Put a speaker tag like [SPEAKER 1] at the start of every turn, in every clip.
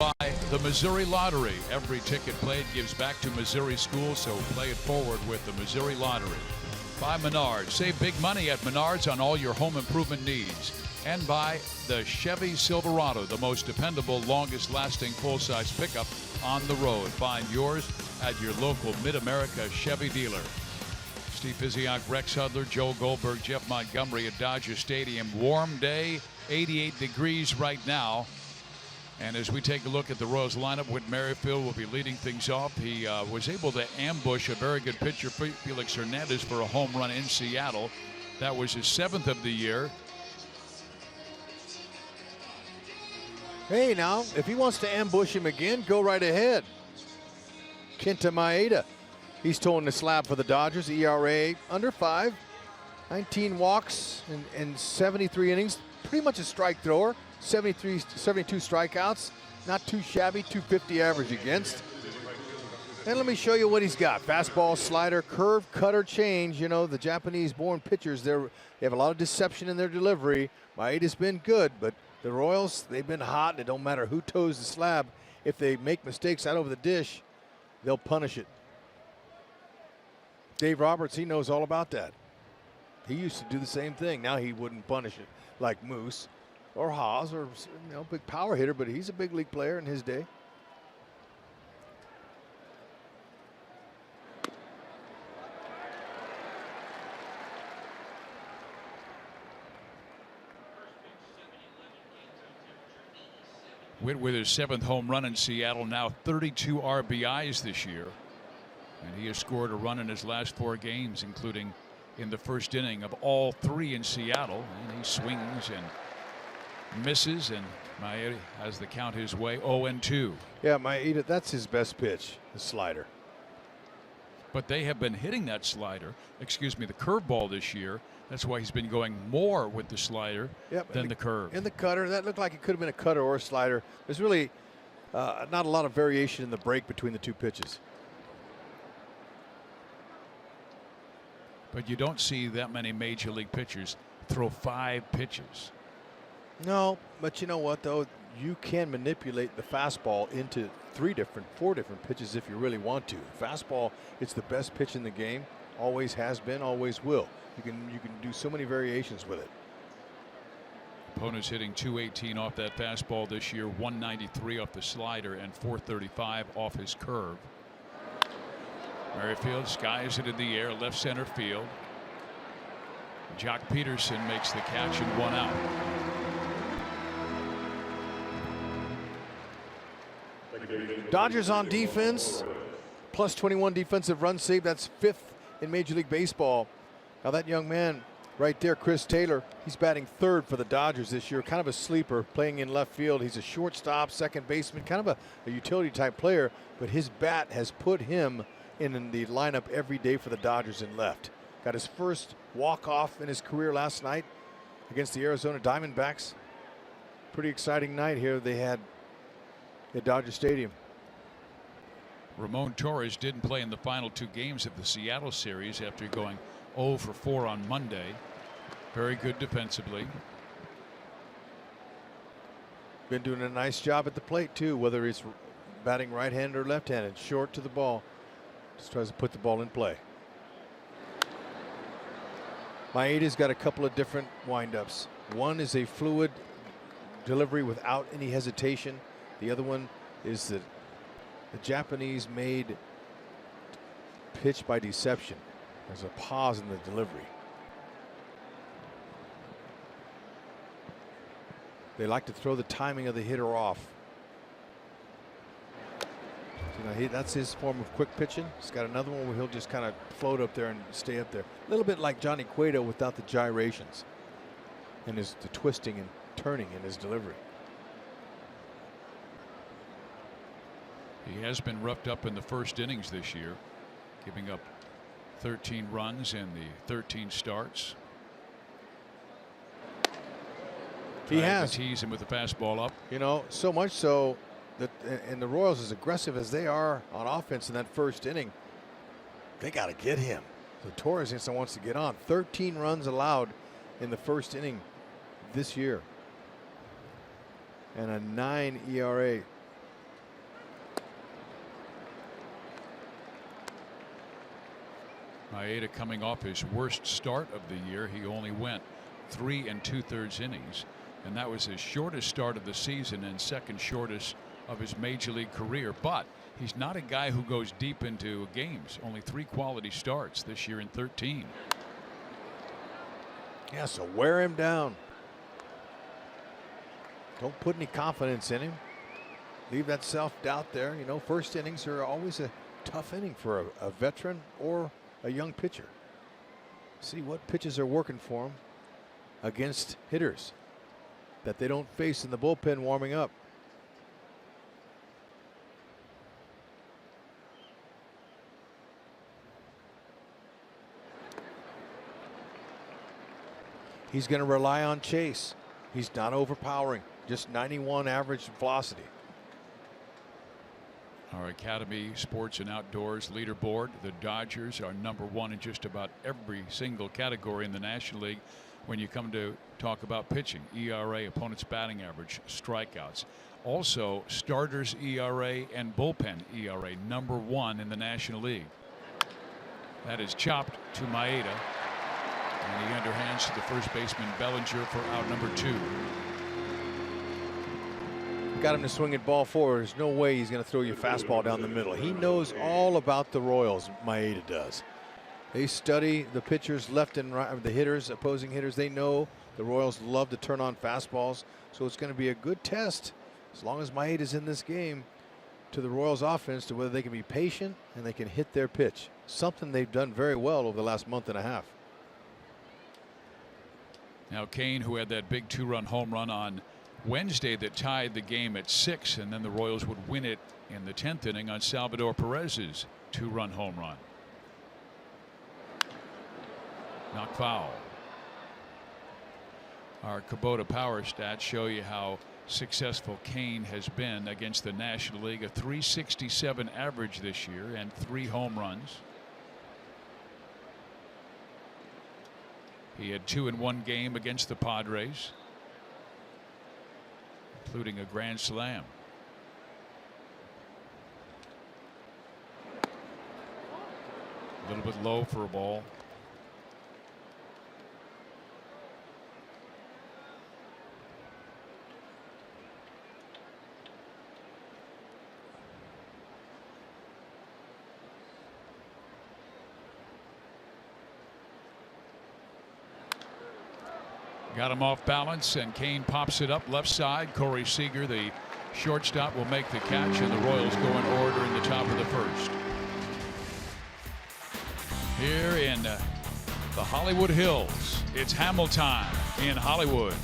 [SPEAKER 1] By the Missouri Lottery. Every ticket played gives back to Missouri schools, so play it forward with the Missouri Lottery. By Menards. Save big money at Menards on all your home improvement needs. And by the Chevy Silverado, the most dependable, longest-lasting full-size pickup on the road. Find yours at your local Mid-America Chevy dealer. Steve Physiak, Rex Hudler, Joe Goldberg, Jeff Montgomery at Dodger Stadium. Warm day, 88 degrees right now. And as we take a look at the Royals lineup, Whit Merrifield will be leading things off. He was able to ambush a very good pitcher, Felix Hernandez, for a home run in Seattle. That was his 7th of the year.
[SPEAKER 2] Hey, now, if he wants to ambush him again, go right ahead. Kenta Maeda. He's towing the slab for the Dodgers. ERA under 5. 19 walks and 73 innings. Pretty much a strike thrower. 72 strikeouts. Not too shabby. 250 average against. And let me show you what he's got. Fastball, slider, curve, cutter, change. You know, the Japanese-born pitchers, they have a lot of deception in their delivery. Maeda's been good, but the Royals, they've been hot. It don't matter who toes the slab. If they make mistakes out over the dish, they'll punish it. Dave Roberts, he knows all about that. He used to do the same thing. Now he wouldn't punish it like Moose or Haas or, you know, big power hitter, but he's a big league player in his day.
[SPEAKER 1] Whit with his 7th home run in Seattle, now 32 RBIs this year. And he has scored a run in his last 4 games, including in the first inning of all 3 in Seattle. And he swings and misses, and Maeda has the count his way, 0-2.
[SPEAKER 2] Yeah, Maeda, that's his best pitch, the slider.
[SPEAKER 1] But they have been hitting that slider, the curveball this year. That's why he's been going more with the slider than the curve.
[SPEAKER 2] And the cutter, that looked like it could have been a cutter or a slider. There's really not a lot of variation in the break between the 2 pitches.
[SPEAKER 1] But you don't see that many major league pitchers throw 5 pitches.
[SPEAKER 2] No, but you know what, though? You can manipulate the fastball into 4 different pitches if you really want to. Fastball, it's the best pitch in the game. Always has been, always will. You can do so many variations with it.
[SPEAKER 1] Opponents hitting .218 off that fastball this year, 193 off the slider, and 435 off his curve. Merrifield skies it in the air, left center field. Jock Peterson makes the catch and 1 out.
[SPEAKER 2] Dodgers on defense, plus 21 defensive run save. That's 5th in Major League Baseball. Now that young man right there, Chris Taylor, he's batting 3rd for the Dodgers this year. Kind of a sleeper, playing in left field. He's a shortstop, second baseman, kind of a utility type player, but his bat has put him in the lineup every day for the Dodgers in left. Got his first walk-off in his career last night against the Arizona Diamondbacks. Pretty exciting night here they had at Dodger Stadium.
[SPEAKER 1] Ramon Torres didn't play in the final 2 games of the Seattle series after going 0 for 4 on Monday. Very good defensively.
[SPEAKER 2] Been doing a nice job at the plate too, whether he's batting right-handed or left-handed. Short to the ball. Just tries to put the ball in play. Maeda's got a couple of different windups. One is a fluid delivery without any hesitation. The other one is the Japanese-made pitch by deception. There's a pause in the delivery. They like to throw the timing of the hitter off. You know, that's his form of quick pitching. He's got another one where he'll just kind of float up there and stay up there. A little bit like Johnny Cueto without the gyrations and the twisting and turning in his delivery.
[SPEAKER 1] He has been roughed up in the first innings this year, giving up 13 runs in the 13 starts.
[SPEAKER 2] He has.
[SPEAKER 1] Tease him with the fastball up.
[SPEAKER 2] You know, so much so that, and the Royals, as aggressive as they are on offense in that first inning, they got to get him. So Torres wants to get on. 13 runs allowed in the first inning this year, and a 9 ERA.
[SPEAKER 1] Maeda coming off his worst start of the year. He only went 3 2/3 innings, and that was his shortest start of the season and second shortest of his major league career. But he's not a guy who goes deep into games. Only 3 quality starts this year in 13.
[SPEAKER 2] Yeah, so wear him down. Don't put any confidence in him. Leave that self-doubt there. You know, first innings are always a tough inning for a veteran or a young pitcher. See what pitches are working for him against hitters that they don't face in the bullpen warming up. He's going to rely on chase. He's not overpowering, just 91 average velocity.
[SPEAKER 1] Our Academy Sports and Outdoors leaderboard, the Dodgers are #1 in just about every single category in the National League when you come to talk about pitching. ERA, opponent's batting average, strikeouts. Also starters ERA and bullpen ERA, #1 in the National League. That is chopped to Maeda, and he underhands to the first baseman Bellinger for out #2.
[SPEAKER 2] Got him to swing at ball 4. There's no way he's going to throw you a fastball down the middle. He knows all about the Royals. Maeda does. They study the pitchers left and right, the hitters, opposing hitters. They know the Royals love to turn on fastballs, so it's going to be a good test as long as Maeda's in this game to the Royals offense, to whether they can be patient and they can hit their pitch, something they've done very well over the last month and a half.
[SPEAKER 1] Now Cain, who had that big 2-run home run on Wednesday that tied the game at 6, and then the Royals would win it in the 10th inning on Salvador Perez's 2-run home run. Knocked foul. Our Kubota power stats show you how successful Cain has been against the National League. A .367 average this year and 3 home runs. He had 2 in 1 game against the Padres, including a grand slam. A little bit low for a ball. Got him off balance, and Cain pops it up left side. Corey Seager, the shortstop, will make the catch, and the Royals go in order in the top of the first. Here in the Hollywood Hills, it's Hamilton in Hollywood.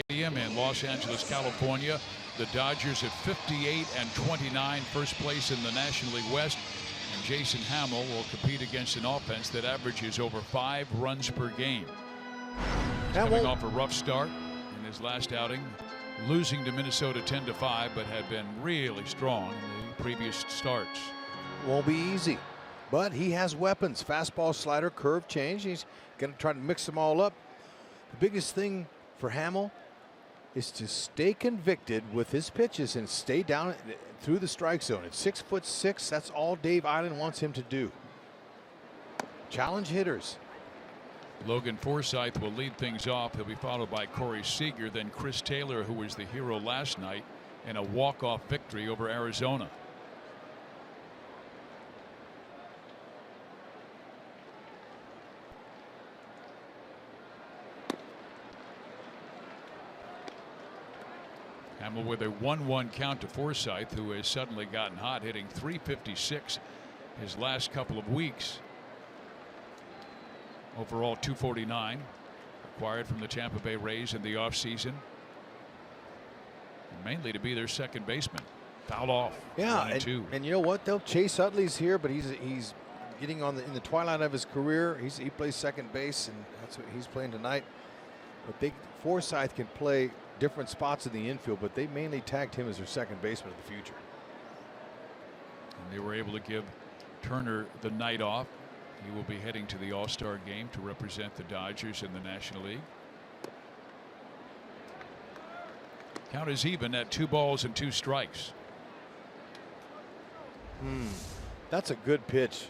[SPEAKER 1] Stadium in Los Angeles, California. The Dodgers at 58-29, first place in the National League West. And Jason Hamill will compete against an offense that averages over 5 runs per game. He's coming off a rough start in his last outing, losing to Minnesota 10-5, but had been really strong in the previous starts.
[SPEAKER 2] Won't be easy, but he has weapons. Fastball, slider, curve, change. He's going to try to mix them all up. The biggest thing for Hamill is to stay convicted with his pitches and stay down through the strike zone. At 6'6", that's all Dave Island wants him to do. Challenge hitters.
[SPEAKER 1] Logan Forsythe will lead things off. He'll be followed by Corey Seager, then Chris Taylor, who was the hero last night in a walk-off victory over Arizona. Hamill with a 1-1 count to Forsythe, who has suddenly gotten hot, hitting .356 his last couple of weeks. Overall, .249, acquired from the Tampa Bay Rays in the offseason, mainly to be their second baseman. Fouled off.
[SPEAKER 2] Yeah, and you know what? They'll chase Utley's here, but he's getting in the twilight of his career. He plays second base, and that's what he's playing tonight. But Forsythe can play different spots in the infield, but they mainly tagged him as their second baseman of the future.
[SPEAKER 1] And they were able to give Turner the night off. He will be heading to the All-Star game to represent the Dodgers in the National League. Count is even at 2 balls and 2 strikes.
[SPEAKER 2] That's a good pitch,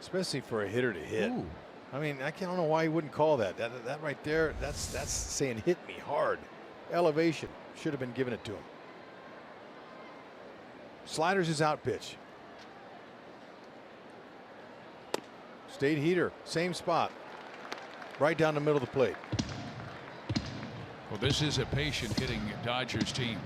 [SPEAKER 2] especially for a hitter to hit.
[SPEAKER 1] Ooh.
[SPEAKER 2] I mean, I don't know why he wouldn't call that. That right there, that's saying hit me hard. Elevation. Should have been giving it to him. Sliders his out pitch. State heater, same spot. Right down the middle of the plate.
[SPEAKER 1] Well, this is a patient hitting Dodgers team.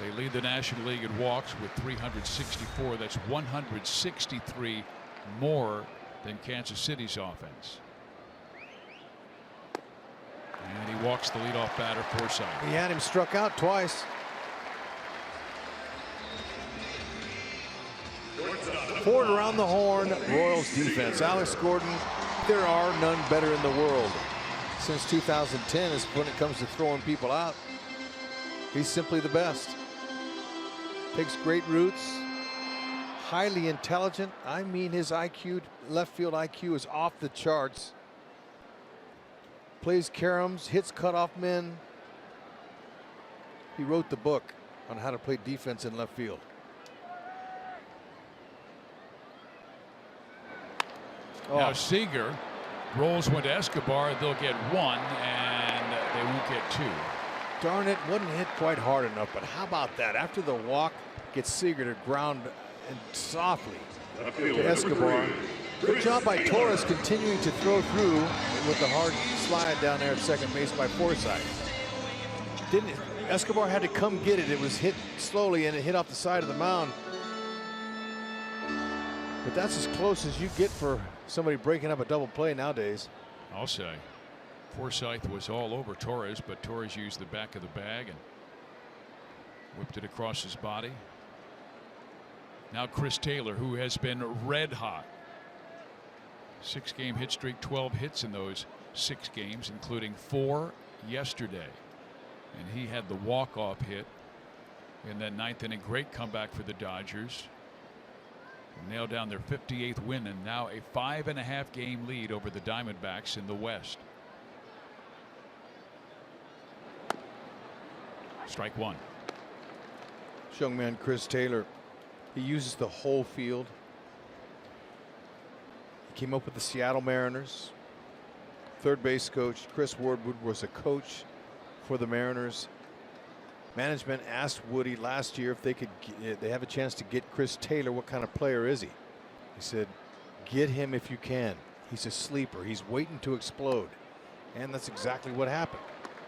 [SPEAKER 1] They lead the National League in walks with 364. That's 163 more than Kansas City's offense. And he walks the leadoff batter, Forsythe.
[SPEAKER 2] He had him struck out twice. Ford around the horn. Royals defense. Alex Gordon, there are none better in the world. Since 2010 is when it comes to throwing people out. He's simply the best. Takes great routes. Highly intelligent. I mean, his IQ, left field IQ, is off the charts. Plays caroms, hits cutoff men. He wrote the book on how to play defense in left field.
[SPEAKER 1] Now Seager rolls one to Escobar. They'll get 1, and they won't get 2.
[SPEAKER 2] Darn it, wasn't hit quite hard enough, but how about that? After the walk, gets Seager to ground and softly to Escobar. Good job by Torres continuing to throw through with the hard slide down there at second base by Forsythe. Escobar had to come get it. It was hit slowly and it hit off the side of the mound. But that's as close as you get for somebody breaking up a double play nowadays.
[SPEAKER 1] I'll say. Forsythe was all over Torres, but Torres used the back of the bag and whipped it across his body. Now Chris Taylor, who has been red hot. 6-game hit streak, 12 hits in those 6 games, including 4 yesterday. And he had the walk-off hit in that 9th inning. Great comeback for the Dodgers. Nailed down their 58th win and now a 5.5 game lead over the Diamondbacks in the West. Strike 1.
[SPEAKER 2] This young man, Chris Taylor, he uses the whole field. He came up with the Seattle Mariners. Third base coach Chris Wardwood was a coach for the Mariners. Management asked Woody last year if they have a chance to get Chris Taylor. What kind of player is he? He said, get him if you can. He's a sleeper. He's waiting to explode. And that's exactly what happened.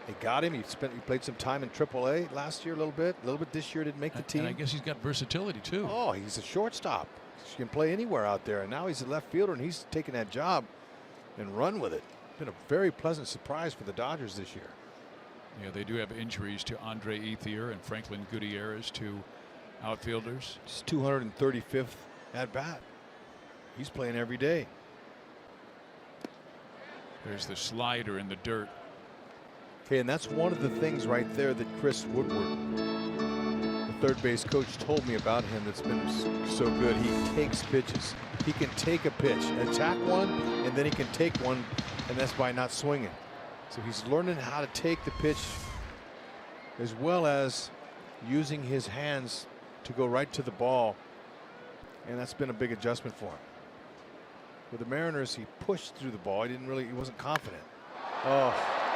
[SPEAKER 2] They got him. He played some time in AAA last year, a little bit this year. Didn't make the team.
[SPEAKER 1] And I guess he's got versatility too.
[SPEAKER 2] Oh, he's a shortstop. He can play anywhere out there. And now he's a left fielder, and he's taken that job and run with it. Been a very pleasant surprise for the Dodgers this year.
[SPEAKER 1] Yeah, they do have injuries to Andre Ethier and Franklin Gutierrez, 2 outfielders.
[SPEAKER 2] It's 235th at bat. He's playing every day.
[SPEAKER 1] There's the slider in the dirt.
[SPEAKER 2] Okay, and that's one of the things right there that Chris Woodward, the third base coach, told me about him that's been so good. He takes pitches. He can take a pitch, attack one, and then he can take one, and that's by not swinging. So he's learning how to take the pitch as well as using his hands to go right to the ball, and that's been a big adjustment for him. With the Mariners, he pushed through the ball. He wasn't confident. Oh.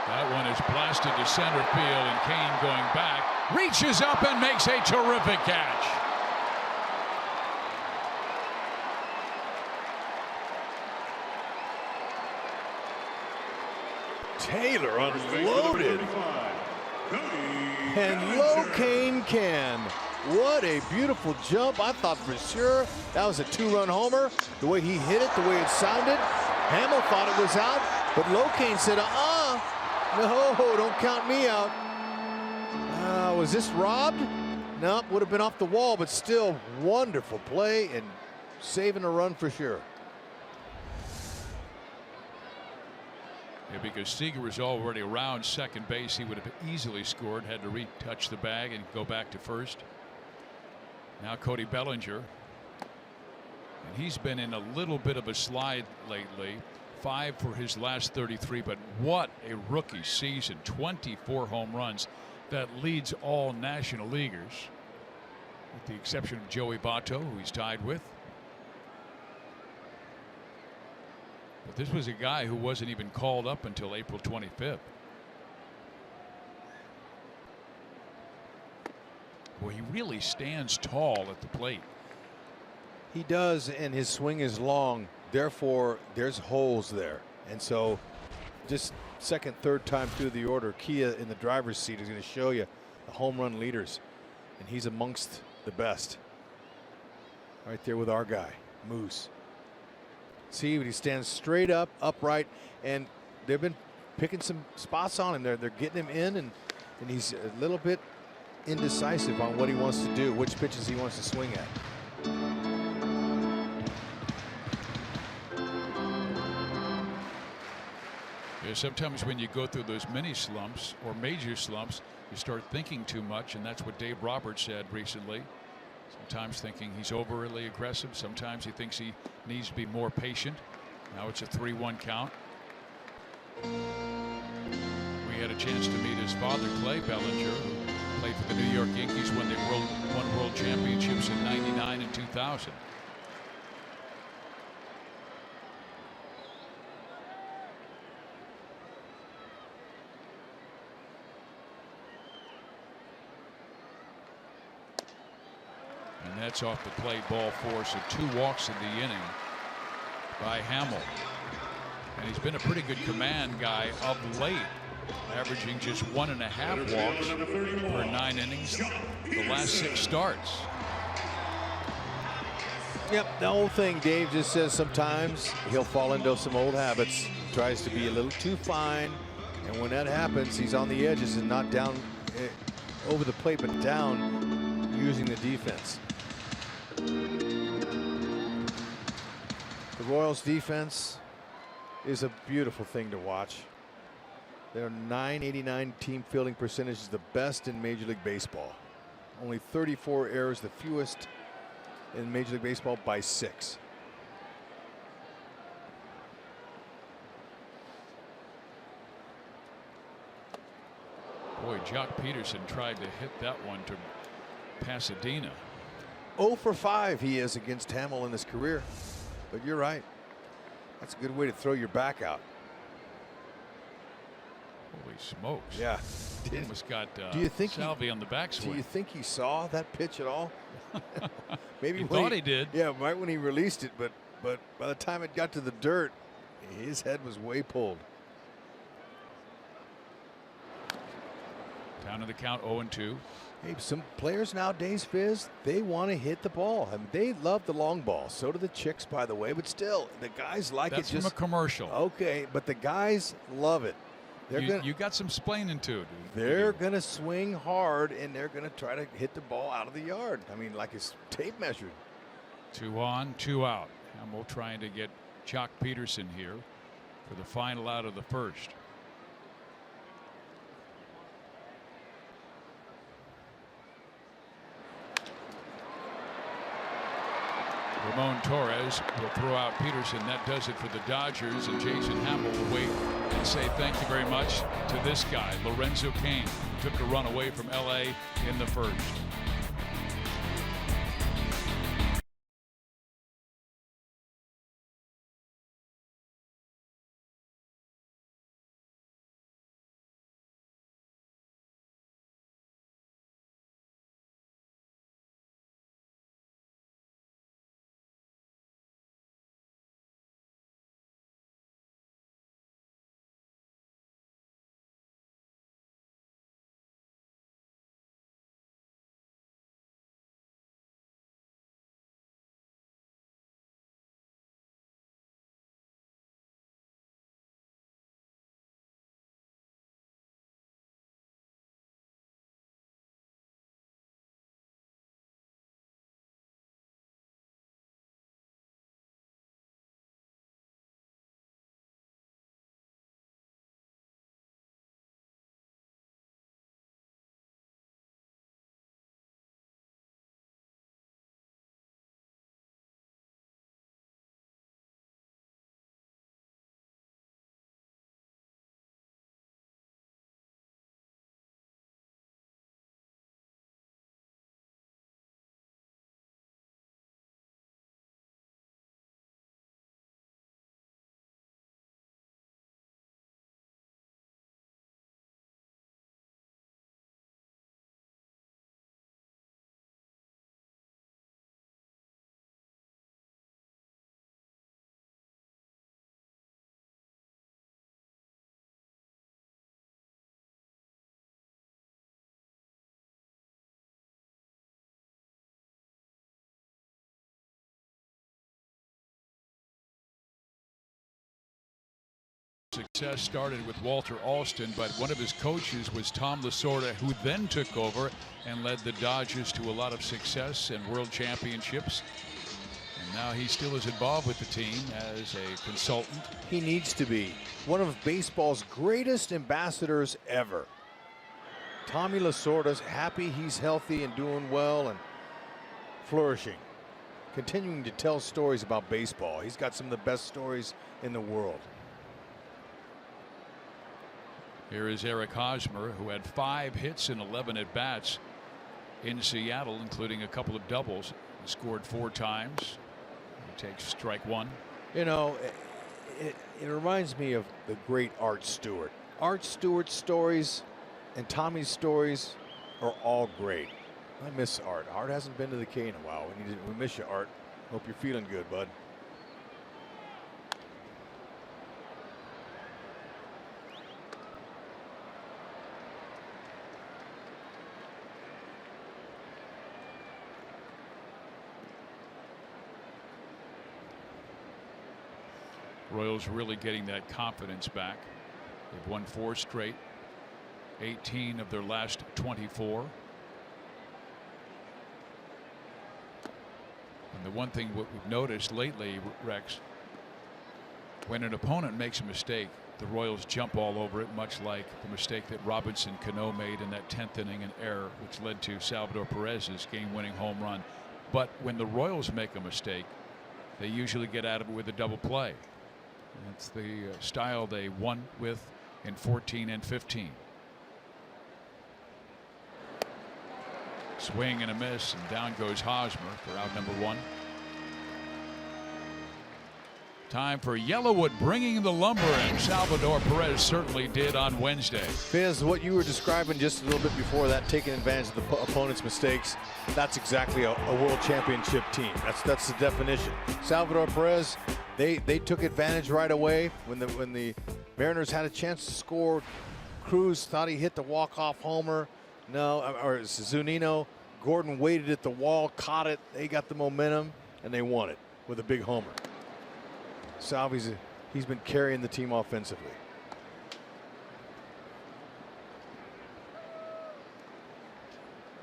[SPEAKER 1] That one is blasted to center field, and Cain going back, reaches up and makes a terrific catch.
[SPEAKER 2] Taylor unloaded. And Lorenzo Cain can. What a beautiful jump. I thought for sure that was a two-run homer. The way he hit it, the way it sounded. Hamill thought it was out, but Lorenzo Cain said, no, don't count me out. Was this robbed? Nope, would have been off the wall, but still wonderful play and saving a run for sure.
[SPEAKER 1] Yeah, because Seager was already around second base, he would have easily scored, had to retouch the bag and go back to first. Now Cody Bellinger, and he's been in a little bit of a slide lately. 5 for his last 33, but what a rookie season. 24 home runs. That leads all National Leaguers, with the exception of Joey Votto, who he's tied with. But this was a guy who wasn't even called up until April 25th. Well, he really stands tall at the plate.
[SPEAKER 2] He does, and his swing is long. Therefore, there's holes there. And so just second, third time through the order, Kia in the driver's seat is going to show you the home run leaders. And he's amongst the best. Right there with our guy, Moose. See, he stands straight up, upright, and they've been picking some spots on him. They're getting him in, and he's a little bit indecisive on what he wants to do, which pitches he wants to swing at.
[SPEAKER 1] Yeah, sometimes when you go through those mini slumps or major slumps, you start thinking too much, and that's what Dave Roberts said recently. Sometimes thinking he's overly aggressive. Sometimes he thinks he needs to be more patient. Now it's a 3-1 count. We had a chance to meet his father, Clay Bellinger, who played for the New York Yankees when they won world championships in '99 and 2000. And that's off the plate, ball 4. So 2 walks in the inning by Hamill. And he's been a pretty good command guy of late, averaging just 1.5 walks per 9 innings the last 6 starts.
[SPEAKER 2] Yep, the old thing Dave just says sometimes he'll fall into some old habits, tries to be a little too fine, and when that happens, he's on the edges and not down over the plate, but down using the defense. The Royals defense is a beautiful thing to watch. Their .989 team fielding percentage is the best in Major League Baseball. Only 34 errors, the fewest in Major League Baseball by 6.
[SPEAKER 1] Boy, Jock Peterson tried to hit that one to Pasadena.
[SPEAKER 2] 0 for 5 he is against Hamill in his career. But you're right. That's a good way to throw your back out.
[SPEAKER 1] Holy smokes.
[SPEAKER 2] Yeah.
[SPEAKER 1] Almost got
[SPEAKER 2] do you think
[SPEAKER 1] Salvi on the backswing.
[SPEAKER 2] Do you think he saw that pitch at all? Maybe
[SPEAKER 1] he thought he did.
[SPEAKER 2] Yeah, right when he released it, but by the time it got to the dirt, his head was way pulled.
[SPEAKER 1] Down to the count, 0-2.
[SPEAKER 2] Hey, some players nowadays, Fizz, they want to hit the ball. I mean, they love the long ball. So do the chicks, by the way. But still, the guys like
[SPEAKER 1] That's
[SPEAKER 2] it. Just
[SPEAKER 1] from a commercial.
[SPEAKER 2] Okay, but the guys love it.
[SPEAKER 1] You got some splaining to do.
[SPEAKER 2] They're going to swing hard, and they're going to try to hit the ball out of the yard. I mean, like it's tape measured.
[SPEAKER 1] 2 on, 2 out. Hamill trying to get Jock Peterson here for the final out of the first. Ramon Torres will throw out Peterson. That does it for the Dodgers, and Jason Hamill will wait and say thank you very much to this guy, Lorenzo Cain, who took a run away from L.A. in the first. Success started with Walter Alston, but one of his coaches was Tom Lasorda, who then took over and led the Dodgers to a lot of success and world championships. And now he still is involved with the team as a consultant.
[SPEAKER 2] He needs to be one of baseball's greatest ambassadors ever. Tommy Lasorda's happy he's healthy and doing well and flourishing, continuing to tell stories about baseball. He's got some of the best stories in the world.
[SPEAKER 1] Here is Eric Hosmer, who had 5 hits in 11 at-bats in Seattle, including a couple of doubles. He scored 4 times. He takes strike 1.
[SPEAKER 2] You know, it reminds me of the great Art Stewart. Art Stewart's stories and Tommy's stories are all great. I miss Art. Art hasn't been to the K in a while. We miss you, Art. Hope you're feeling good, bud.
[SPEAKER 1] Royals really getting that confidence back. They've won 4 straight, 18 of their last 24. And the one thing what we've noticed lately, Rex, when an opponent makes a mistake, the Royals jump all over it, much like the mistake that Robinson Cano made in that 10th inning, an error which led to Salvador Perez's game-winning home run. But when the Royals make a mistake, they usually get out of it with a double play. That's the style they won with in 14 and 15. Swing and a miss, and down goes Hosmer for out number 1. Time for Yellowwood bringing the lumber, and Salvador Perez certainly did on Wednesday.
[SPEAKER 2] Fizz, what you were describing just a little bit before that, taking advantage of the opponent's mistakes, that's exactly a world championship team. That's the definition. Salvador Perez, they took advantage right away when the Mariners had a chance to score. Cruz thought he hit the walk-off homer. No, or Zunino. Gordon waited at the wall, caught it. They got the momentum, and they won it with a big homer. Salvy's he's been carrying the team offensively.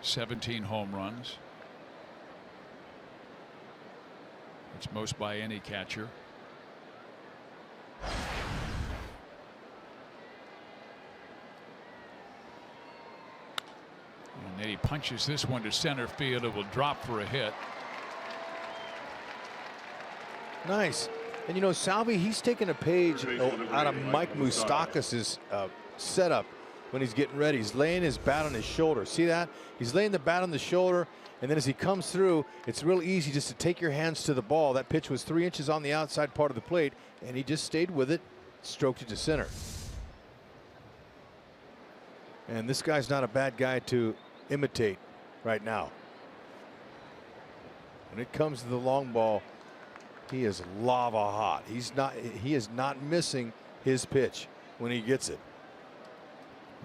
[SPEAKER 1] 17 home runs. It's most by any catcher. And then he punches this one to center field. It will drop for a hit.
[SPEAKER 2] Nice. And you know, Salvi, he's taking a page out of Mike Moustakas' setup when he's getting ready. He's laying his bat on his shoulder. See that? He's laying the bat on the shoulder, and then as he comes through, it's real easy just to take your hands to the ball. That pitch was 3 inches on the outside part of the plate, and he just stayed with it, stroked it to center. And this guy's not a bad guy to imitate right now. When it comes to the long ball, he is lava hot. He is not missing his pitch when he gets it.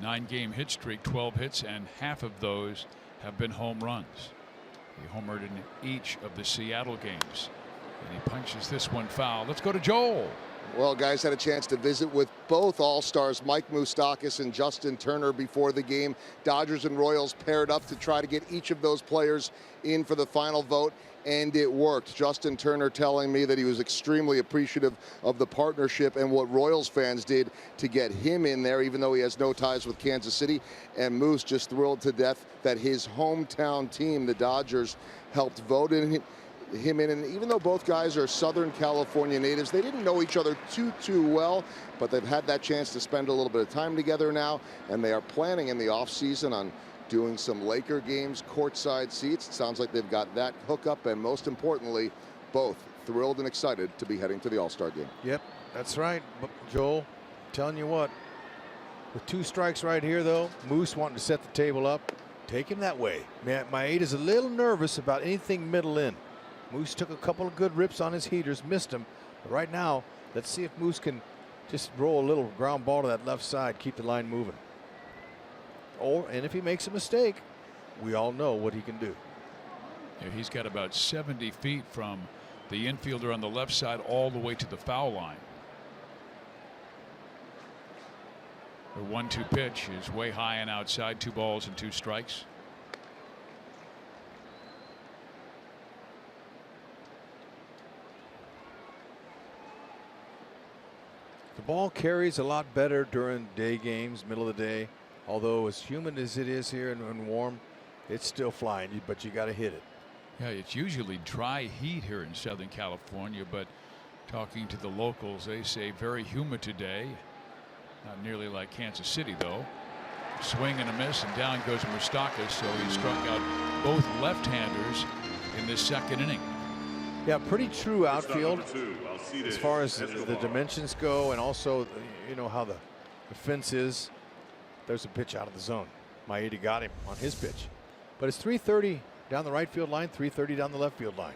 [SPEAKER 1] 9-game hit streak, 12 hits, and half of those have been home runs. He homered in each of the Seattle games, and he punches this one foul. Let's go to Joel.
[SPEAKER 3] Well, guys, had a chance to visit with both All-Stars, Mike Moustakas and Justin Turner, before the game. Dodgers and Royals paired up to try to get each of those players in for the final vote, and it worked. Justin Turner telling me that he was extremely appreciative of the partnership and what Royals fans did to get him in there, even though he has no ties with Kansas City. And Moose just thrilled to death that his hometown team, the Dodgers, helped vote in him in. And even though both guys are Southern California natives, they didn't know each other too well, but they've had that chance to spend a little bit of time together now, and they are planning in the offseason on doing some Laker games, courtside seats. It sounds like they've got that hookup, and most importantly, both thrilled and excited to be heading to the All-Star game.
[SPEAKER 2] Yep, that's right, Joel. Telling you what, with 2 strikes right here, though, Moose wanting to set the table up. Take him that way. Maeda's a little nervous about anything middle in. Moose took a couple of good rips on his heaters, missed him. But right now, let's see if Moose can just roll a little ground ball to that left side, keep the line moving. And if he makes a mistake, we all know what he can do.
[SPEAKER 1] Yeah, he's got about 70 feet from the infielder on the left side all the way to the foul line. The 1-2 pitch is way high and outside. 2 balls and 2 strikes.
[SPEAKER 2] The ball carries a lot better during day games, middle of the day. Although as humid as it is here and warm, it's still flying, but you got to hit it.
[SPEAKER 1] Yeah, it's usually dry heat here in Southern California, but talking to the locals, they say very humid today. Not nearly like Kansas City, though. Swing and a miss, and down goes Moustakas, so he struck out both left-handers in this second inning.
[SPEAKER 2] Yeah, pretty true outfield as far as the dimensions go, and also, you know, how the fence is. There's a pitch out of the zone. Maeda got him on his pitch. But it's 330 down the right field line, 330 down the left field line.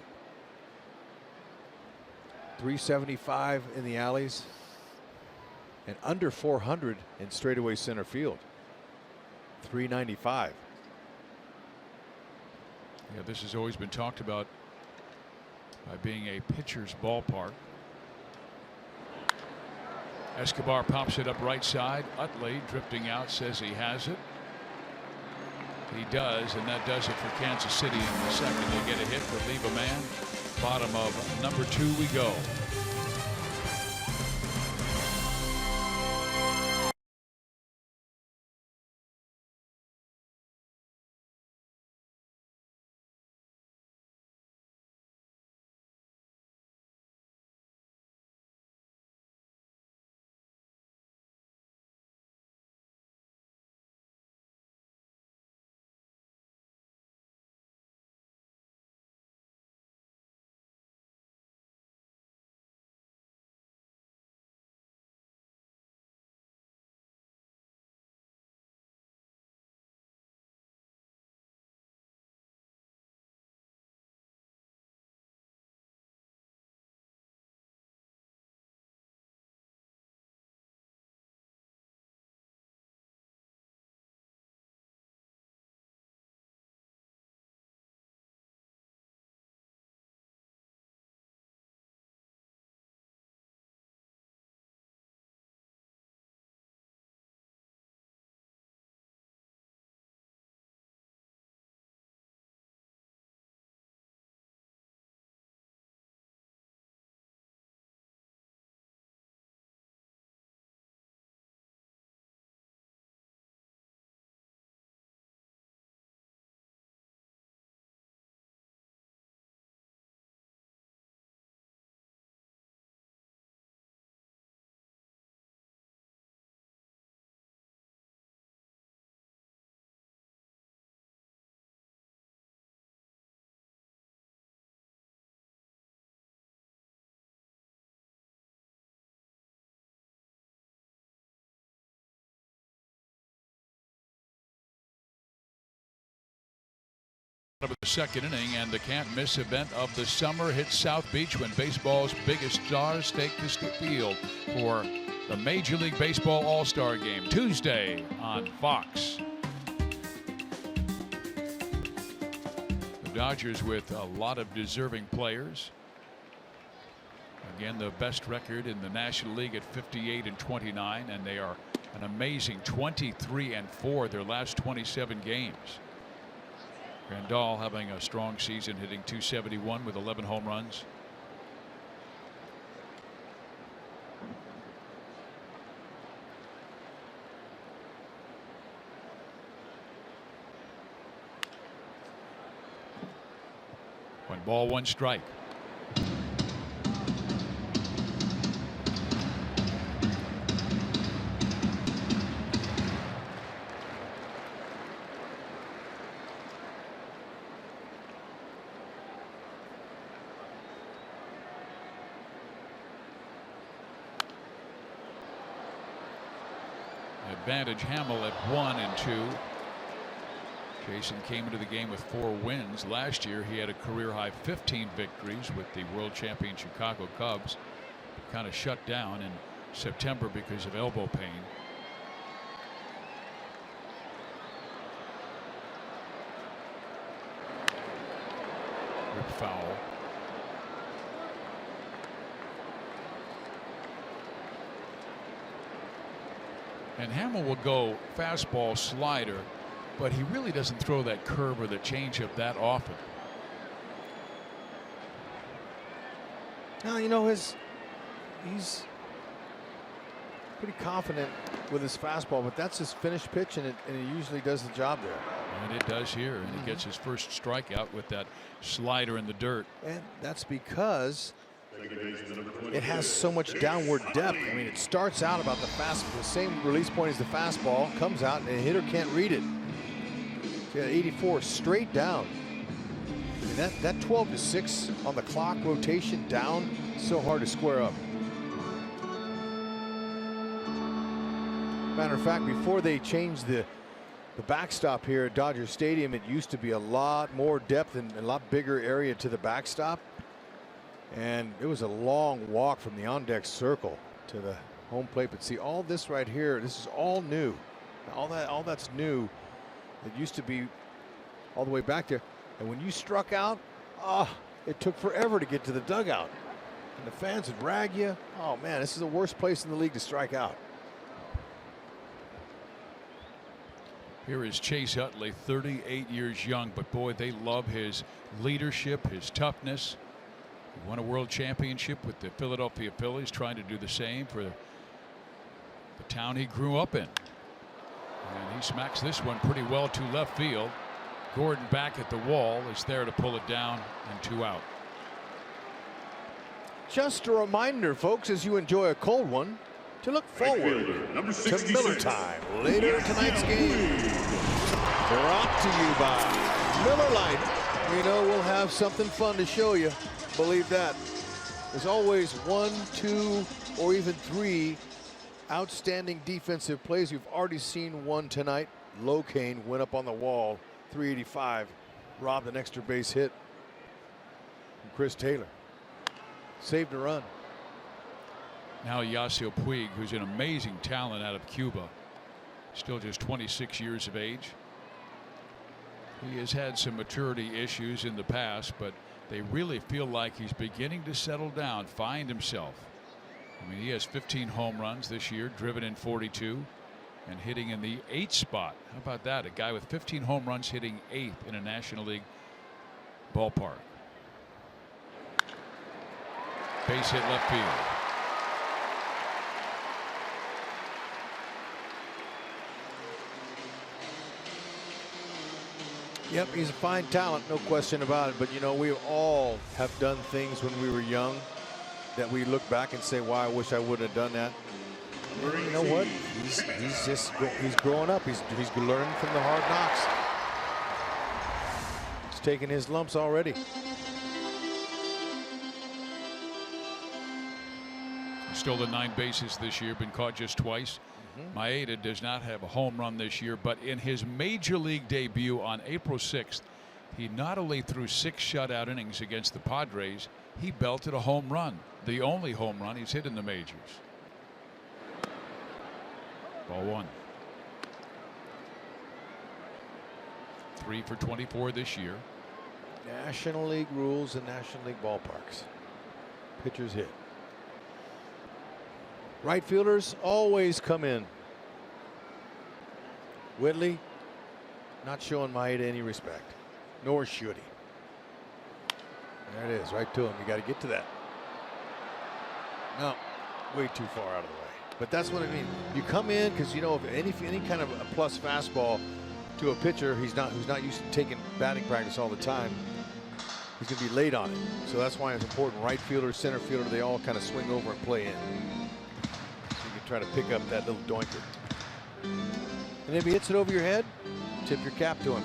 [SPEAKER 2] 375 in the alleys, and under 400 in straightaway center field. 395.
[SPEAKER 1] Yeah, this has always been talked about by being a pitcher's ballpark. Escobar pops it up right side. Utley drifting out, says he has it. He does, and that does it for Kansas City in the second. They get a hit, but leave a man. Bottom of number 2 we go. of the second inning, and the can't-miss event of the summer hits South Beach when baseball's biggest stars take the field for the Major League Baseball All-Star Game Tuesday on Fox. The Dodgers with a lot of deserving players. Again, the best record in the National League at 58-29, and they are an amazing 23-4 their last 27 games. Grandal having a strong season, hitting .271 with 11 home runs. One ball, one strike. Advantage Hamill at 1 and 2. Jason came into the game with 4 wins. Last year he had a career high 15 victories with the world champion Chicago Cubs. Kind of shut down in September because of elbow pain. Rip foul. And Hamill will go fastball, slider, but he really doesn't throw that curve or the changeup that often.
[SPEAKER 2] Now, you know, he's pretty confident with his fastball, but that's his finished pitch, and he usually does the job there.
[SPEAKER 1] And it does here, and he gets his first strikeout with that slider in the dirt.
[SPEAKER 2] And that's because it has so much downward depth. I mean, it starts out about the same release point as the fastball, comes out, and the hitter can't read it. So 84 straight down. I mean, that 12-6 on the clock rotation down, so hard to square up. Matter of fact, before they changed the backstop here at Dodger Stadium, it used to be a lot more depth and a lot bigger area to the backstop. And it was a long walk from the on-deck circle to the home plate. But see, all this right here, this is all new. All that's new. It used to be all the way back there. And when you struck out, it took forever to get to the dugout. And the fans would rag you. Oh, man, this is the worst place in the league to strike out.
[SPEAKER 1] Here is Chase Utley, 38 years young, but boy, they love his leadership, his toughness. He won a world championship with the Philadelphia Phillies, trying to do the same for the town he grew up in. And he smacks this one pretty well to left field. Gordon back at the wall is there to pull it down, and 2 out.
[SPEAKER 2] Just a reminder, folks, as you enjoy a cold one, to look forward to Miller Time later in tonight's game. Brought to you by Miller Lite. We know we'll have something fun to show you. Believe that. There's always 1, 2, or even 3 outstanding defensive plays. You've already seen one tonight. Cain went up on the wall, 385, robbed an extra base hit from Chris Taylor. Saved a run.
[SPEAKER 1] Now Yasiel Puig, who's an amazing talent out of Cuba, still just 26 years of age. He has had some maturity issues in the past, but they really feel like he's beginning to settle down, find himself. I mean, he has 15 home runs this year, driven in 42, and hitting in the 8th spot. How about that? A guy with 15 home runs hitting 8th in a National League ballpark. Base hit left field.
[SPEAKER 2] Yep, he's a fine talent, no question about it. But, you know, we all have done things when we were young that we look back and say, wow, I wish I would have done that. And you know what? He's growing up. He's learning from the hard knocks. He's taking his lumps already.
[SPEAKER 1] Stolen 9 bases this year, been caught just twice. Maeda does not have a home run this year, but in his major league debut on April 6th, He not only threw 6 shutout innings against the Padres, he belted a home run, the only home run he's hit in the majors. Ball 1. 3 for 24 this year.
[SPEAKER 2] National League rules and National League ballparks. Pitchers hit. Right fielders always come in. Whitley not showing Maeda any respect, nor should he. There it is, right to him. You got to get to that. No, way too far out of the way. But that's what I mean. You come in because you know if any kind of a plus fastball to a pitcher who's not used to taking batting practice all the time, he's going to be late on it. So that's why it's important. Right fielder, center fielder, they all kind of swing over and play in. So you can try to pick up that little doinker. And if he hits it over your head, tip your cap to him.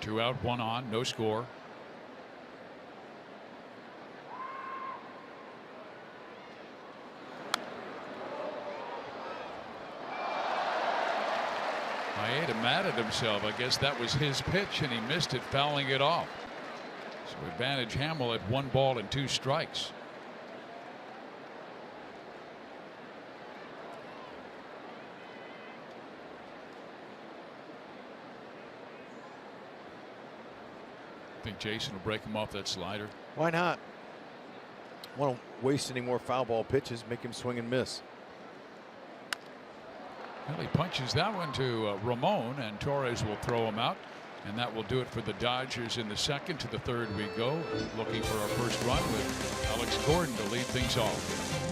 [SPEAKER 1] Two out, 1 on, no score. Maeda mad at himself. I guess that was his pitch and he missed it, fouling it off. So advantage Hamill at 1 ball and 2 strikes. Think Jason will break him off that slider?
[SPEAKER 2] Why not? Want to waste any more foul ball pitches, make him swing and miss.
[SPEAKER 1] Well, he punches that one to Ramon, and Torres will throw him out. And that will do it for the Dodgers in the 2nd. To the 3rd we go, looking for our first run with Alex Gordon to lead things off.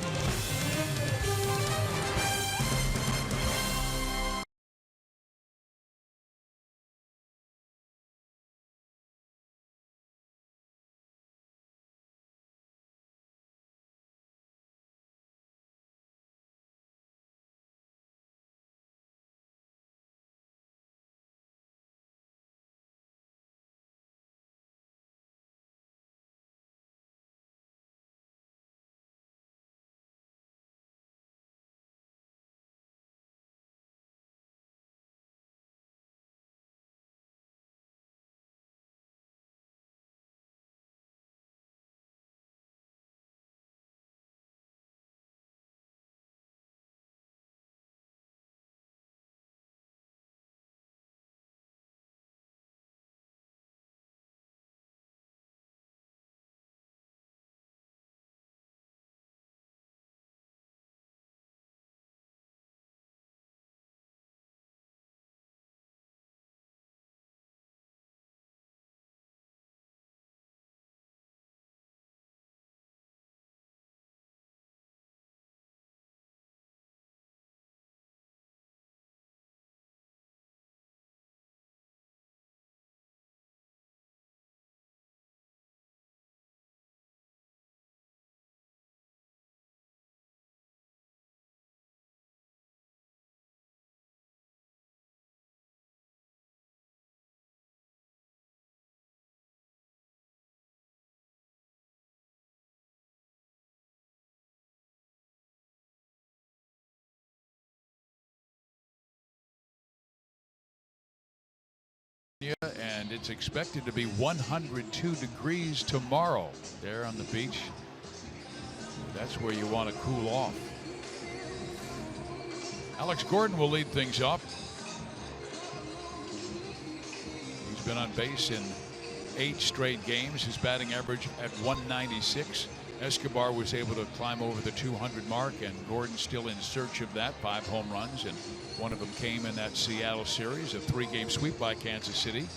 [SPEAKER 1] And it's expected to be 102 degrees tomorrow there on the beach. That's where you want to cool off. Alex Gordon will lead things off. He's been on base in 8 straight games. His batting average at 196. Escobar was able to climb over the 200 mark, and Gordon still in search of that. 5 home runs, and one of them came in that Seattle series, a 3-game sweep by Kansas City.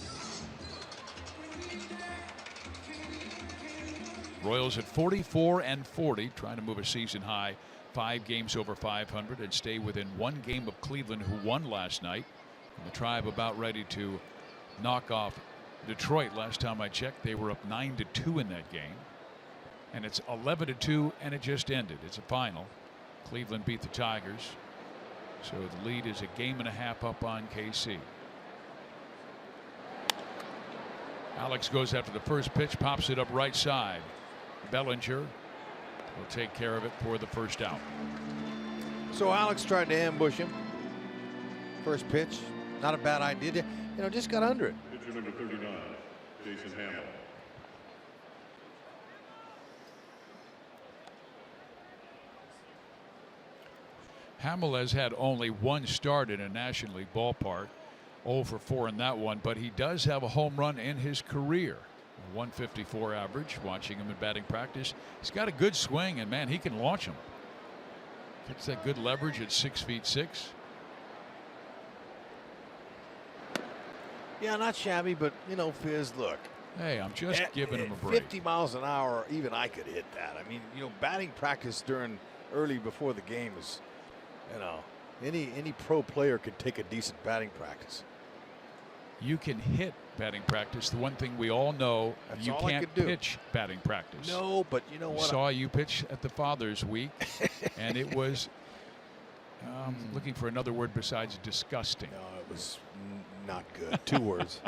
[SPEAKER 1] Royals at 44-40, trying to move a season high 5 games over 500 and stay within 1 game of Cleveland, who won last night. And the Tribe about ready to knock off Detroit. Last time I checked, they were up 9-2 in that game. And it's 11-2, and it just ended. It's a final. Cleveland beat the Tigers. So the lead is a 1.5 games up on KC. Alex goes after the first pitch, pops it up right side. Bellinger will take care of it for the first out.
[SPEAKER 2] So Alex tried to ambush him. First pitch, not a bad idea. You know, just got under it.
[SPEAKER 4] Pitcher number 39, Jason Hamill.
[SPEAKER 1] Hamill has had only one start in a National League ballpark, 0 for 4 in that one, but he does have a home run in his career. A 154 average. Watching him in batting practice, he's got a good swing, and man, he can launch him. Gets that good leverage at 6'6".
[SPEAKER 2] Yeah, not shabby, but you know, Fizz, look.
[SPEAKER 1] Hey, I'm just giving him a break.
[SPEAKER 2] 50 miles an hour, even I could hit that. I mean, you know, batting practice during early before the game is, you know, any pro player could take a decent batting practice.
[SPEAKER 1] You can hit batting practice. The one thing we all know,
[SPEAKER 2] That's
[SPEAKER 1] you
[SPEAKER 2] all I
[SPEAKER 1] can't
[SPEAKER 2] could do.
[SPEAKER 1] pitch batting practice.
[SPEAKER 2] No, but you know what?
[SPEAKER 1] Saw you pitch at the Father's Week, and it was looking for another word besides disgusting.
[SPEAKER 2] No, it was not good. 2 words.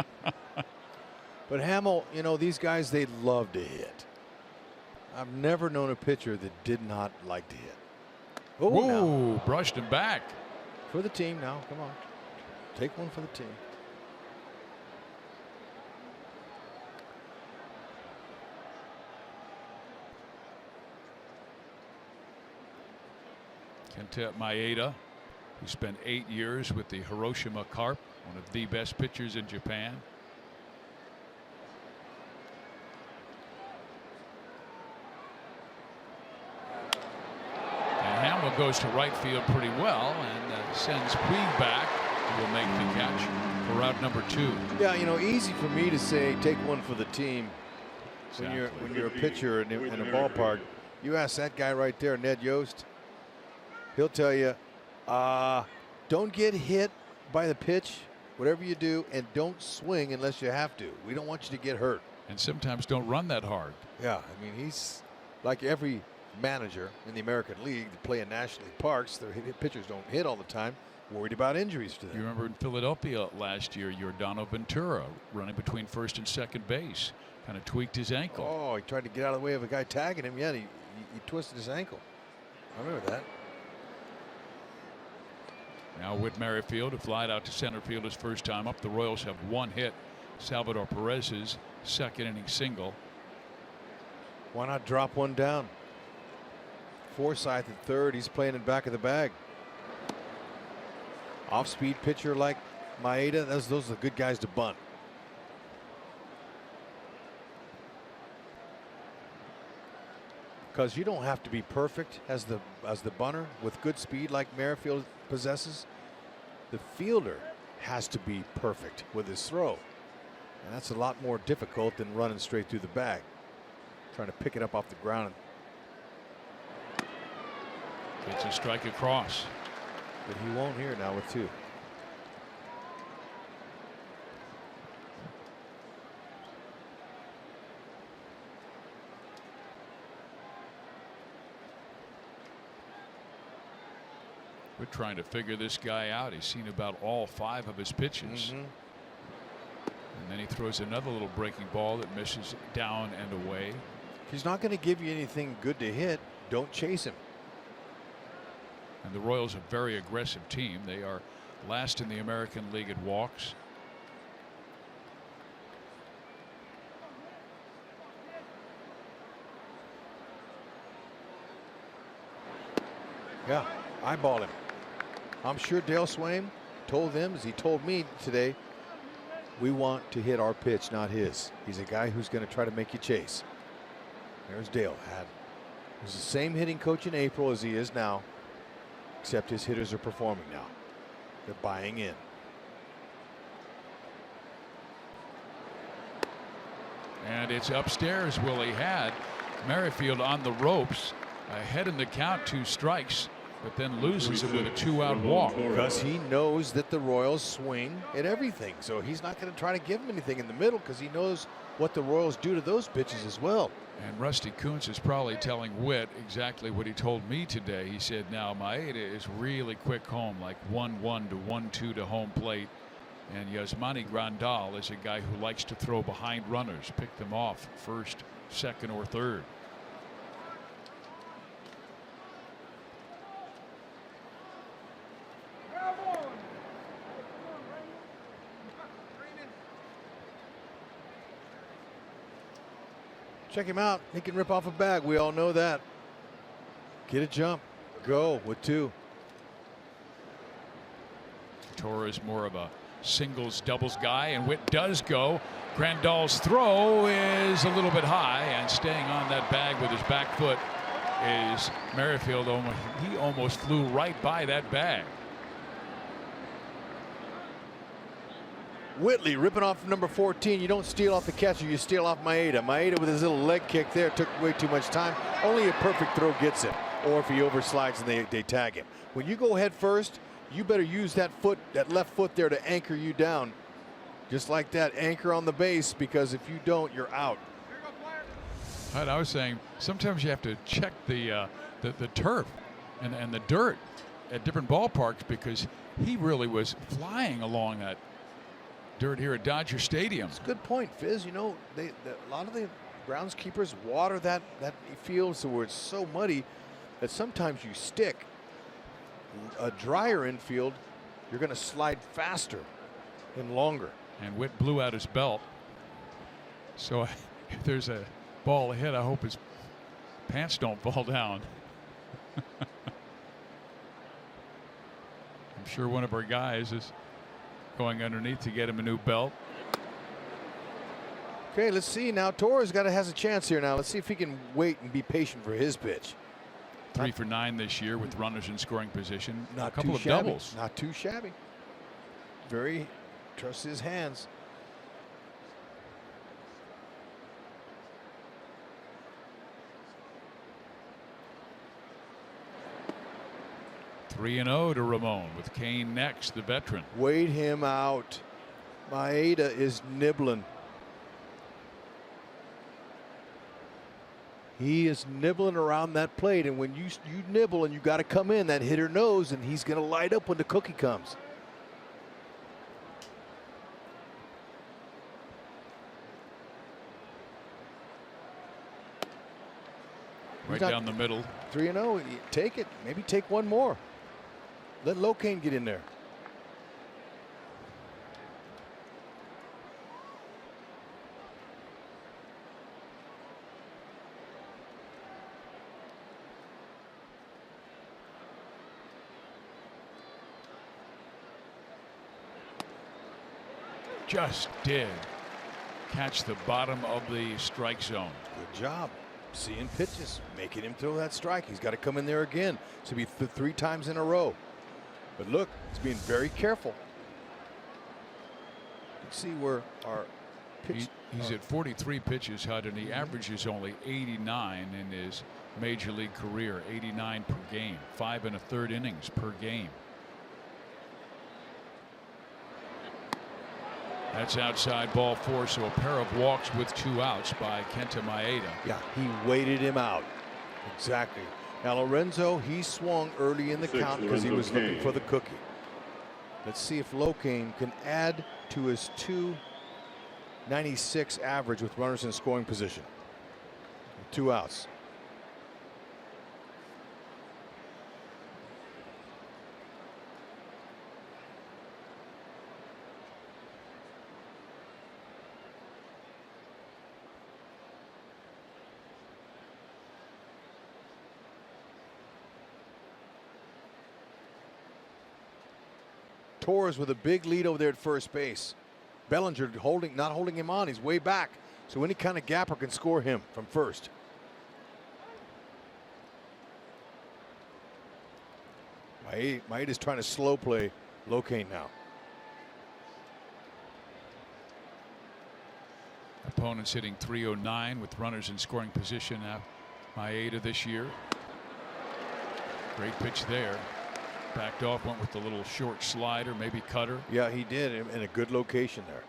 [SPEAKER 2] But Hamill, you know, these guys, they love to hit. I've never known a pitcher that did not like to hit. Oh,
[SPEAKER 1] whoa,
[SPEAKER 2] now.
[SPEAKER 1] Brushed him back.
[SPEAKER 2] For the team now. Come on. Take one for the team.
[SPEAKER 1] Kenta Maeda, who spent 8 years with the Hiroshima Carp, one of the best pitchers in Japan. And Hamill goes to right field pretty well and sends Puig back, who will make the catch for out number 2.
[SPEAKER 2] Yeah, you know, easy for me to say take one for the team.
[SPEAKER 1] Exactly.
[SPEAKER 2] When you're a pitcher in a ballpark, you ask that guy right there, Ned Yost, he'll tell you, don't get hit by the pitch, whatever you do, and don't swing unless you have to. We don't want you to get hurt.
[SPEAKER 1] And sometimes don't run that hard.
[SPEAKER 2] Yeah, I mean, he's like every manager in the American League that play in National League parks. Their pitchers don't hit all the time, worried about injuries to them.
[SPEAKER 1] You remember in Philadelphia last year, Yordano Ventura running between first and second base, kind of tweaked his ankle.
[SPEAKER 2] Oh, he tried to get out of the way of a guy tagging him. Yeah, he twisted his ankle. I remember that.
[SPEAKER 1] Now Whit Merrifield, who flied out to center field his first time up. The Royals have one hit, Salvador Perez's second inning single.
[SPEAKER 2] Why not drop one down? Forsythe at third. He's playing in back of the bag. Off-speed pitcher like Maeda. Those are the good guys to bunt. Because you don't have to be perfect as the bunter with good speed like Merrifield possesses. The fielder has to be perfect with his throw, and that's a lot more difficult than running straight through the bag, trying to pick it up off the ground.
[SPEAKER 1] Gets a strike across.
[SPEAKER 2] But he won't here now with 2.
[SPEAKER 1] We're trying to figure this guy out. He's seen about all 5 of his pitches. And then he throws another little breaking ball that misses down and away.
[SPEAKER 2] If he's not going to give you anything good to hit, don't chase him.
[SPEAKER 1] And the Royals are a very aggressive team. They are last in the American League at walks.
[SPEAKER 2] Yeah, eyeball him. I'm sure Dale Swain told them, as he told me today, we want to hit our pitch, not his. He's a guy who's going to try to make you chase. There's Dale. He's the same hitting coach in April as he is now, except his hitters are performing now. They're buying in.
[SPEAKER 1] And it's upstairs. Willie had Merrifield on the ropes, ahead in the count, 2 strikes, but then loses it with a 2-out walk.
[SPEAKER 2] Because he knows that the Royals swing at everything. So he's not going to try to give him anything in the middle because he knows what the Royals do to those pitches as well.
[SPEAKER 1] And Rusty Kuntz is probably telling Whit exactly what he told me today. He said, now Maeda is really quick home, like 1-1 to 1-2 to home plate. And Yasmani Grandal is a guy who likes to throw behind runners, pick them off first, second, or third.
[SPEAKER 2] Check him out. He can rip off a bag. We all know that. Get a jump. Go with 2.
[SPEAKER 1] Torres more of a singles doubles guy, and Witt does go. Grandal's throw is a little bit high, and staying on that bag with his back foot is Merrifield. He almost flew right by that bag.
[SPEAKER 2] Utley ripping off number 14. You don't steal off the catcher, you steal off Maeda. Maeda with his little leg kick there took way too much time. Only a perfect throw gets him, or if he overslides and they tag him. When you go head first, you better use that left foot there to anchor you down. Just like that, anchor on the base, because if you don't, you're out.
[SPEAKER 1] I was saying sometimes you have to check the turf and the dirt at different ballparks, because he really was flying along that dirt here at Dodger Stadium.
[SPEAKER 2] It's a good point, Fizz. You know, a lot of the groundskeepers water that field so where it's so muddy that sometimes you stick. A drier infield, you're going to slide faster and longer.
[SPEAKER 1] And Witt blew out his belt. So if there's a ball ahead, I hope his pants don't fall down. I'm sure one of our guys is going underneath to get him a new belt.
[SPEAKER 2] Okay, let's see now. Torres has a chance here now. Let's see if he can wait and be patient for his pitch.
[SPEAKER 1] 3 for 9 this year with runners in scoring position.
[SPEAKER 2] Not
[SPEAKER 1] a couple
[SPEAKER 2] too
[SPEAKER 1] of
[SPEAKER 2] shabby.
[SPEAKER 1] doubles.
[SPEAKER 2] Not too shabby. Very trusts his hands.
[SPEAKER 1] Three and 0 to Ramon with Cain next, the veteran.
[SPEAKER 2] Wait him out. Maeda is nibbling. He is nibbling around that plate, and when you nibble and you got to come in, that hitter knows, and he's going to light up when the cookie comes.
[SPEAKER 1] Right down the middle.
[SPEAKER 2] 3-0. Take it. Maybe take one more. Let Cain get in there.
[SPEAKER 1] Just did catch the bottom of the strike zone.
[SPEAKER 2] Good job. Seeing pitches, making him throw that strike. He's got to come in there again. This will be 3 times in a row. But look, he's being very careful. Let's see where our pitch.
[SPEAKER 1] He's at 43 pitches, Hud, and he averages only 89 in his major league career. 89 per game. 5 1/3 innings per game. That's outside ball 4, so a pair of walks with 2 outs by Kenta Maeda.
[SPEAKER 2] Yeah, he waited him out. Exactly. Now Lorenzo, he swung early in the count because he was looking for the cookie. Let's see if Cain can add to his 296 average with runners in scoring position. 2 outs. Torres with a big lead over there at first base. Bellinger not holding him on. He's way back. So any kind of gapper can score him from first. Maeda's trying to slow play Cain now.
[SPEAKER 1] Opponents hitting .309 with runners in scoring position. Maeda this year. Great pitch there. Backed off, went with the little short slider, maybe cutter.
[SPEAKER 2] Yeah, he did, in a good location there.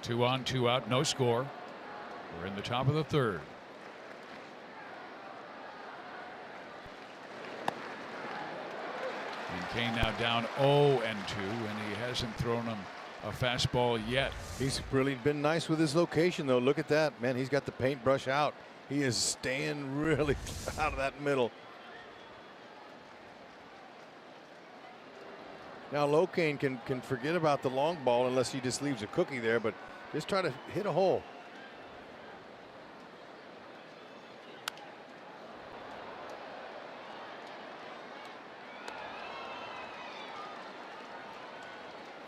[SPEAKER 1] Two on, 2 out, no score. We're in the top of the 3rd. And Cain now down 0-2, and he hasn't thrown him a fastball yet.
[SPEAKER 2] He's really been nice with his location, though. Look at that, man. He's got the paintbrush out. He is staying really out of that middle. Now Locain can forget about the long ball unless he just leaves a cookie there, but just try to hit a hole.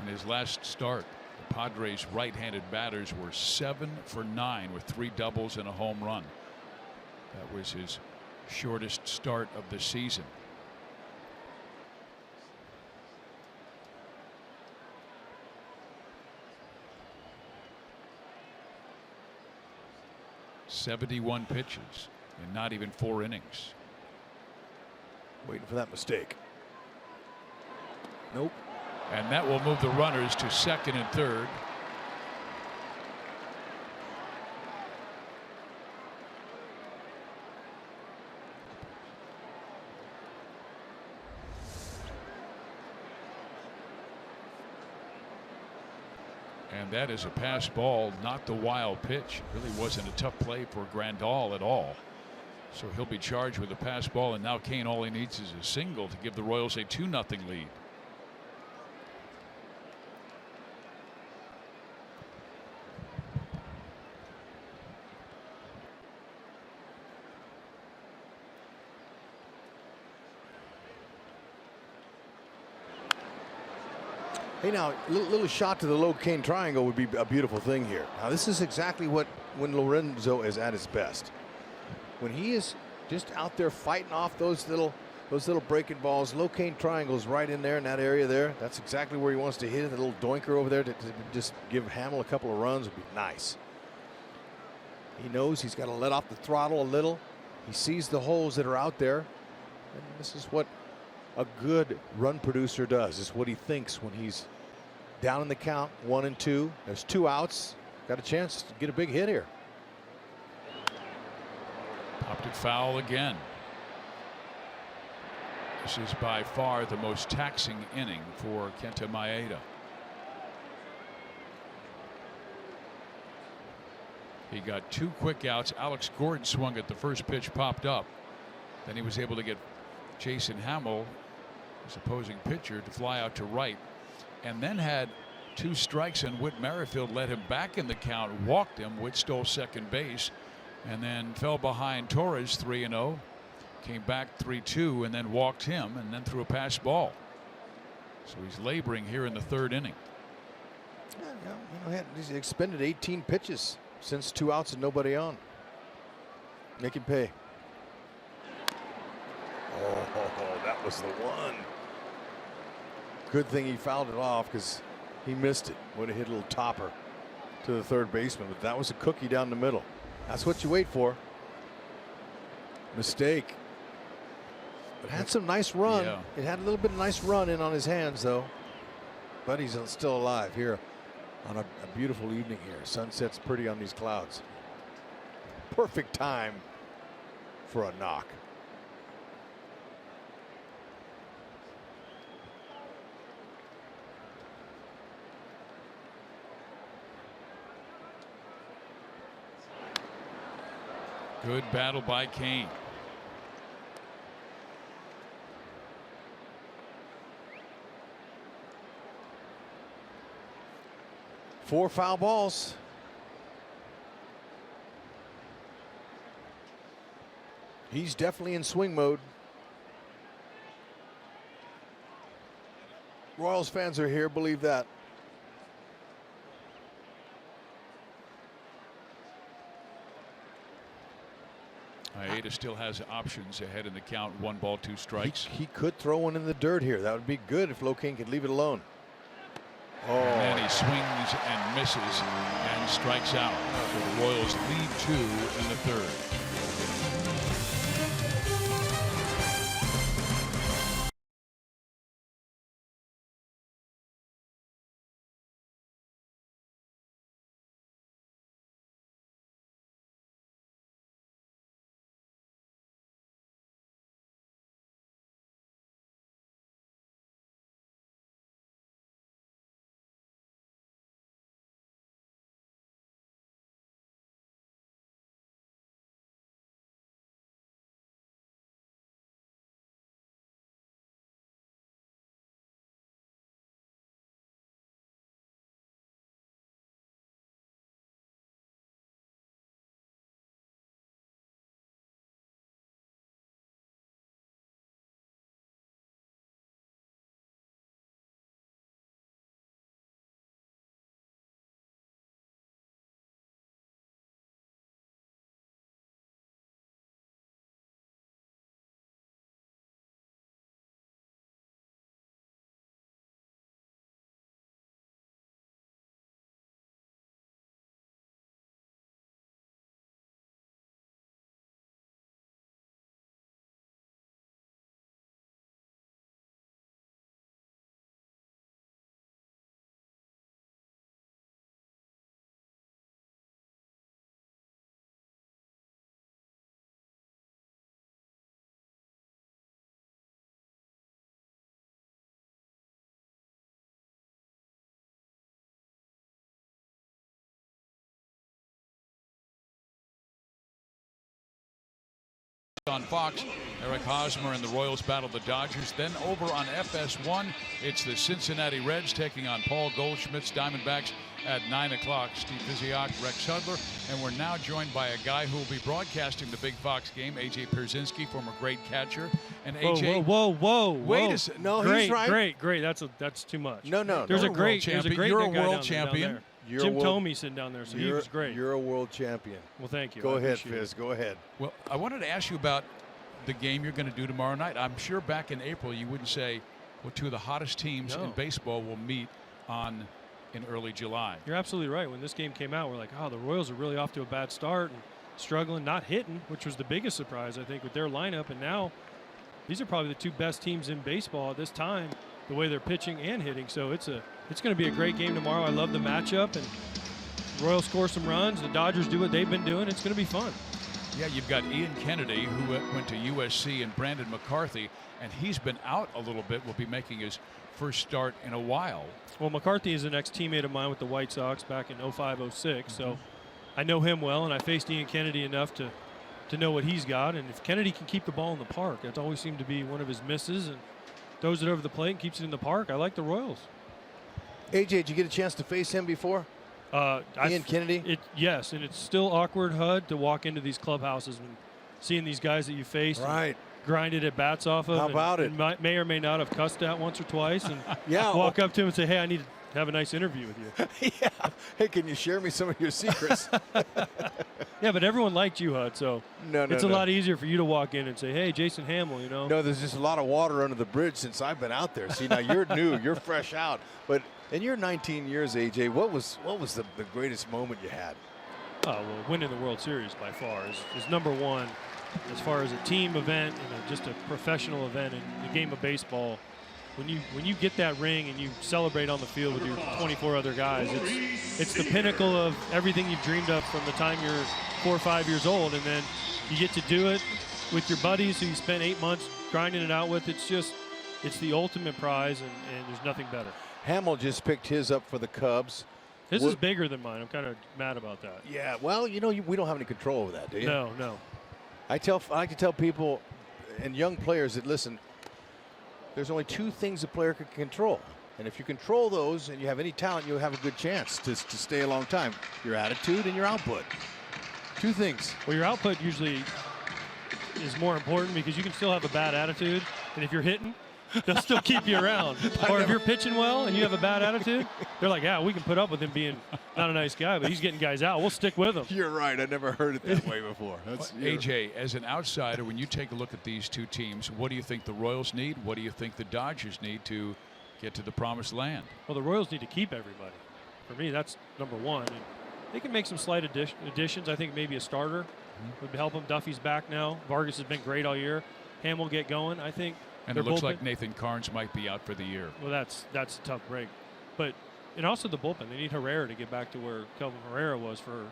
[SPEAKER 1] In his last start, the Padres right-handed batters were 7 for 9 with 3 doubles and a home run. That was his shortest start of the season. "71 pitches and not even 4 innings."
[SPEAKER 2] Waiting for that mistake. Nope.
[SPEAKER 1] And that will move the runners to second and third. And that is a pass ball, not the wild pitch. Really wasn't a tough play for Grandal at all. So he'll be charged with a pass ball, and now Cain, all he needs is a single to give the Royals a 2-0 lead.
[SPEAKER 2] Hey, now, little shot to the Locain triangle would be a beautiful thing here. Now, this is exactly when Lorenzo is at his best. When he is just out there fighting off those little breaking balls, Locain triangles right in there in that area there. That's exactly where he wants to hit it. The little doinker over there to just give Hamill a couple of runs would be nice. He knows he's got to let off the throttle a little. He sees the holes that are out there. And this is what a good run producer does. Is what he thinks when he's down in the count, 1 and 2. There's 2 outs. Got a chance to get a big hit here.
[SPEAKER 1] Popped it foul again. This is by far the most taxing inning for Kenta Maeda. He got 2 quick outs. Alex Gordon swung at the first pitch, popped up. Then he was able to get Jason Hamill, his opposing pitcher, to fly out to right, and then had 2 strikes, and Whit Merrifield led him back in the count, walked him. Whit stole second base and then fell behind Torres 3-0, came back 3-2 and then walked him and then threw a pass ball. So he's laboring here in the 3rd inning.
[SPEAKER 2] Yeah, he's expended 18 pitches since 2 outs and nobody on. Make him pay. Oh, that was the one. Good thing he fouled it off because he missed it. Would have hit a little topper to the 3rd baseman, but that was a cookie down the middle. That's what you wait for. Mistake. But had some nice run.
[SPEAKER 1] Yeah.
[SPEAKER 2] It had a little bit of nice run in on his hands, though. But he's still alive here on a beautiful evening here. Sunset's pretty on these clouds. Perfect time for a knock.
[SPEAKER 1] Good battle by Cain.
[SPEAKER 2] Four foul balls. He's definitely in swing mode. Royals fans are here, believe that.
[SPEAKER 1] Maeda still has options ahead in the count. 1 ball, 2 strikes.
[SPEAKER 2] He could throw one in the dirt here. That would be good if Locain could leave it alone. Oh.
[SPEAKER 1] And then he swings and misses and strikes out. So the Royals lead 2 in the 3rd. On Fox, Eric Hosmer and the Royals battle the Dodgers. Then over on FS1, it's the Cincinnati Reds taking on Paul Goldschmidt's Diamondbacks at 9 o'clock. Steve Physioc, Rex Hudler, and we're now joined by a guy who will be broadcasting the big Fox game, A.J. Pierzynski, former great catcher. And A.J.
[SPEAKER 5] Whoa.
[SPEAKER 1] Wait a second.
[SPEAKER 2] No,
[SPEAKER 5] great,
[SPEAKER 2] he's right.
[SPEAKER 5] Great. That's too much.
[SPEAKER 2] No.
[SPEAKER 5] There's a
[SPEAKER 1] world
[SPEAKER 5] great
[SPEAKER 1] champion.
[SPEAKER 5] guy
[SPEAKER 1] You're a
[SPEAKER 5] down
[SPEAKER 1] world
[SPEAKER 5] there,
[SPEAKER 1] champion.
[SPEAKER 5] down there. Jim Thome sitting down there, so he was great.
[SPEAKER 2] You're a world champion.
[SPEAKER 5] Well, thank you.
[SPEAKER 2] Go
[SPEAKER 5] I
[SPEAKER 2] ahead,
[SPEAKER 5] appreciate
[SPEAKER 2] Fizz.
[SPEAKER 5] it.
[SPEAKER 2] Go ahead.
[SPEAKER 1] Well, I wanted to ask you about the game you're going to do tomorrow night. I'm sure back in April you wouldn't say, well, two of the hottest teams in baseball will meet in early July.
[SPEAKER 5] You're absolutely right. When this game came out, we're like, oh, the Royals are really off to a bad start and struggling, not hitting, which was the biggest surprise, I think, with their lineup. And now these are probably the two best teams in baseball at this time, the way they're pitching and hitting. So it's going to be a great game tomorrow. I love the matchup. And the Royals score some runs. The Dodgers do what they've been doing. It's going to be fun.
[SPEAKER 1] Yeah, you've got Ian Kennedy, who went to USC, and Brandon McCarthy, and he's been out a little bit. Will be making his first start in a while.
[SPEAKER 5] Well, McCarthy is an ex-teammate of mine with the White Sox back in 05-06, so I know him well, and I faced Ian Kennedy enough to know what he's got. And if Kennedy can keep the ball in the park, that's always seemed to be one of his misses, and throws it over the plate and keeps it in the park. I like the Royals.
[SPEAKER 2] AJ, did you get a chance to face him before? Ian Kennedy?
[SPEAKER 5] Yes, and it's still awkward, Hud, to walk into these clubhouses and seeing these guys that you faced.
[SPEAKER 2] Right.
[SPEAKER 5] Grinded at bats off of.
[SPEAKER 2] How about it?
[SPEAKER 5] And may or may not have cussed at once or twice. And
[SPEAKER 2] yeah,
[SPEAKER 5] walk up to him and say, hey, I need to have a nice interview with you.
[SPEAKER 2] Yeah. Hey, can you share me some of your secrets?
[SPEAKER 5] Yeah, but everyone liked you, Hud, so it's a lot easier for you to walk in and say, hey, Jason Hamill, you know.
[SPEAKER 2] No, there's just a lot of water under the bridge since I've been out there. See, now you're new, you're fresh out. But in your 19 years, AJ, what was the greatest moment you had?
[SPEAKER 5] Oh, well, winning the World Series by far is number one as far as a team event and just a professional event in the game of baseball. When you get that ring and you celebrate on the field with your 24 other guys, it's the pinnacle of everything you've dreamed of from the time you're 4 or 5 years old, and then you get to do it with your buddies who you spent 8 months grinding it out with. It's the ultimate prize, and there's nothing better.
[SPEAKER 2] Hamill just picked his up for the Cubs.
[SPEAKER 5] His is bigger than mine. I'm kind of mad about that.
[SPEAKER 2] Yeah, well, you know, we don't have any control over that, do you?
[SPEAKER 5] No.
[SPEAKER 2] I like to tell people and young players that, listen, there's only two things a player can control. And if you control those and you have any talent, you'll have a good chance to stay a long time. Your attitude and your output. Two things.
[SPEAKER 5] Well, your output usually is more important because you can still have a bad attitude. And if you're hitting, they'll still keep you around. Or if you're pitching well and you have a bad attitude, they're like, yeah, we can put up with him being not a nice guy, but he's getting guys out. We'll stick with him.
[SPEAKER 2] You're right. I never heard it that way before.
[SPEAKER 1] AJ, as an outsider, when you take a look at these two teams, what do you think the Royals need? What do you think the Dodgers need to get to the promised land?
[SPEAKER 5] Well, the Royals need to keep everybody. For me, that's number one. And they can make some slight additions. I think maybe a starter would help them. Duffy's back now. Vargas has been great all year. Ham will get going, I think.
[SPEAKER 1] And it looks like Nathan Carnes might be out for the year.
[SPEAKER 5] Well, that's a tough break. And also the bullpen. They need Herrera to get back to where Kelvin Herrera was for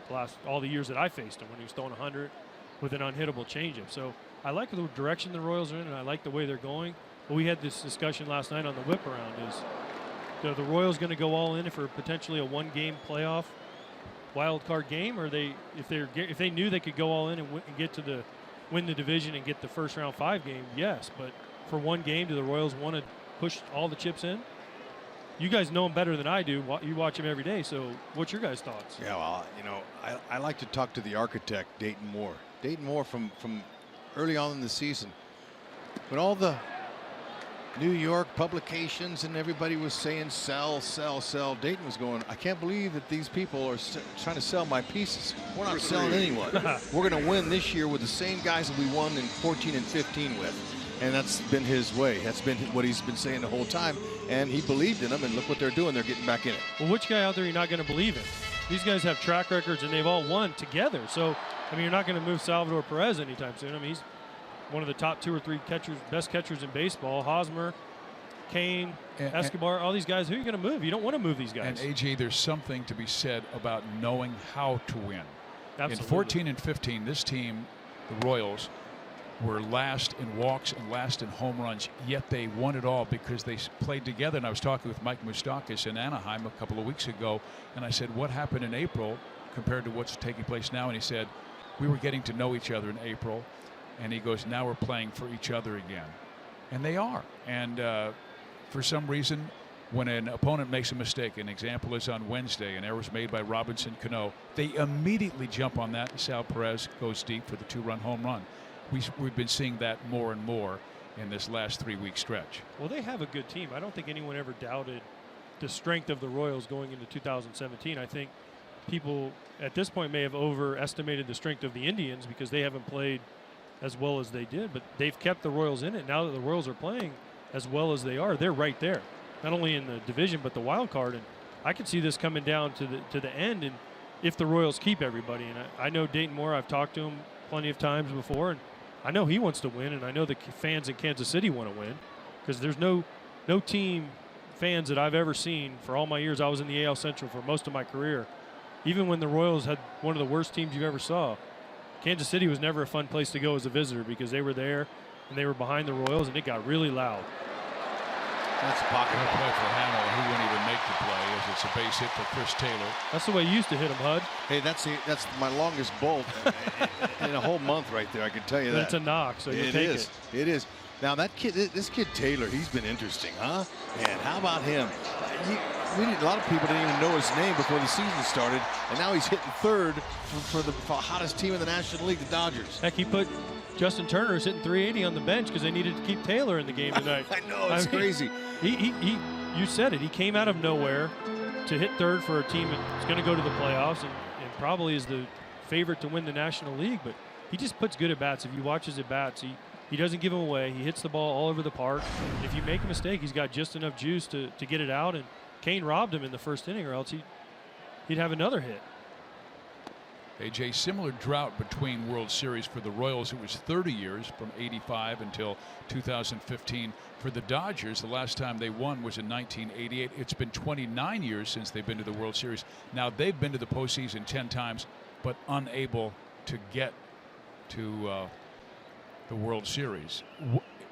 [SPEAKER 5] all the years that I faced him when he was throwing 100 with an unhittable changeup. So I like the direction the Royals are in, and I like the way they're going. But we had this discussion last night on the whip around. Are the Royals going to go all in for potentially a one-game playoff wild card game, or if they knew they could go all in and win the division and get the first round 5 game? Yes, but for one game, do the Royals want to push all the chips in? You guys know him better than I do. You watch him every day. So what's your guys' thoughts?
[SPEAKER 2] Yeah, well, you know, I like to talk to the architect, Dayton Moore. Dayton Moore from early on in the season, when all the New York publications and everybody was saying sell, sell, sell, Dayton was going, I can't believe that these people are trying to sell my pieces. We're not selling anyone. We're going to win this year with the same guys that we won in 14 and 15 with. And that's been his way. That's been what he's been saying the whole time. And he believed in them, and look what they're doing. They're getting back in it.
[SPEAKER 5] Well, which guy out there you're not going to believe in? These guys have track records, and they've all won together. So, I mean, you're not going to move Salvador Perez anytime soon. I mean, he's one of the top 2 or 3 best catchers in baseball. Hosmer, Cain, Escobar, all these guys. Who are you going to move? You don't want to move these guys.
[SPEAKER 1] And, AJ, there's something to be said about knowing how to win.
[SPEAKER 5] Absolutely.
[SPEAKER 1] In 14 and 15, this team, the Royals, were last in walks and last in home runs, yet they won it all because they played together. And I was talking with Mike Moustakas in Anaheim a couple of weeks ago, and I said, what happened in April compared to what's taking place now? And he said, we were getting to know each other in April, And he goes, now we're playing for each other again. And they are. And for some reason, when an opponent makes a mistake, an example is on Wednesday, an error was made by Robinson Cano, they immediately jump on that, and Sal Perez goes deep for the 2-run home run. We've been seeing that more and more in this last 3-week stretch.
[SPEAKER 5] Well, they have a good team. I don't think anyone ever doubted the strength of the Royals going into 2017. I think people at this point may have overestimated the strength of the Indians because they haven't played as well as they did, but they've kept the Royals in it. Now that the Royals are playing as well as they are, they're right there, not only in the division but the wild card. And I could see this coming down to the end, and if the Royals keep everybody. And I know Dayton Moore. I've talked to him plenty of times before, and I know he wants to win, and I know the fans in Kansas City want to win, because there's no team fans that I've ever seen for all my years. I was in the AL Central for most of my career. Even when the Royals had one of the worst teams you ever saw, Kansas City was never a fun place to go as a visitor, because they were there and they were behind the Royals, and it got really loud.
[SPEAKER 2] That's a pocket
[SPEAKER 1] Good play for Hamill. He wouldn't even make the play, as it's a base hit for Chris Taylor.
[SPEAKER 5] That's the way you used to hit him, Hud.
[SPEAKER 2] Hey, that's my longest bolt in a whole month right there. I can tell you
[SPEAKER 5] But
[SPEAKER 2] that.
[SPEAKER 5] it's a knock, so you take it.
[SPEAKER 2] It is. Now that kid, this kid Taylor, he's been interesting, huh? And how about him? A lot of people didn't even know his name before the season started, and now he's hitting third for the hottest team in the National League, the Dodgers.
[SPEAKER 5] Heck, he put Justin Turner is hitting 380 on the bench because they needed to keep Taylor in the game tonight.
[SPEAKER 2] I know, it's crazy.
[SPEAKER 5] You said it. He came out of nowhere to hit third for a team that's going to go to the playoffs and probably is the favorite to win the National League. But he just puts good at bats. If you watch his at bats, he doesn't give them away. He hits the ball all over the park. And if you make a mistake, he's got just enough juice to get it out. And Cain robbed him in the first inning, or else he'd have another hit.
[SPEAKER 1] AJ, similar drought between World Series for the Royals. It was 30 years from '85 until 2015. For the Dodgers, the last time they won was in 1988. It's been 29 years since they've been to the World Series. Now, they've been to the postseason 10 times, but unable to get to the World Series.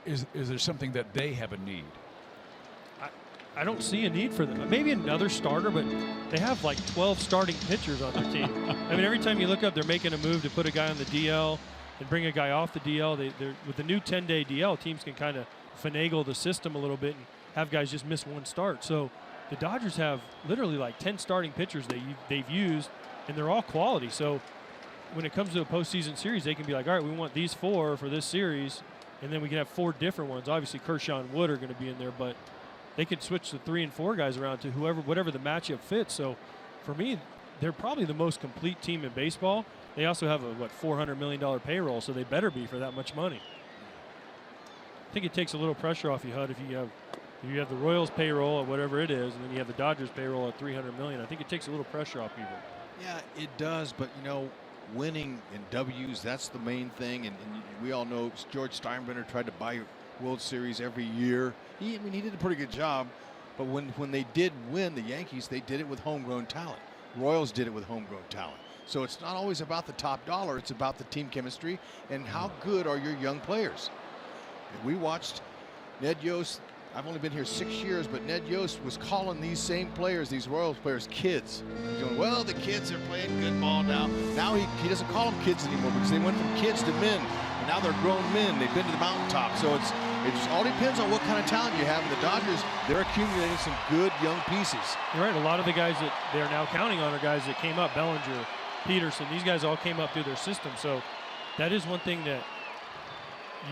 [SPEAKER 1] Is there something that they have a need?
[SPEAKER 5] I don't see a need for them. Maybe another starter, but they have like 12 starting pitchers on their team. I mean, every time you look up, they're making a move to put a guy on the DL and bring a guy off the DL. They're with the new 10-day DL, teams can kind of finagle the system a little bit and have guys just miss one start. So the Dodgers have literally like 10 starting pitchers they've used, and they're all quality. So when it comes to a postseason series, they can be like, all right, we want these 4 for this series, and then we can have 4 different ones. Obviously, Kershaw and Wood are going to be in there, but they could switch the 3 and 4 guys around to whatever the matchup fits. So for me, they're probably the most complete team in baseball. They also have a $400 million payroll, so they better be for that much money. I think it takes a little pressure off you, Hud, if you have the Royals payroll at whatever it is, and then you have the Dodgers payroll at $300 million. I think it takes a little pressure off people.
[SPEAKER 2] Yeah, it does, but winning in W's, that's the main thing, and we all know George Steinbrenner tried to buy World Series every year. He did a pretty good job, but when they did win, the Yankees, they did it with homegrown talent. Royals did it with homegrown talent. So it's not always about the top dollar, it's about the team chemistry and how good are your young players. And we watched Ned Yost. I've only been here 6 years, but Ned Yost was calling these same players, these Royals players, kids. He's going, well, the kids are playing good ball now. Now he doesn't call them kids anymore because they went from kids to men, and now they're grown men. They've been to the mountaintop. So it just all depends on what kind of talent you have. And the Dodgers, they're accumulating some good young pieces.
[SPEAKER 5] You're right. A lot of the guys that they're now counting on are guys that came up. Bellinger, Peterson, these guys all came up through their system. So that is one thing that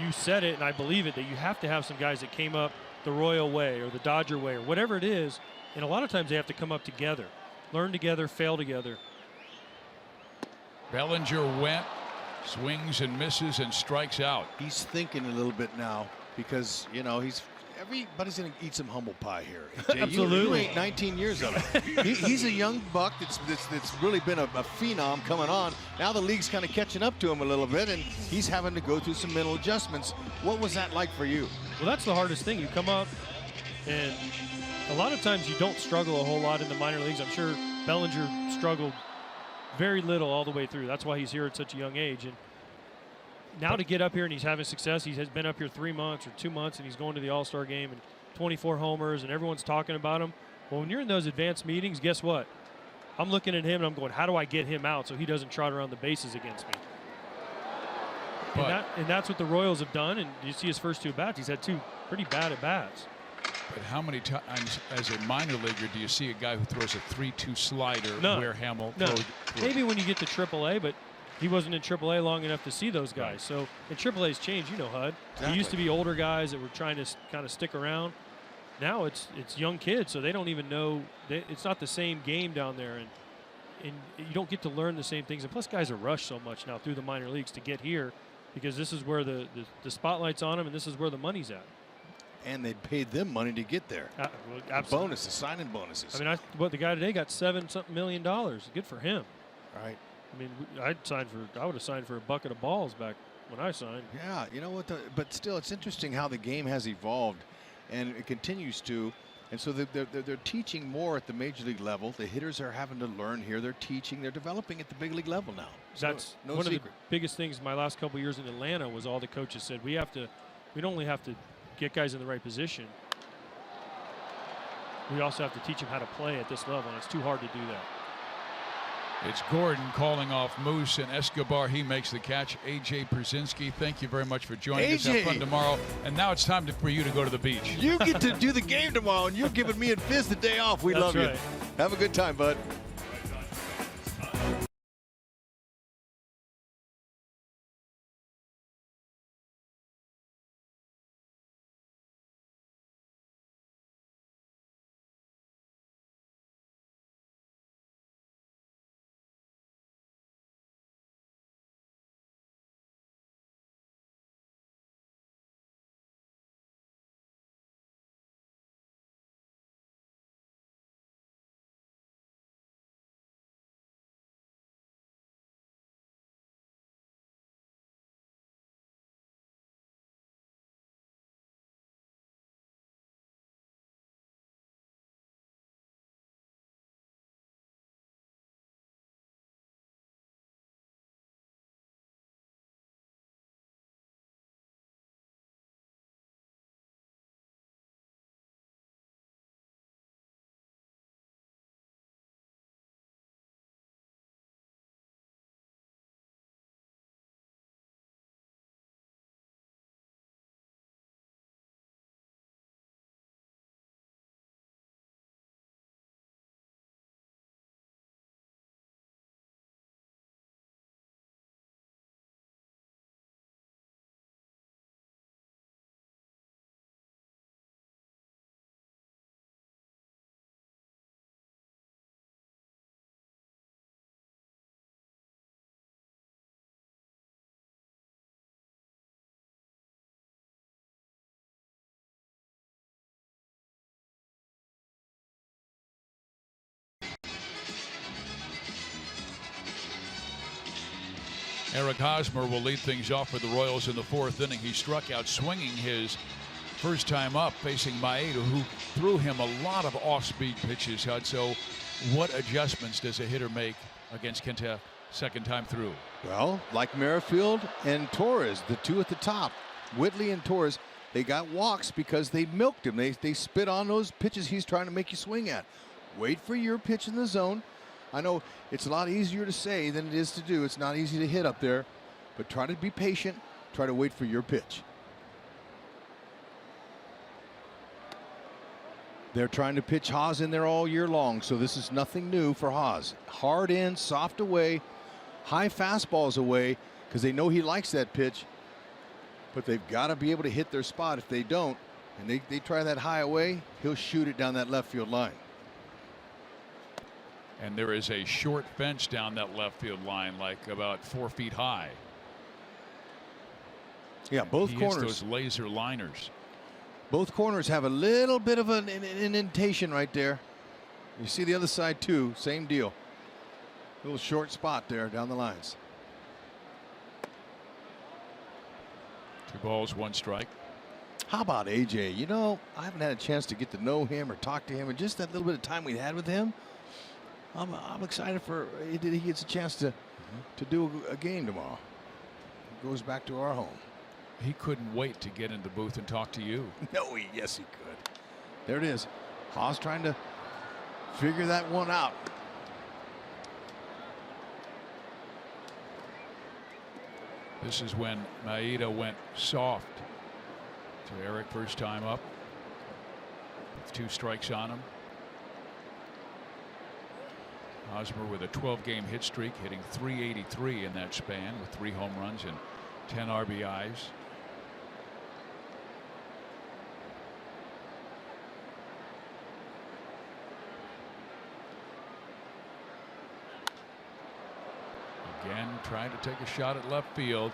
[SPEAKER 5] you said it, and I believe it, that you have to have some guys that came up the Royal way or the Dodger way or whatever it is. And a lot of times they have to come up together, learn together, fail together.
[SPEAKER 1] Bellinger went, swings and misses and strikes out.
[SPEAKER 2] He's thinking a little bit now because, everybody's going to eat some humble pie here. AJ,
[SPEAKER 5] Absolutely.
[SPEAKER 2] You ain't 19 years of it. He's a young buck that's really been a phenom coming on. Now the league's kind of catching up to him a little bit, and he's having to go through some mental adjustments. What was that like for you?
[SPEAKER 5] Well, that's the hardest thing. You come up, and a lot of times you don't struggle a whole lot in the minor leagues. I'm sure Bellinger struggled very little all the way through. That's why he's here at such a young age. And now to get up here and he's having success, he has been up here 3 months or 2 months, and he's going to the All-Star game and 24 homers, and everyone's talking about him. Well, when you're in those advanced meetings, guess what? I'm looking at him and I'm going, how do I get him out so he doesn't trot around the bases against me? And that's what the Royals have done. And you see his first 2 bats. He's had 2 pretty bad at bats.
[SPEAKER 1] But how many times as a minor leaguer do you see a guy who throws a 3-2 slider where Hamill throws?
[SPEAKER 5] Maybe when you get to AAA, but he wasn't in AAA long enough to see those guys. So, and AAA's changed, HUD. It used to be older guys that were trying to kind of stick around. Now it's young kids, so they don't even know. It's not the same game down there, and you don't get to learn the same things. And plus, guys are rushed so much now through the minor leagues to get here, because this is where the spotlight's on them, and this is where the money's at.
[SPEAKER 2] And they paid them money to get there.
[SPEAKER 5] Absolutely.
[SPEAKER 2] Bonuses, signing bonuses.
[SPEAKER 5] I mean, the guy today got $7-something million. Good for him.
[SPEAKER 2] Right.
[SPEAKER 5] I mean, I would have signed for a bucket of balls back when I signed.
[SPEAKER 2] Yeah, you know what? But still, it's interesting how the game has evolved, and it continues to. And so they're teaching more at the major league level. The hitters are having to learn here. They're teaching. They're developing at the big league level now.
[SPEAKER 5] That's
[SPEAKER 2] no
[SPEAKER 5] one
[SPEAKER 2] secret.
[SPEAKER 5] of the biggest things my last couple of years in Atlanta was all the coaches said we not only have to get guys in the right position, we also have to teach them how to play at this level, and it's too hard to do that.
[SPEAKER 1] It's Gordon calling off Moose, and Escobar, he makes the catch. A.J. Pierzynski, thank you very much for joining us. Have fun tomorrow. And now it's time for you to go to the beach.
[SPEAKER 2] You get to do the game tomorrow, and you're giving me and Fizz the day off. We love you. Have a good time, bud.
[SPEAKER 1] Eric Hosmer will lead things off for the Royals in the 4th inning. He struck out swinging his first time up, facing Maeda, who threw him a lot of off-speed pitches, Hud. So what adjustments does a hitter make against Quinta second time through?
[SPEAKER 2] Well, like Merrifield and Torres, the 2 at the top, Whitley and Torres, they got walks because they milked him. They spit on those pitches he's trying to make you swing at. Wait for your pitch in the zone. I know it's a lot easier to say than it is to do. It's not easy to hit up there, but try to be patient. Try to wait for your pitch. They're trying to pitch Haas in there all year long, so this is nothing new for Haas. Hard in, soft away, high fastballs away, because they know he likes that pitch, but they've got to be able to hit their spot. If they don't, and they try that high away, he'll shoot it down that left field line.
[SPEAKER 1] And there is a short fence down that left field line, like about 4 feet high.
[SPEAKER 2] Yeah, both corners.
[SPEAKER 1] Those laser liners.
[SPEAKER 2] Both corners have a little bit of an indentation right there. You see the other side too, same deal. Little short spot there down the lines.
[SPEAKER 1] 2 balls, 1 strike.
[SPEAKER 2] How about AJ? You know, I haven't had a chance to get to know him or talk to him, and just that little bit of time we had with him, I'm excited for he gets a chance to do a game tomorrow. Goes back to our home.
[SPEAKER 1] He couldn't wait to get in the booth and talk to you.
[SPEAKER 2] No, yes he could. There it is. Haas trying to figure that one out.
[SPEAKER 1] This is when Maeda went soft to Eric, first time up with 2 strikes on him. Hosmer with a 12-game hit streak, hitting .383 in that span with 3 home runs and 10 RBIs. Again, trying to take a shot at left field.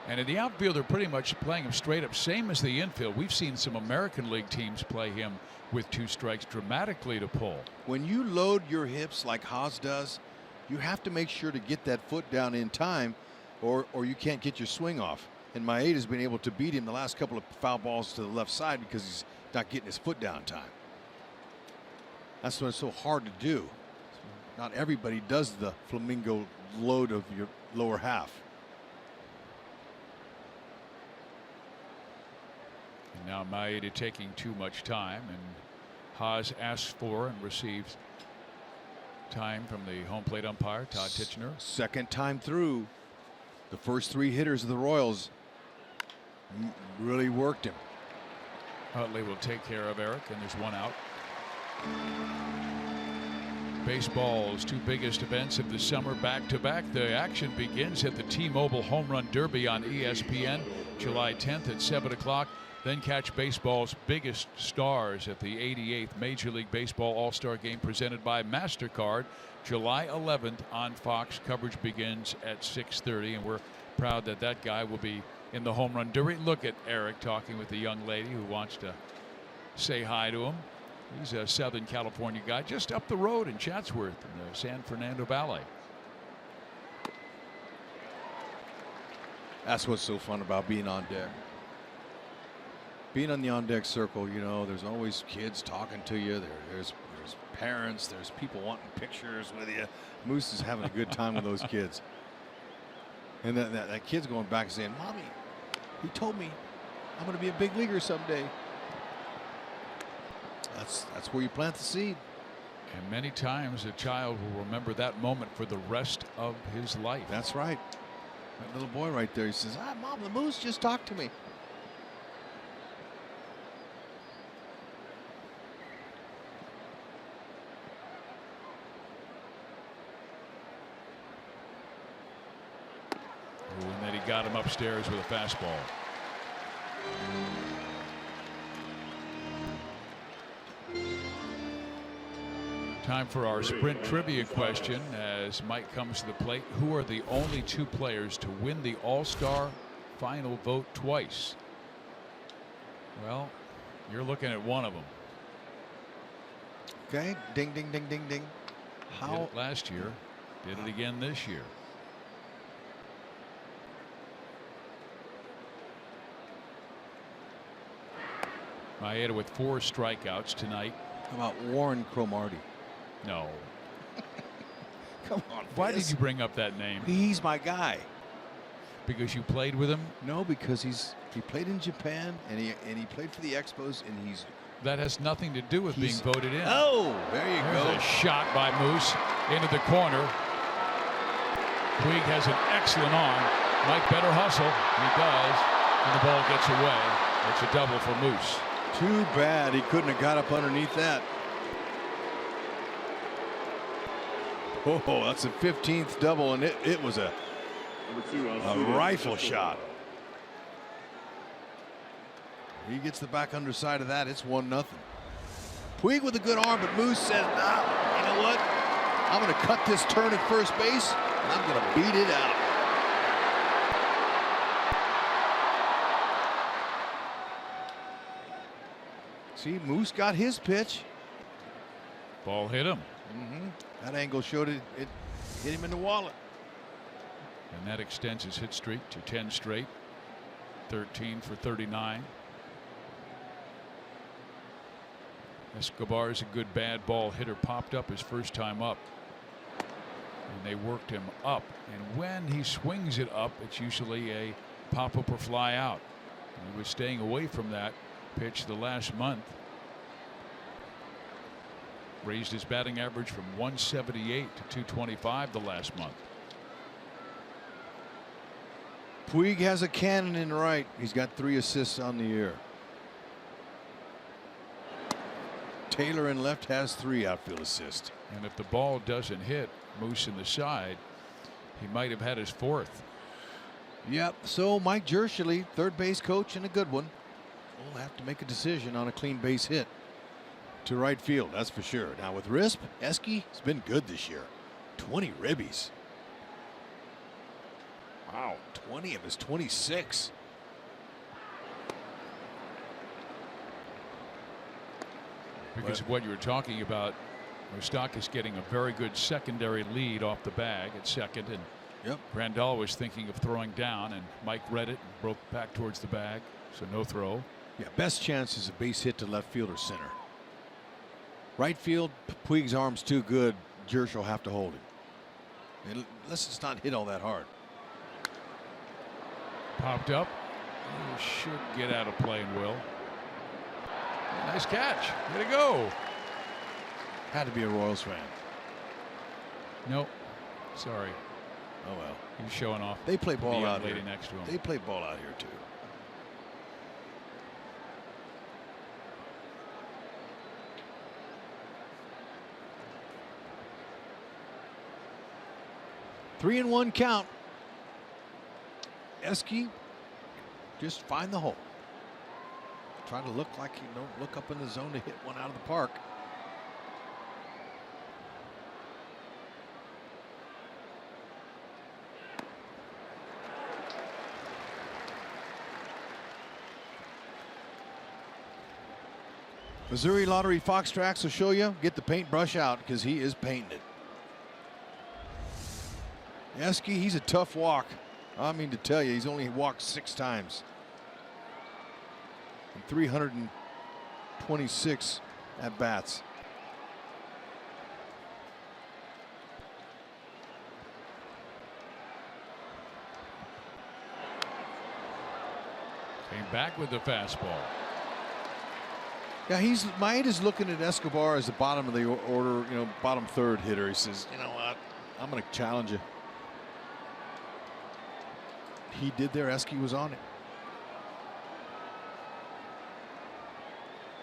[SPEAKER 1] And in the outfield, they're pretty much playing him straight up, same as the infield. We've seen some American League teams play him with 2 strikes dramatically to pull.
[SPEAKER 2] When you load your hips like Haas does, you have to make sure to get that foot down in time, or you can't get your swing off. And Maeda's been able to beat him the last couple of foul balls to the left side because he's not getting his foot down in time. That's why it's so hard to do. Not everybody does the flamingo load of your lower half.
[SPEAKER 1] And now Maeda taking too much time, and Haas asks for and receives time from the home plate umpire, Todd Tichenor.
[SPEAKER 2] Second time through. The first 3 hitters of the Royals really worked him.
[SPEAKER 1] Utley will take care of Eric, and there's 1 out. Baseball's 2 biggest events of the summer back to back. The action begins at the T-Mobile Home Run Derby on ESPN July 10th at 7 o'clock. Then catch baseball's biggest stars at the 88th Major League Baseball All-Star Game presented by MasterCard July 11th on Fox. Coverage begins at 6:30, and we're proud that that guy will be in the Home Run Derby. Look at Eric talking with the young lady who wants to say hi to him. He's a Southern California guy just up the road in Chatsworth in the San Fernando Valley.
[SPEAKER 2] That's what's so fun about being on deck. Being on the on-deck circle, you know, there's always kids talking to you. There's parents. There's people wanting pictures with you. Moose is having a good time with those kids. And that kid's going back saying, "Mommy, he told me I'm going to be a big leaguer someday." That's where you plant the seed.
[SPEAKER 1] And many times a child will remember that moment for the rest of his life.
[SPEAKER 2] That's right. That little boy right there, he says, Mom, the Moose just talked to me.
[SPEAKER 1] And then he got him upstairs with a fastball. Time for our sprint trivia question as Mike comes to the plate. Who are the only 2 players to win the All-Star final vote twice? Well, you're looking at one of them.
[SPEAKER 2] Okay, ding, ding, ding, ding, ding.
[SPEAKER 1] Did it last year, did it again this year. Maeda with 4 strikeouts tonight.
[SPEAKER 2] How about Warren Cromartie?
[SPEAKER 1] No.
[SPEAKER 2] Come on.
[SPEAKER 1] Why did you bring up that name?
[SPEAKER 2] He's my guy.
[SPEAKER 1] Because you played with him?
[SPEAKER 2] No, because he played in Japan and he played for the Expos, and he's.
[SPEAKER 1] That has nothing to do with being voted in.
[SPEAKER 2] Oh, there you
[SPEAKER 1] There's
[SPEAKER 2] go.
[SPEAKER 1] A shot by Moose into the corner. Puig has an excellent arm. Mike better hustle. He does. And the ball gets away. It's a double for Moose.
[SPEAKER 2] Too bad he couldn't have got up underneath that. Oh, that's a 15th double, and it was a rifle shot. He gets the back underside of that. It's 1-0. Puig with a good arm, but Moose says, "Nah, you know what? I'm going to cut this turn at first base, and I'm going to beat it out." See, Moose got his pitch.
[SPEAKER 1] Ball hit him.
[SPEAKER 2] That angle showed it hit him in the wallet.
[SPEAKER 1] And that extends his hit streak to 10 straight. 13 for 39. Escobar is a good bad ball hitter. Popped up his first time up. And they worked him up. And when he swings it up, it's usually a pop up or fly out. And he was staying away from that pitch the last month. Raised his batting average from 178 to 225 the last month.
[SPEAKER 2] Puig has a cannon in right. He's got 3 assists on the year. Taylor in left has 3 outfield assists.
[SPEAKER 1] And if the ball doesn't hit Moose in the side, he might have had his 4th.
[SPEAKER 2] Yep. So Mike Jershely, third base coach and a good one, will have to make a decision on a clean base hit to right field. That's for sure. Now with Risp, Eske has been good this year. 20 ribbies. Wow. 20 of his 26.
[SPEAKER 1] Because of what you were talking about, Moustakas getting a very good secondary lead off the bag at second, and Grandal was thinking of throwing down, and Mike read it and broke back towards the bag, so no throw.
[SPEAKER 2] Yeah, best chance is a base hit to left field or center. Right field, Puig's arm's too good. Jersh will have to hold him. Let's just not hit all that hard.
[SPEAKER 1] Popped up. He should get out of play and will. Nice catch. Way to go.
[SPEAKER 2] Had to be a Royals fan.
[SPEAKER 1] Nope. Sorry.
[SPEAKER 2] Oh well.
[SPEAKER 1] He's showing off.
[SPEAKER 2] They play ball out
[SPEAKER 1] lady
[SPEAKER 2] here.
[SPEAKER 1] Next to him.
[SPEAKER 2] They play ball out here too. Three and 1 count. Eske, just find the hole. Try to look like you don't look up in the zone to hit one out of the park. Missouri Lottery Fox Tracks will show you. Get the paintbrush out because he is painting it. Eske, he's a tough walk. I mean to tell you, he's only walked 6 times. 326 at bats.
[SPEAKER 1] Came back with the fastball.
[SPEAKER 2] Yeah, Maeda's looking at Escobar as the bottom of the order, bottom third hitter. He says, you know what, I'm going to challenge you. He did there. Eske was on it.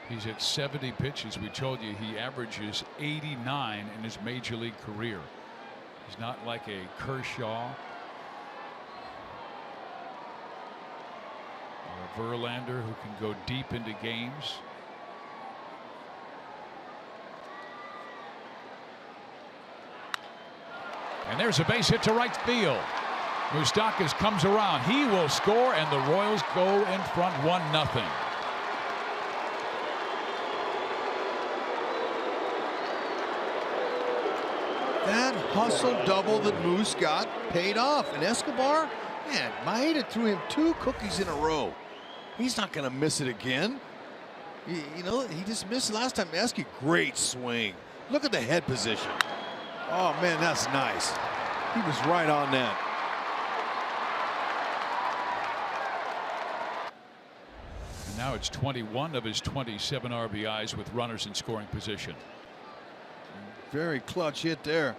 [SPEAKER 1] He's at 70 pitches. We told you he averages 89 in his major league career. He's not like a Kershaw or a Verlander who can go deep into games. And there's a base hit to right field. Moustakas comes around. He will score, and the Royals go in front 1-0.
[SPEAKER 2] That hustle double that Moose got paid off. And Escobar, man, Maeda threw him 2 cookies in a row. He's not going to miss it again. He just missed last time. Eske, great swing. Look at the head position. Oh, man, that's nice. He was right on that.
[SPEAKER 1] And now it's 21 of his 27 RBIs with runners in scoring position.
[SPEAKER 2] Very clutch hit there.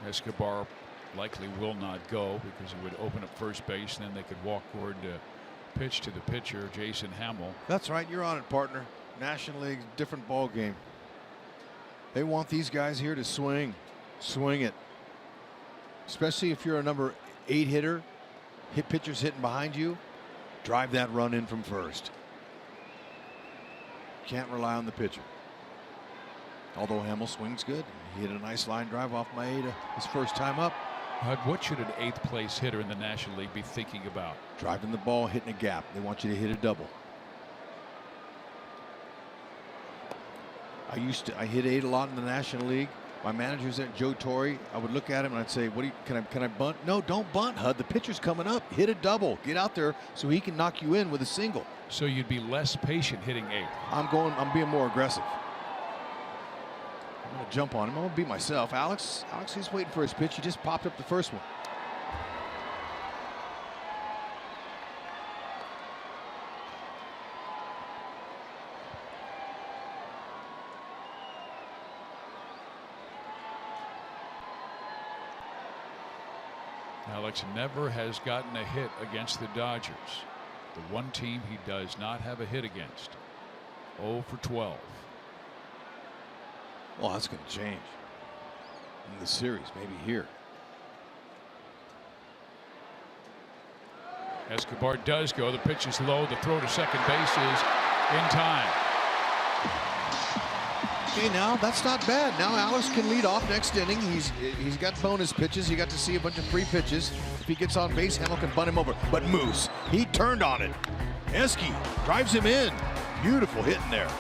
[SPEAKER 1] Escobar likely will not go because he would open up first base, and then they could walk forward to pitch to the pitcher, Jason Hamill.
[SPEAKER 2] That's right. You're on it, partner. National League, different ball game. They want these guys here to swing it. Especially if you're a number 8 hitter, hit pitchers hitting behind you, drive that run in from first. Can't rely on the pitcher. Although Hamill swings good. He hit a nice line drive off Maeda his first time up.
[SPEAKER 1] What should an 8th place hitter in the National League be thinking about?
[SPEAKER 2] Driving the ball, hitting a gap. They want you to hit a double. I hit 8 a lot in the National League. My manager's at Joe Torre. I would look at him and I'd say, can I bunt? No, don't bunt, Hud. The pitcher's coming up. Hit a double. Get out there so he can knock you in with a single.
[SPEAKER 1] So you'd be less patient hitting 8.
[SPEAKER 2] I'm being more aggressive. I'm going to jump on him. I'm going to beat myself. Alex, he's waiting for his pitch. He just popped up the first one.
[SPEAKER 1] Alex never has gotten a hit against the Dodgers. The one team he does not have a hit against. 0 for 12.
[SPEAKER 2] Well, that's going to change in the series, maybe here.
[SPEAKER 1] Escobar does go. The pitch is low. The throw to second base is in time.
[SPEAKER 2] Okay, now that's not bad. Now Alex can lead off next inning. He's got bonus pitches. He got to see a bunch of free pitches. If he gets on base, Hamel can bunt him over. But Moose, he turned on it. Esky drives him in. Beautiful hitting there.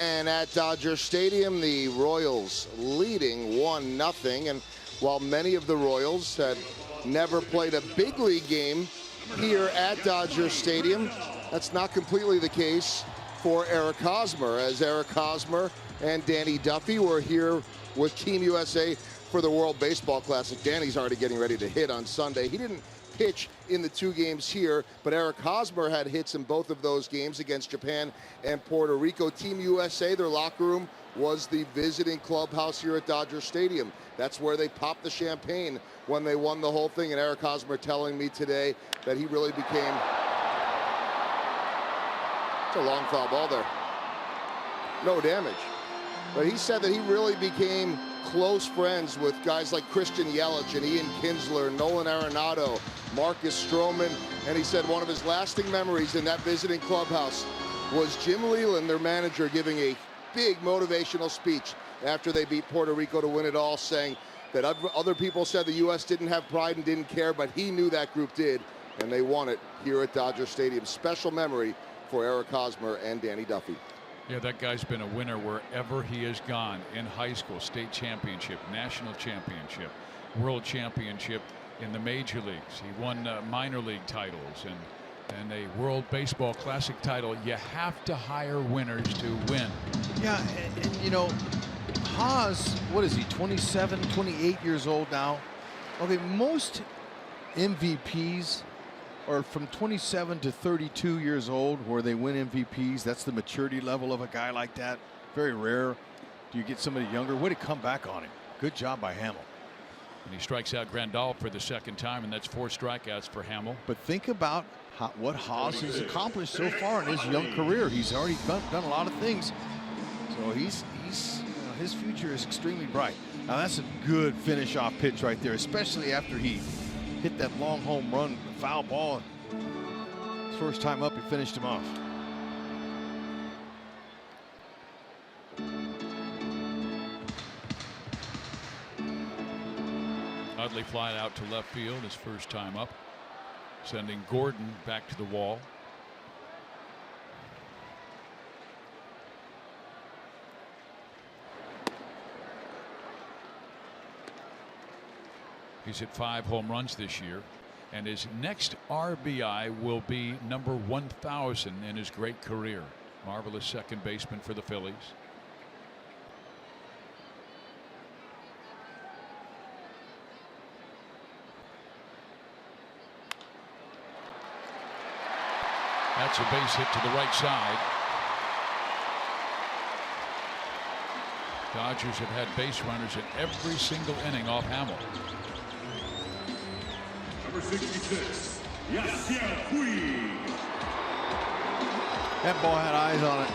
[SPEAKER 3] And at Dodger Stadium, the Royals leading 1-0. And while many of the Royals had never played a big league game here at Dodger Stadium, that's not completely the case for Eric Hosmer, as Eric Hosmer and Danny Duffy were here with Team USA for the World Baseball Classic. Danny's already getting ready to hit on Sunday. He didn't pitch in the 2 games here, but Eric Hosmer had hits in both of those games against Japan and Puerto Rico. Team USA, their locker room was the visiting clubhouse here at Dodger Stadium. That's where they popped the champagne when they won the whole thing. And Eric Hosmer telling me today that he really became... It's a long foul ball there. No damage. But he said that he really became close friends with guys like Christian Yelich and Ian Kinsler, Nolan Arenado, Marcus Stroman, and he said one of his lasting memories in that visiting clubhouse was Jim Leland, their manager, giving a big motivational speech after they beat Puerto Rico to win it all, saying that other people said the U.S. didn't have pride and didn't care, but he knew that group did, and they won it here at Dodger Stadium. Special memory for Eric Hosmer and Danny Duffy.
[SPEAKER 1] Yeah, that guy's been a winner wherever he has gone, in high school, state championship, national championship, world championship in the major leagues. He won minor league titles and a World Baseball Classic title. You have to hire winners to win.
[SPEAKER 2] Yeah, and you know, Haas, what is he, 27, 28 years old now? Okay, most MVPs are from 27 to 32 years old, where they win MVPs. That's the maturity level of a guy like that. Very rare do you get somebody younger. Way to come back on him. Good job by Hamel.
[SPEAKER 1] And he strikes out Grandal for the 2nd time, and that's 4 strikeouts for Hamel.
[SPEAKER 2] But think about what Haas has accomplished so far in his young career. He's already done a lot of things. So he's his future is extremely bright. Now that's a good finish off pitch right there, especially after he hit that long home run, foul ball. His first time up, he finished him off.
[SPEAKER 1] Utley flying out to left field his first time up, sending Gordon back to the wall. He's hit 5 home runs this year. And his next RBI will be number 1,000 in his great career. Marvelous second baseman for the Phillies. That's a base hit to the right side. Dodgers have had base runners in every single inning off Hamill.
[SPEAKER 4] Number 66, Yasiel.
[SPEAKER 2] That ball had eyes on it.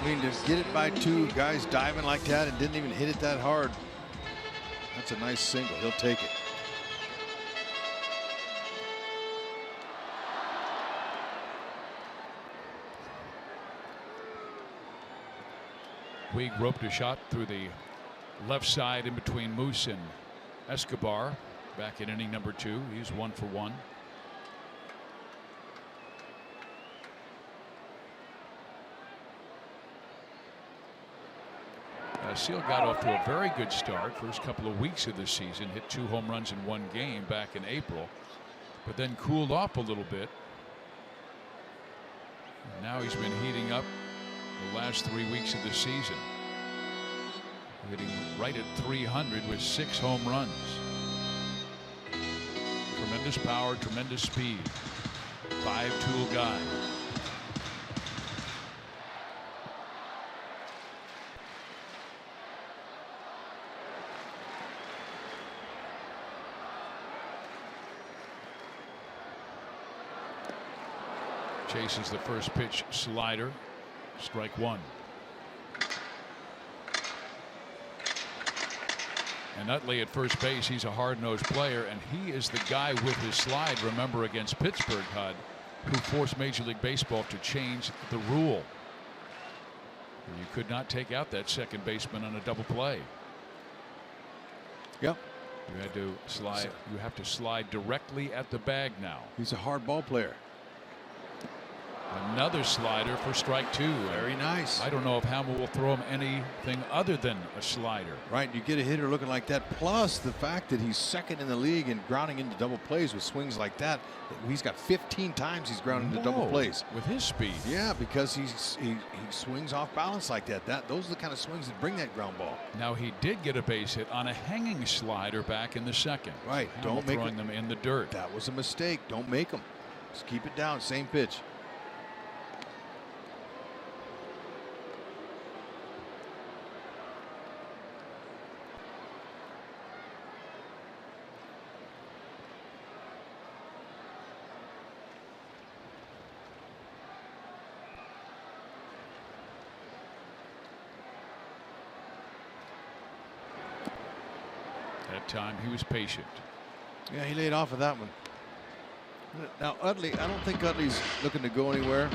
[SPEAKER 2] I mean, to get it by two guys diving like that and didn't even hit it that hard. That's a nice single. He'll take it.
[SPEAKER 1] Puig roped a shot through the left side in between Moose and Escobar back in inning number 2. He's 1 for 1. Seal got off to a very good start. First couple of weeks of the season, hit 2 home runs in 1 game back in April, but then cooled off a little bit. And now he's been heating up the last 3 weeks of the season, hitting right at 300 with 6 home runs. Tremendous power, tremendous speed. 5-tool guy. Chases the first pitch slider. Strike 1. And Utley at first base, he's a hard-nosed player, and he is the guy with his slide, remember, against Pittsburgh, Hud, who forced Major League Baseball to change the rule. And you could not take out that second baseman on a double play.
[SPEAKER 2] Yep.
[SPEAKER 1] You had to slide. You have to slide directly at the bag now.
[SPEAKER 2] He's a hard ball player.
[SPEAKER 1] Another slider for strike 2.
[SPEAKER 2] Very nice.
[SPEAKER 1] I don't know if Hamill will throw him anything other than a slider.
[SPEAKER 2] Right. You get a hitter looking like that, plus the fact that he's second in the league and grounding into double plays with swings like that. He's got 15 times he's grounded into double plays
[SPEAKER 1] with his speed.
[SPEAKER 2] Yeah, because he swings off balance like that. Those are the kind of swings that bring that ground ball.
[SPEAKER 1] Now he did get a base hit on a hanging slider back in the second.
[SPEAKER 2] Right.
[SPEAKER 1] Hamill
[SPEAKER 2] Don't make
[SPEAKER 1] throwing them in the dirt.
[SPEAKER 2] That was a mistake. Don't make them. Just keep it down. Same pitch.
[SPEAKER 1] Time he was patient.
[SPEAKER 2] Yeah, he laid off of that one. Now Utley, I don't think Utley's looking to go anywhere.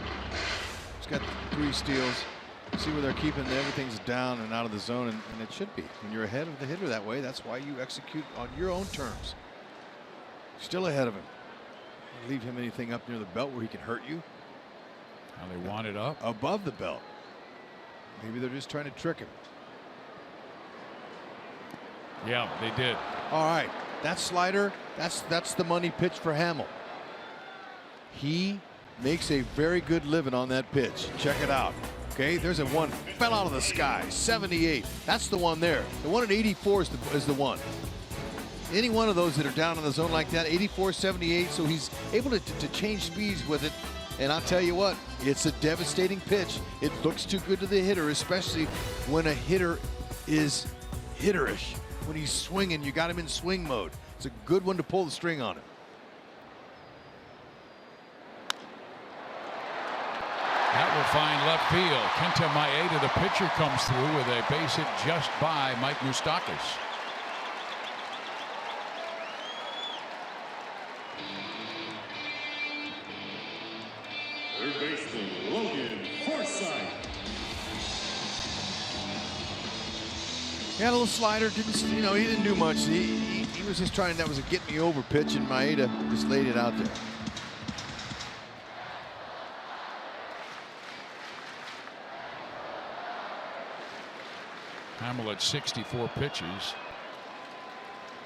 [SPEAKER 2] He's got 3 steals. See where they're keeping everything's down and out of the zone, and it should be. When you're ahead of the hitter that way, that's why you execute on your own terms. Still ahead of him. Leave him anything up near the belt where he can hurt you.
[SPEAKER 1] Now they want it up
[SPEAKER 2] above the belt. Maybe they're just trying to trick him.
[SPEAKER 1] Yeah, they did.
[SPEAKER 2] All right, that slider, that's the money pitch for Hamill. He makes a very good living on that pitch. Check it out. Okay, there's a one fell out of the sky, 78. That's the one there. The one at 84 is the one. Any one of those that are down in the zone like that, 84, 78, so he's able to change speeds with it. And I'll tell you what, it's a devastating pitch. It looks too good to the hitter, especially when a hitter is hitterish. When he's swinging, you got him in swing mode. It's a good one to pull the string on him.
[SPEAKER 1] That will find left field. Kenta Maeda, the pitcher, comes through with a base hit just by Mike Moustakas.
[SPEAKER 4] Third baseman Logan Forsythe.
[SPEAKER 2] He had a little slider, he didn't do much. He was just trying, that was a get me over pitch, and Maeda just laid it out there.
[SPEAKER 1] Hamill at 64 pitches.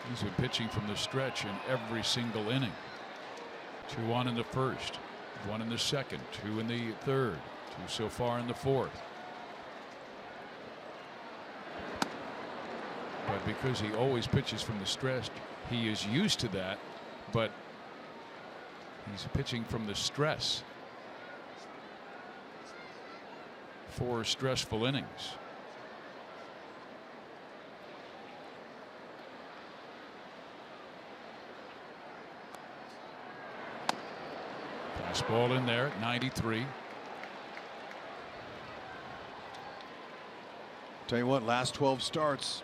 [SPEAKER 1] He's been pitching from the stretch in every single inning. 2 on in the first, 1 in the second, 2 in the third, 2 so far in the fourth. But because he always pitches from the stretch, he is used to that, but he's pitching from the stress. 4 stressful innings. Fastball in there at 93.
[SPEAKER 2] Tell you what, last 12 starts,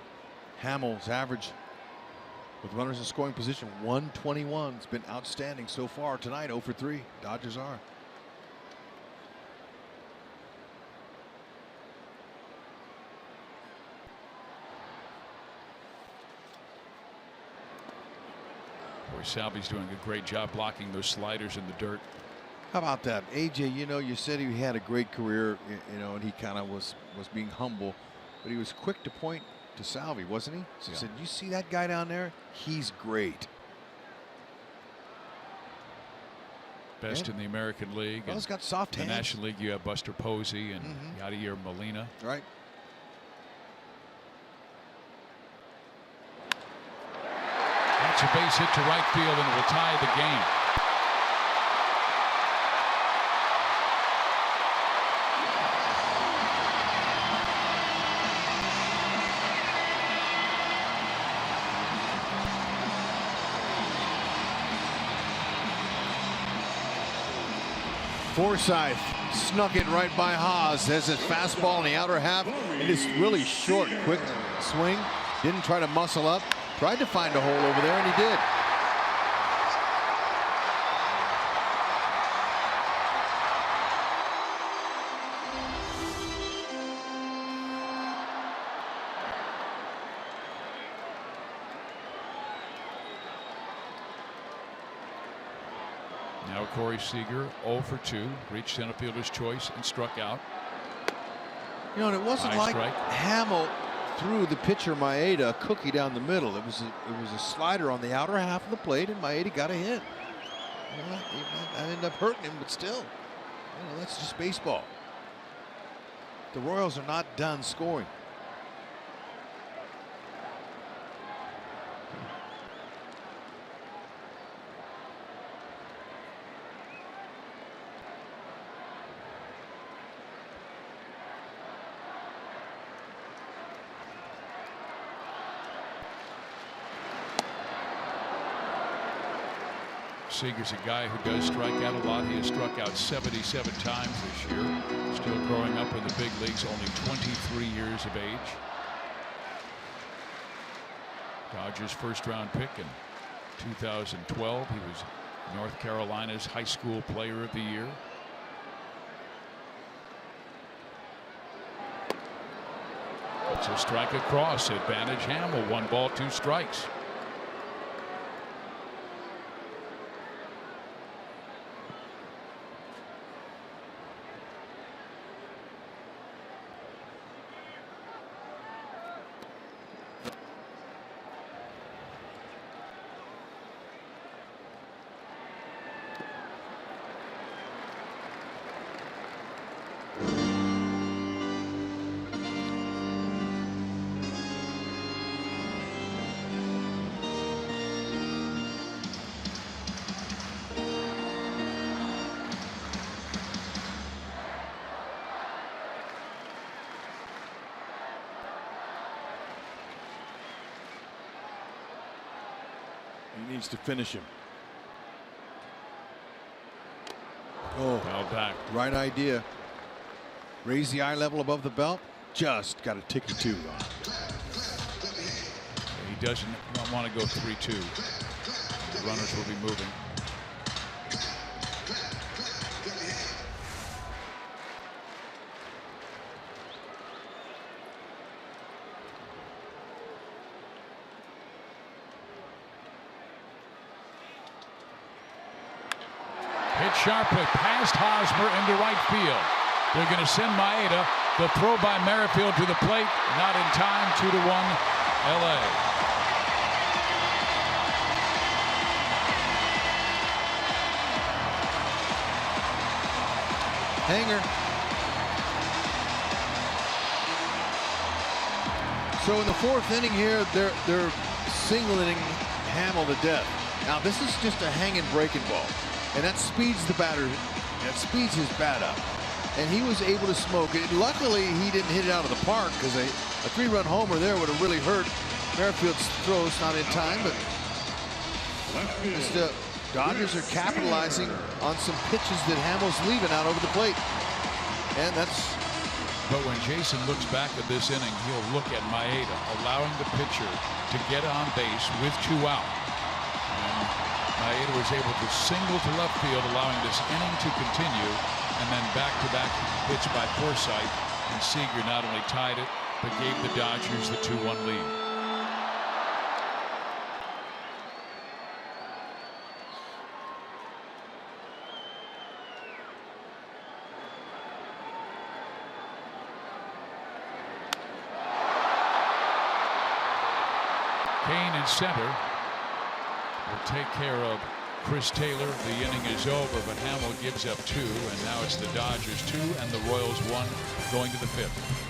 [SPEAKER 2] Hamill's average with runners in scoring position 121. It's been outstanding so far tonight. 0 for 3. Dodgers are.
[SPEAKER 1] Boy, Salvy's doing a great job blocking those sliders in the dirt.
[SPEAKER 2] How about that, AJ? You know, you said he had a great career, you know, and he kind of was being humble, but he was quick to point to Salvy, wasn't he? So he said, "You see that guy down there? He's great."
[SPEAKER 1] Best in the American League.
[SPEAKER 2] Well, he's got soft hands.
[SPEAKER 1] In the National League, you have Buster Posey and Yadier Molina.
[SPEAKER 2] Right.
[SPEAKER 1] That's a base hit to right field, and it will tie the game.
[SPEAKER 2] Forsythe snuck it right by Haas. Has his fastball in the outer half. It is really short, quick swing. Didn't try to muscle up. Tried to find a hole over there, and he did.
[SPEAKER 1] Now Corey Seager 0 for 2, reached center fielder's choice and struck out.
[SPEAKER 2] You know, and it wasn't
[SPEAKER 1] High
[SPEAKER 2] like
[SPEAKER 1] strike.
[SPEAKER 2] Hamill threw the pitcher Maeda a cookie down the middle. It was a slider on the outer half of the plate, and Maeda got a hit. You know, that ended up hurting him, but still, you know, that's just baseball. The Royals are not done scoring.
[SPEAKER 1] Seager's a guy who does strike out a lot. He has struck out 77 times this year. Still growing up in the big leagues, only 23 years of age. Dodgers first-round pick in 2012. He was North Carolina's high school player of the year. It's a strike across. Advantage Hamill. 1 ball, 2 strikes.
[SPEAKER 2] He needs to finish him. Oh,
[SPEAKER 1] Foul back.
[SPEAKER 2] Right idea. Raise the eye level above the belt. Just got a tick or two.
[SPEAKER 1] He doesn't want to go 3-2. The runners will be moving. Hit sharply past Hosmer into right field. They're going to send Maeda. The throw by Merrifield to the plate. Not in time. 2-1 LA.
[SPEAKER 2] Hanger. So in the 4th inning here, they're singling Hamill to death. Now this is just a hanging breaking ball, and that speeds the batter. That speeds his bat up, and he was able to smoke it. Luckily, he didn't hit it out of the park, because a 3-run homer there would have really hurt. Merrifield's throw's not in time, but the Dodgers are capitalizing on some pitches that Hamill's leaving out over the plate, and that's.
[SPEAKER 1] But when Jason looks back at this inning, he'll look at Maeda allowing the pitcher to get on base with 2 out. And Maeda was able to single to left field, allowing this inning to continue, and then back-to-back hits by Forsythe, and Seager not only tied it, but gave the Dodgers the 2-1 lead. Cain in center will take care of Chris Taylor. The inning is over, but Hamill gives up 2, and now it's the Dodgers 2 and the Royals 1 going to the 5th.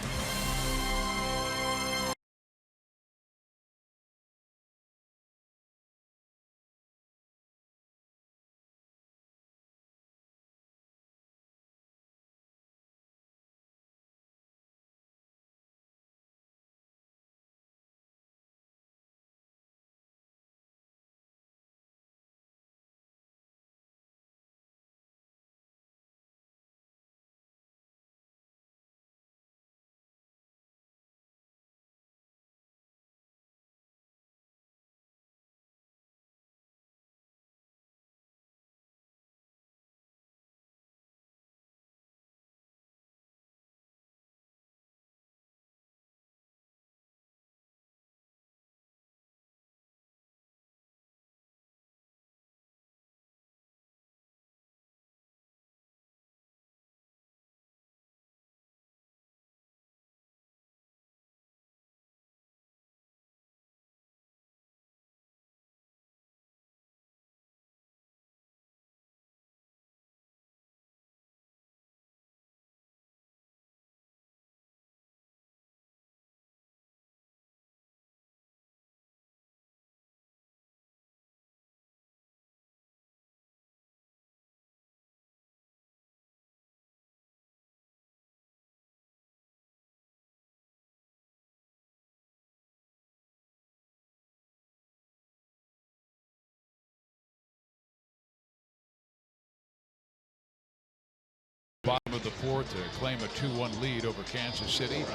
[SPEAKER 1] Bottom of the 4th to claim a 2-1 lead over Kansas City.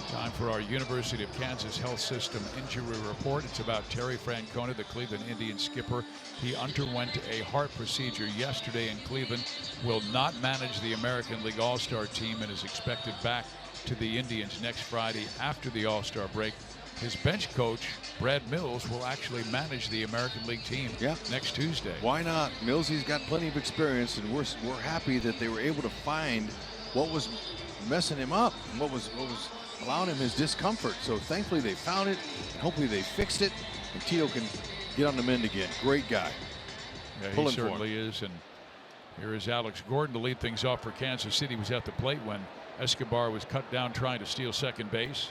[SPEAKER 1] Time for our University of Kansas Health System injury report. It's about Terry Francona, the Cleveland Indians skipper. He underwent a heart procedure yesterday in Cleveland, will not manage the American League All-Star team, and is expected back to the Indians next Friday after the All-Star break. His bench coach, Brad Mills, will actually manage the American League team next Tuesday.
[SPEAKER 2] Why not? Millsy's got plenty of experience, and we're happy that they were able to find what was messing him up and what was allowing him his discomfort. So thankfully they found it, and hopefully they fixed it, and Tito can get on the mend again. Great guy.
[SPEAKER 1] Yeah, he certainly is. And here is Alex Gordon to lead things off for Kansas City. He was at the plate when Escobar was cut down trying to steal second base.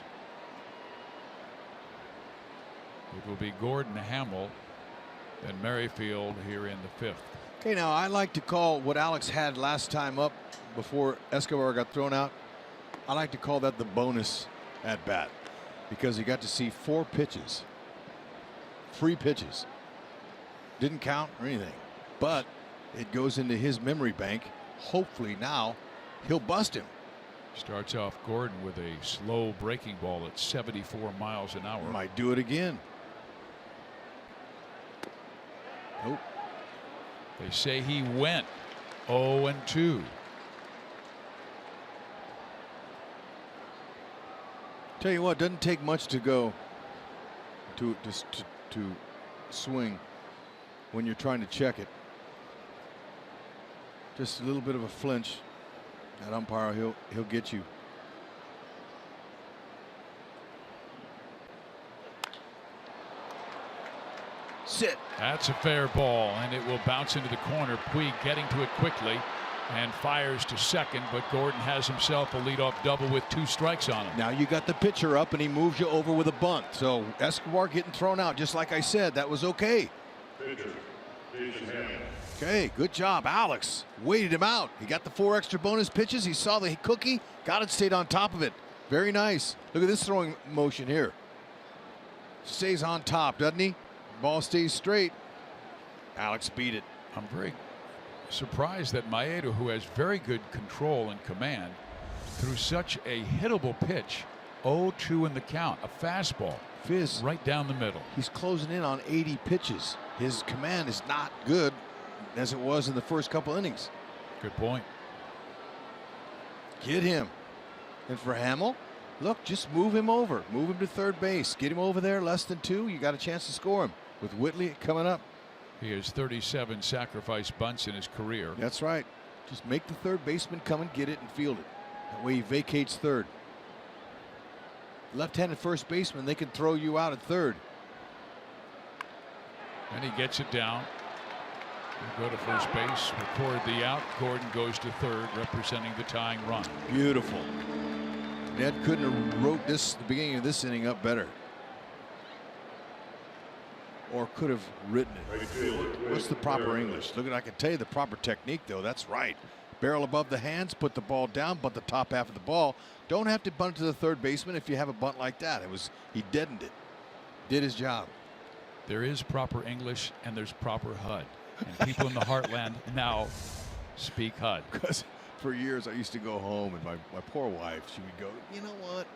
[SPEAKER 1] It will be Gordon, Hamill, and Merrifield here in the 5th.
[SPEAKER 2] Okay, now I like to call what Alex had last time up before Escobar got thrown out. I like to call that the bonus at bat, because he got to see 4 pitches, free pitches. Didn't count or anything, but it goes into his memory bank. Hopefully now he'll bust him.
[SPEAKER 1] Starts off Gordon with a slow breaking ball at 74 miles an hour.
[SPEAKER 2] Might do it again. Nope.
[SPEAKER 1] They say he went 0-2.
[SPEAKER 2] Tell you what, doesn't take much to go to swing when you're trying to check it. Just a little bit of a flinch. That umpire, he'll get you. Sit.
[SPEAKER 1] That's a fair ball, and it will bounce into the corner. Puig getting to it quickly and fires to second, but Gordon has himself a leadoff double with 2 strikes on him.
[SPEAKER 2] Now you got the pitcher up, and he moves you over with a bunt. So Escobar getting thrown out, just like I said. That was okay. Okay, good job, Alex. Waited him out. He got the 4 extra bonus pitches. He saw the cookie, got it, stayed on top of it. Very nice. Look at this throwing motion here. Stays on top, doesn't he? Ball stays straight. Alex beat it.
[SPEAKER 1] I'm very surprised that Maeda, who has very good control and command, threw such a hittable pitch. 0-2 in the count, a fastball.
[SPEAKER 2] Fizz,
[SPEAKER 1] right down the middle.
[SPEAKER 2] He's closing in on 80 pitches. His command is not good as it was in the first couple innings.
[SPEAKER 1] Good point.
[SPEAKER 2] Get him. And for Hamill, look, just move him over. Move him to third base. Get him over there, less than 2. You got a chance to score him. With Whitley coming up.
[SPEAKER 1] He has 37 sacrifice bunts in his career.
[SPEAKER 2] That's right. Just make the third baseman come and get it and field it. That way he vacates third. Left-handed first baseman, they can throw you out at third.
[SPEAKER 1] And he gets it down. He'll go to first base, record the out. Gordon goes to third, representing the tying run.
[SPEAKER 2] Beautiful. Ned couldn't have wrote this, the beginning of this inning, up better. Or could have written it. What's the proper English? Look, I can tell you the proper technique, though. That's right. Barrel above the hands, put the ball down, bunt the top half of the ball. Don't have to bunt to the third baseman if you have a bunt like that. He deadened it. Did his job.
[SPEAKER 1] There is proper English and there's proper HUD. And people in the heartland now speak HUD.
[SPEAKER 2] Because for years I used to go home and my poor wife, she would go, you know what?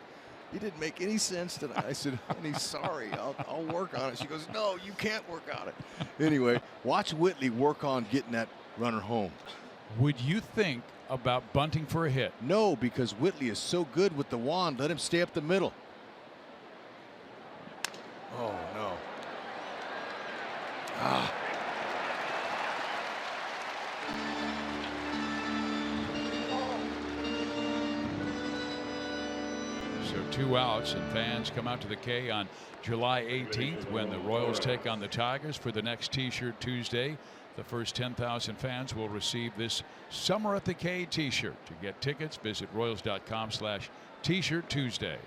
[SPEAKER 2] You didn't make any sense tonight. I said, honey, sorry, I'll work on it. She goes, no, you can't work on it. Anyway, watch Whitley work on getting that runner home.
[SPEAKER 1] Would you think about bunting for a hit?
[SPEAKER 2] No, because Whitley is so good with the wand. Let him stay up the middle. Oh, no. Ah.
[SPEAKER 1] So 2 outs, and fans come out to the K on July 18th when the Royals take on the Tigers for the next T-shirt Tuesday. The first 10,000 fans will receive this Summer at the K T-shirt. To get tickets, visit Royals.com/T-shirt Tuesday.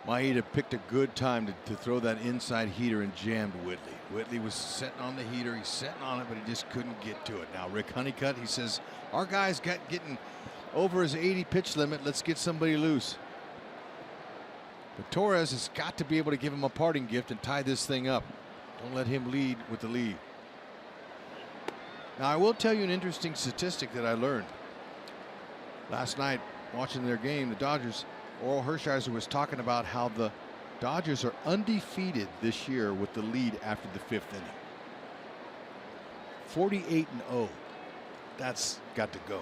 [SPEAKER 2] Maeda picked a good time to throw that inside heater and jammed Whitley. Whitley was sitting on the heater. He's sitting on it, but he just couldn't get to it. Now Rick Honeycutt, he says, our guy's getting over his 80 pitch limit. Let's get somebody loose. But Torres has got to be able to give him a parting gift and tie this thing up. Don't let him lead with the lead. Now I will tell you an interesting statistic that I learned last night watching their game. The Dodgers, Oral Hershiser was talking about how the Dodgers are undefeated this year with the lead after the 5th inning. 48-0. That's got to go.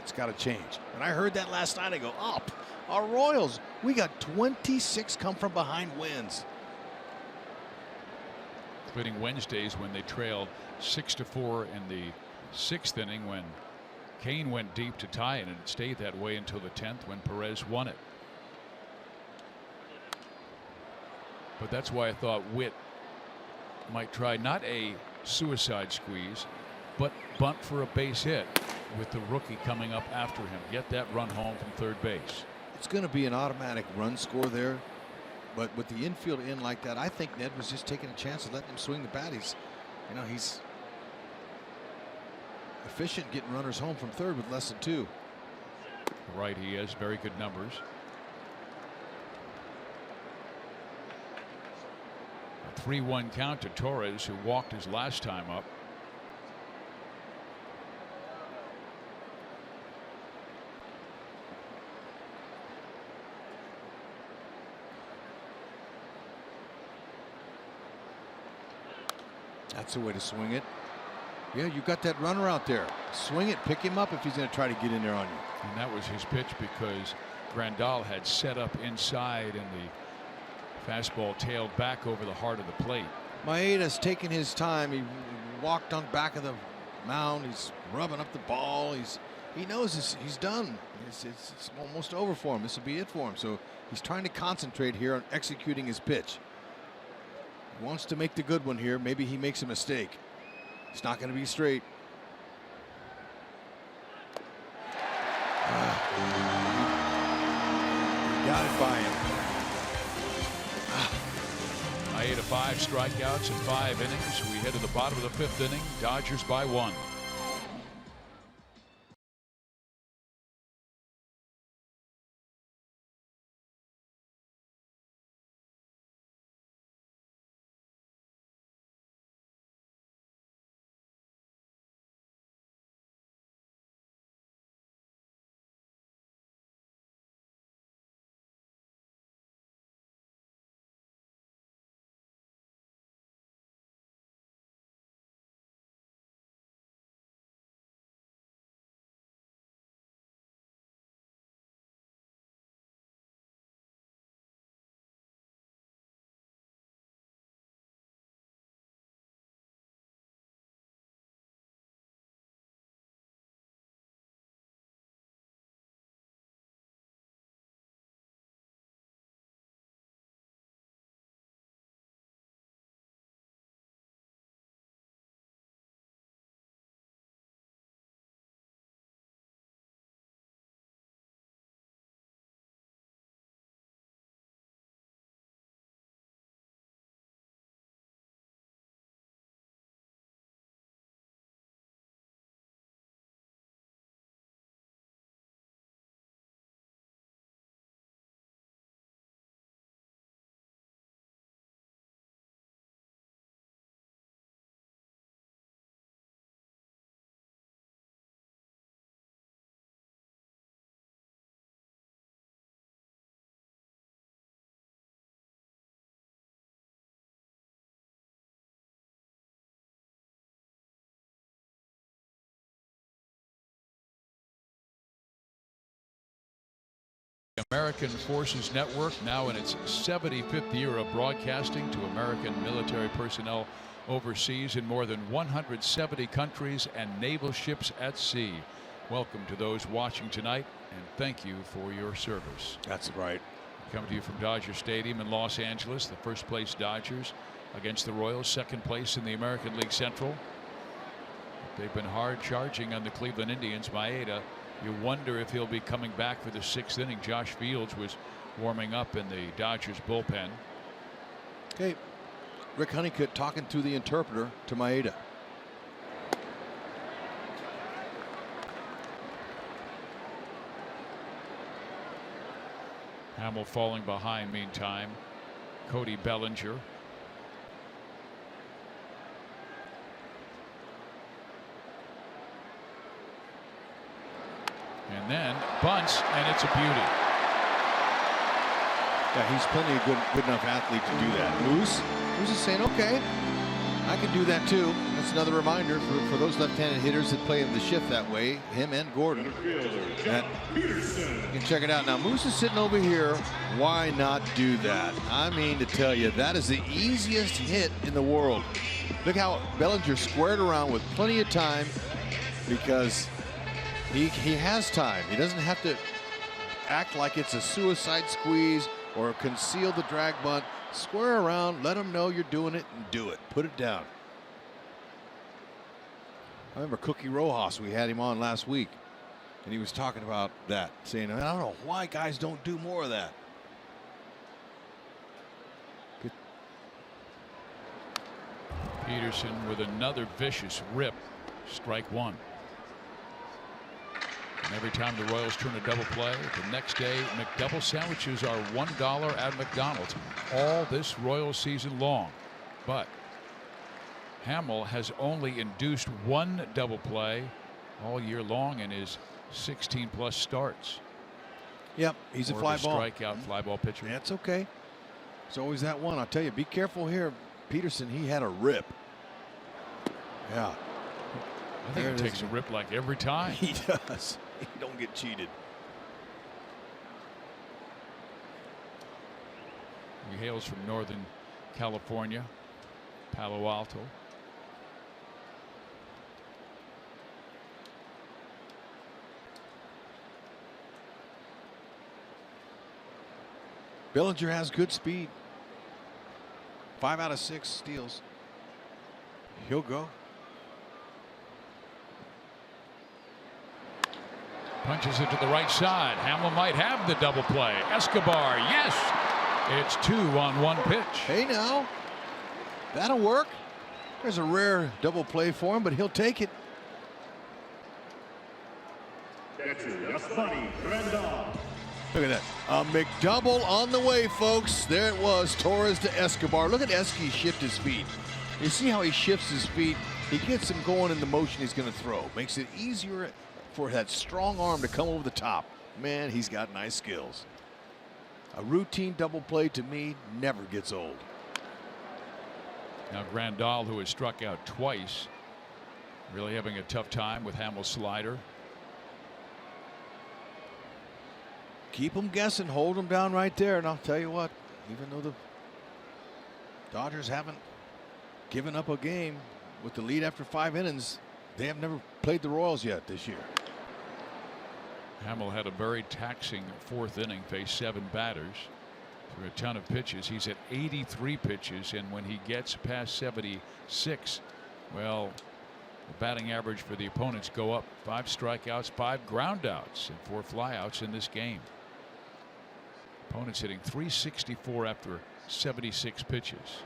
[SPEAKER 2] It's got to change. And I heard that last night. I go, up. Our Royals, we got 26 come from behind wins.
[SPEAKER 1] Including Wednesdays when they trailed 6-4 in the 6th inning when Cain went deep to tie it, and it stayed that way until the 10th when Perez won it. But that's why I thought Witt might try not a suicide squeeze, but bunt for a base hit with the rookie coming up after him. Get that run home from third base.
[SPEAKER 2] It's going to be an automatic run score there. But with the infield in like that, I think Ned was just taking a chance of letting him swing the bat. He's efficient getting runners home from third with less than 2.
[SPEAKER 1] Right, he has very good numbers. A 3-1 count to Torres, who walked his last time up.
[SPEAKER 2] That's the way to swing it. Yeah, you got that runner out there. Swing it, pick him up if he's going to try to get in there on you.
[SPEAKER 1] And that was his pitch because Grandal had set up inside and the fastball tailed back over the heart of the plate.
[SPEAKER 2] Maeda's taking his time. He walked on back of the mound. He's rubbing up the ball. He knows he's done. It's almost over for him. This will be it for him. So he's trying to concentrate here on executing his pitch. He wants to make the good one here. Maybe he makes a mistake. It's not going to be straight. Got it by him.
[SPEAKER 1] Maeda 5 strikeouts in 5 innings. We head to the bottom of the 5th inning. Dodgers by 1. American Forces Network, now in its 75th year of broadcasting to American military personnel overseas in more than 170 countries and naval ships at sea. Welcome to those watching tonight, and thank you for your service.
[SPEAKER 2] That's right.
[SPEAKER 1] Coming to you from Dodger Stadium in Los Angeles, the first place Dodgers against the Royals, second place in the American League Central. They've been hard charging on the Cleveland Indians. Maeda, you wonder if he'll be coming back for the 6th inning. Josh Fields was warming up in the Dodgers bullpen.
[SPEAKER 2] Okay, Rick Honeycutt talking to the interpreter to Maeda.
[SPEAKER 1] Hamill falling behind meantime. Cody Bellinger. And then bunts, and it's a beauty.
[SPEAKER 2] Yeah, he's plenty of good enough athlete to do that. Moose is saying, okay, I can do that too. That's another reminder for those left-handed hitters that play the shift that way, him and Gordon. You can check it out now. Moose is sitting over here. Why not do that? I mean to tell you, that is the easiest hit in the world. Look how Bellinger squared around with plenty of time, because he has time. He doesn't have to act like it's a suicide squeeze or conceal the drag bunt. Square around, let them know you're doing it, and do it. Put it down. I remember Cookie Rojas, we had him on last week, and he was talking about that, saying, I don't know why guys don't do more of that. Good.
[SPEAKER 1] Peterson with another vicious rip. Strike 1. And every time the Royals turn a double play, the next day McDouble sandwiches are $1 at McDonald's all this Royals season long. But Hamill has only induced 1 double play all year long in his 16+ starts.
[SPEAKER 2] Yep, he's a fly ball.
[SPEAKER 1] Strikeout fly ball pitcher.
[SPEAKER 2] That's okay. It's always that one. I'll tell you, be careful here. Peterson, he had a rip. Yeah.
[SPEAKER 1] I think he takes a rip like every time.
[SPEAKER 2] He does. He don't get cheated.
[SPEAKER 1] He hails from Northern California, Palo Alto.
[SPEAKER 2] Bellinger has good speed. 5 out of 6 steals. He'll go.
[SPEAKER 1] Punches it to the right side. Hamill might have the double play. Escobar, yes! It's 2 on 1 pitch.
[SPEAKER 2] Hey now, that'll work. There's a rare double play for him, but he'll take it. Look at that. A McDouble on the way, folks. There it was. Torres to Escobar. Look at Esky shift his feet. You see how he shifts his feet? He gets him going in the motion he's going to throw. Makes it easier for that strong arm to come over the top. Man, he's got nice skills. A routine double play to me never gets old.
[SPEAKER 1] Now Grandal, who has struck out twice, really having a tough time with Hamill's slider.
[SPEAKER 2] Keep them guessing, hold them down right there, and I'll tell you what, even though the Dodgers haven't given up a game with the lead after 5 innings, they have never played the Royals yet this year.
[SPEAKER 1] Hamill had a very taxing 4th inning, faced 7 batters, threw a ton of pitches. He's at 83 pitches, and when he gets past 76, well, the batting average for the opponents go up. 5 strikeouts, 5 groundouts, and 4 flyouts in this game. Opponents hitting .364 after 76 pitches.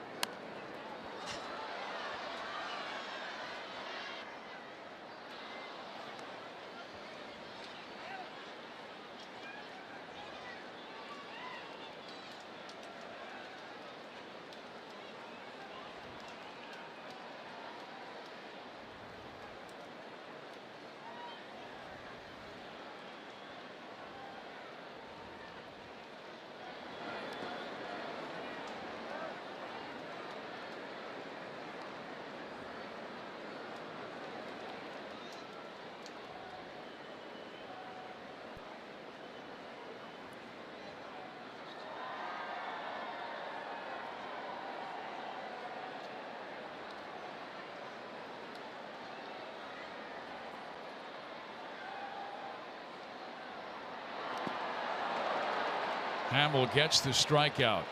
[SPEAKER 1] Hamill gets the strikeout.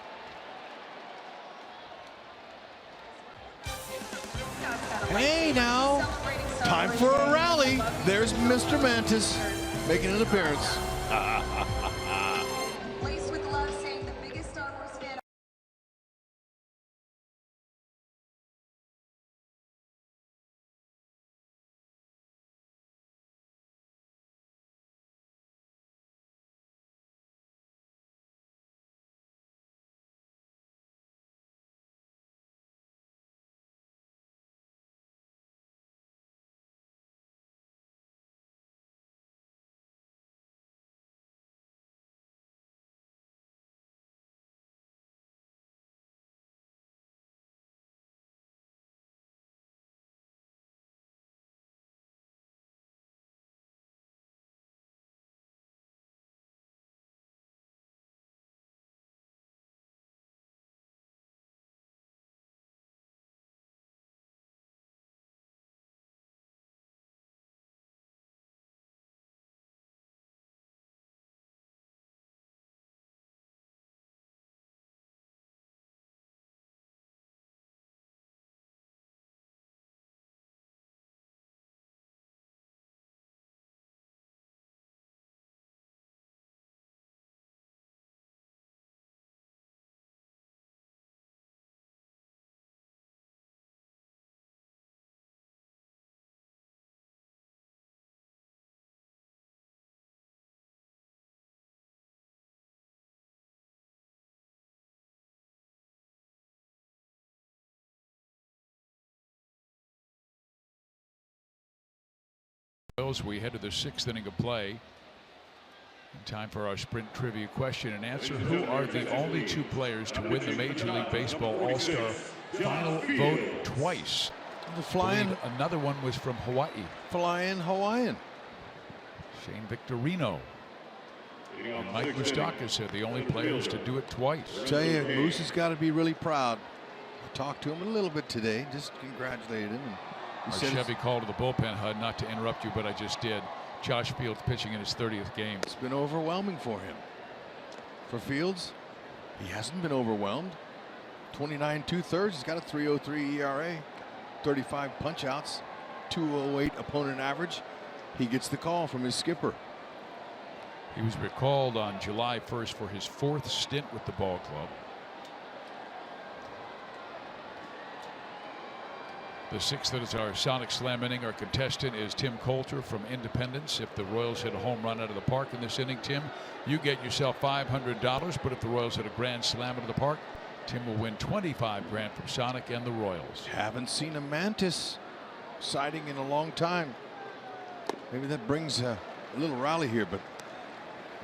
[SPEAKER 2] Hey now, time for a rally. There's Mr. Mantis making an appearance.
[SPEAKER 6] Laced with love, saying the biggest Star Wars fan.
[SPEAKER 1] We head to the 6th inning of play. Time for our sprint trivia question and answer. Who are the only 2 players to win the Major League Baseball All-Star final vote twice?
[SPEAKER 2] The flying.
[SPEAKER 1] Another one was from Hawaii.
[SPEAKER 2] Flying Hawaiian.
[SPEAKER 1] Shane Victorino. And Mike Moustakas are the only players to do it twice.
[SPEAKER 2] I tell you, Moose has got to be really proud. I talked to him a little bit today, just congratulated him.
[SPEAKER 1] Our Chevy call to the bullpen, HUD, not to interrupt you, but I just did. Josh Fields pitching in his 30th game.
[SPEAKER 2] It's been overwhelming for him. For Fields, He hasn't been overwhelmed. 29 2/3. He's got a 3.03 ERA, 35 punch-outs, 2.08 opponent average. He gets the call from his skipper.
[SPEAKER 1] He was recalled on July 1st for his 4th stint with the ball club. The 6th that is our Sonic Slam inning. Our contestant is Tim Coulter from Independence. If the Royals hit a home run out of the park in this inning, Tim, you get yourself $500. But if the Royals hit a grand slam out of the park, Tim will win $25,000 from Sonic and the Royals.
[SPEAKER 2] Haven't seen a Mantis sighting in a long time. Maybe that brings a little rally here, but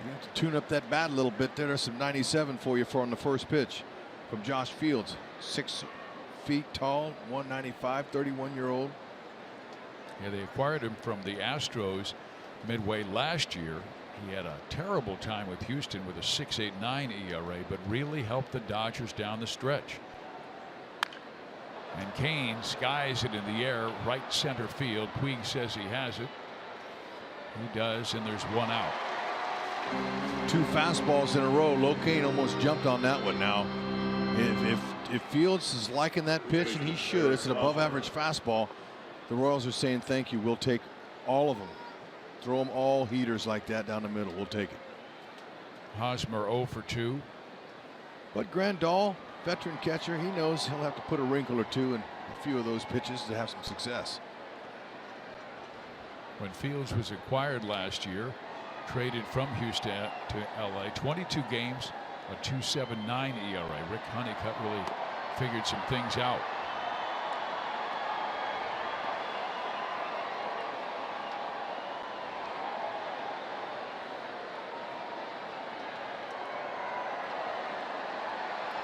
[SPEAKER 2] you have to tune up that bat a little bit. There's some 97 for you on the first pitch from Josh Fields. 6 feet tall, 195, 31-year-old.
[SPEAKER 1] Yeah, they acquired him from the Astros midway last year. He had a terrible time with Houston with a 6.89 ERA, but really helped the Dodgers down the stretch. And Cain skies it in the air, right center field. Puig says he has it. He does, and there's one out.
[SPEAKER 2] 2 fastballs in a row. Cain almost jumped on that one now. If Fields is liking that pitch, and he should, it's an above average fastball. The Royals are saying thank you. We'll take all of them. Throw them all heaters like that down the middle. We'll take it.
[SPEAKER 1] Hosmer 0 for 2.
[SPEAKER 2] But Grandal, veteran catcher, he knows he'll have to put a wrinkle or two in a few of those pitches to have some success.
[SPEAKER 1] When Fields was acquired last year, traded from Houston to LA, 22 games, a 2.79 ERA. Rick Honeycutt really figured some things out.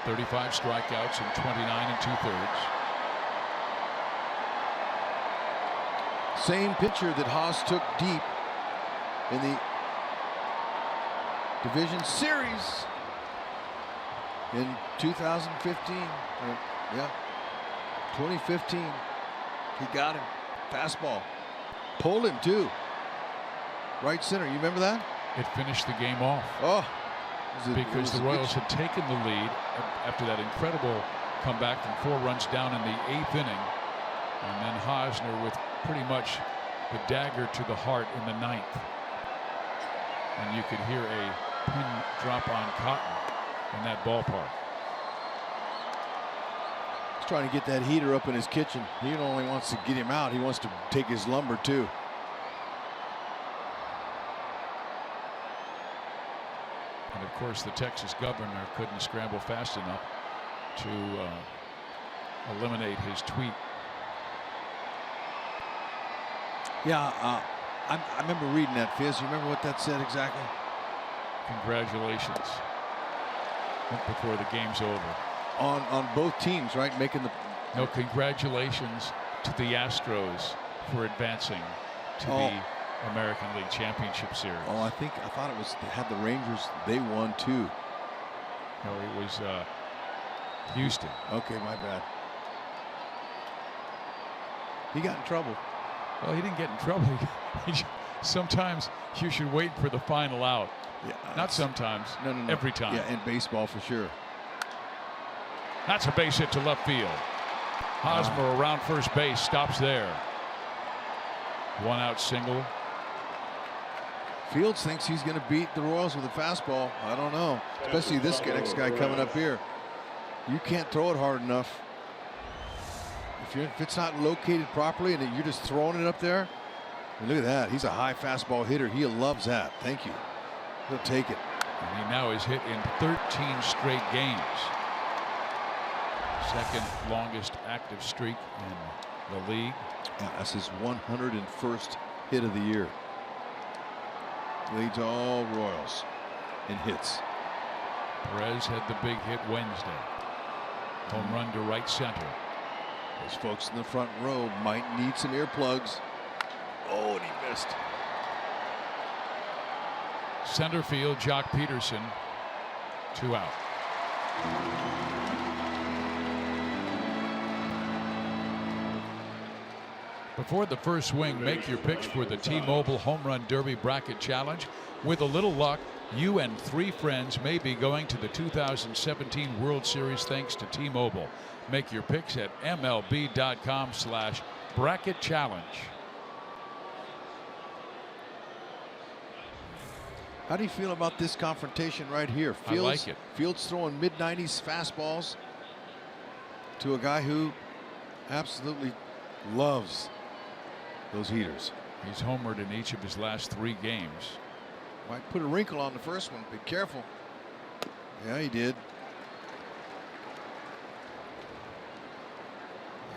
[SPEAKER 1] "35 strikeouts and 29 2/3.
[SPEAKER 2] Same pitcher that Haas took deep in the division series in 2015. Yeah, 2015. He got him. Fastball. Pulled him too. Right center. You remember that?
[SPEAKER 1] It finished the game off.
[SPEAKER 2] Oh.
[SPEAKER 1] Because the Royals had taken the lead after that incredible comeback from 4 runs down in the 8th inning. And then Hosmer with pretty much the dagger to the heart in the 9th. And you could hear a pin drop on cotton in that ballpark.
[SPEAKER 2] He's trying to get that heater up in his kitchen. He not only wants to get him out, he wants to take his lumber too.
[SPEAKER 1] And of course, the Texas governor couldn't scramble fast enough to eliminate his tweet.
[SPEAKER 2] Yeah, I remember reading that, Fizz. You remember what that said exactly?
[SPEAKER 1] Congratulations. Before the game's over.
[SPEAKER 2] On both teams, right? Making the.
[SPEAKER 1] No, congratulations to the Astros for advancing to the American League Championship Series.
[SPEAKER 2] Oh, I thought it was, they had the Rangers. They won too.
[SPEAKER 1] No, it was Houston.
[SPEAKER 2] Okay, my bad. He got in trouble.
[SPEAKER 1] Well, he didn't get in trouble. Sometimes you should wait for the final out.
[SPEAKER 2] Yeah,
[SPEAKER 1] not sometimes.
[SPEAKER 2] No.
[SPEAKER 1] Every time.
[SPEAKER 2] Yeah, in baseball for sure.
[SPEAKER 1] That's a base hit to left field. Hosmer around first base, stops there. 1 out single.
[SPEAKER 2] Fields thinks he's going to beat the Royals with a fastball. I don't know. Especially this next guy coming up here. You can't throw it hard enough. If it's not located properly and you're just throwing it up there. And look at that. He's a high fastball hitter. He loves that. Thank you. He'll take it.
[SPEAKER 1] And he now is hit in 13 straight games. Second longest active streak in the league.
[SPEAKER 2] Yeah, that's his 101st hit of the year. Leads all Royals in hits.
[SPEAKER 1] Perez had the big hit Wednesday. Home run to right center.
[SPEAKER 2] Those folks in the front row might need some earplugs. Oh, and he missed.
[SPEAKER 1] Center field, Jock Peterson, 2 out. Before the first swing, make your picks for the T-Mobile Home Run Derby Bracket Challenge. With a little luck, You and 3 friends may be going to the 2017 World Series thanks to T-Mobile. Make your picks at MLB.com/bracket challenge.
[SPEAKER 2] How do you feel about this confrontation right here?
[SPEAKER 1] I like it.
[SPEAKER 2] Fields throwing mid-90s fastballs to a guy who absolutely loves those heaters.
[SPEAKER 1] He's homered in each of his last 3 games.
[SPEAKER 2] Might put a wrinkle on the first one. Be careful. Yeah, he did.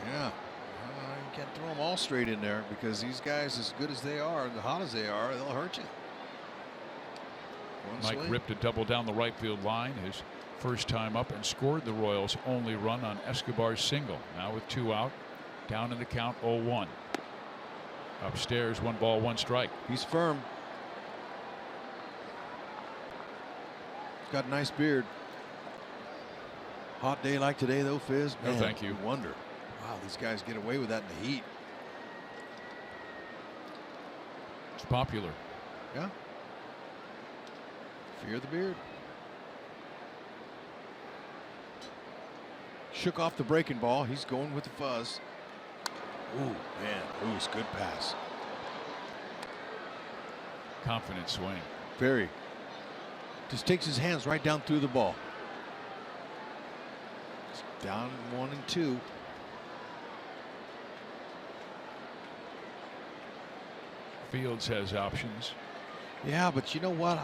[SPEAKER 2] Yeah. You can't throw them all straight in there because these guys, as good as they are, as hot as they are, they'll hurt you.
[SPEAKER 1] Mike ripped a double down the right field line his first time up and scored the Royals' only run on Escobar's single. Now with 2 out, down in the count 0-1. Upstairs, 1 ball, 1 strike.
[SPEAKER 2] He's firm. Got a nice beard. Hot day like today, though, Fizz.
[SPEAKER 1] No, thank you.
[SPEAKER 2] Wonder. Wow, these guys get away with that in the heat.
[SPEAKER 1] It's popular.
[SPEAKER 2] Yeah. Fear the beard. Shook off the breaking ball. He's going with the fuzz. Ooh, man. Ooh, it's good pass.
[SPEAKER 1] Confident swing.
[SPEAKER 2] Very. Just takes his hands right down through the ball. It's down 1 and 2.
[SPEAKER 1] Fields has options.
[SPEAKER 2] Yeah, but you know what?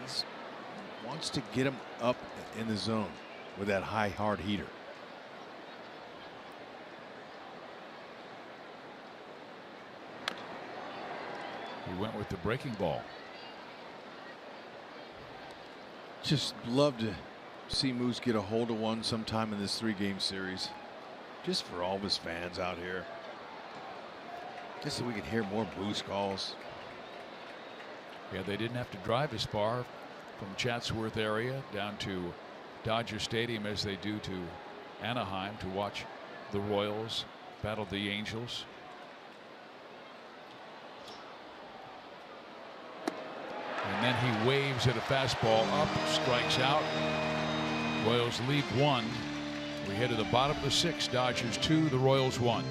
[SPEAKER 2] He wants to get him up in the zone with that high, hard heater.
[SPEAKER 1] He went with the breaking ball.
[SPEAKER 2] Just love to see Moose get a hold of one sometime in this 3-game series. Just for all of his fans out here. Just so we can hear more Moose calls.
[SPEAKER 1] Yeah, they didn't have to drive as far from Chatsworth area down to Dodger Stadium as they do to Anaheim to watch the Royals battle the Angels. And then he waves at a fastball up, strikes out. Royals lead 1. We head to the bottom of the 6th. Dodgers 2, the Royals 1.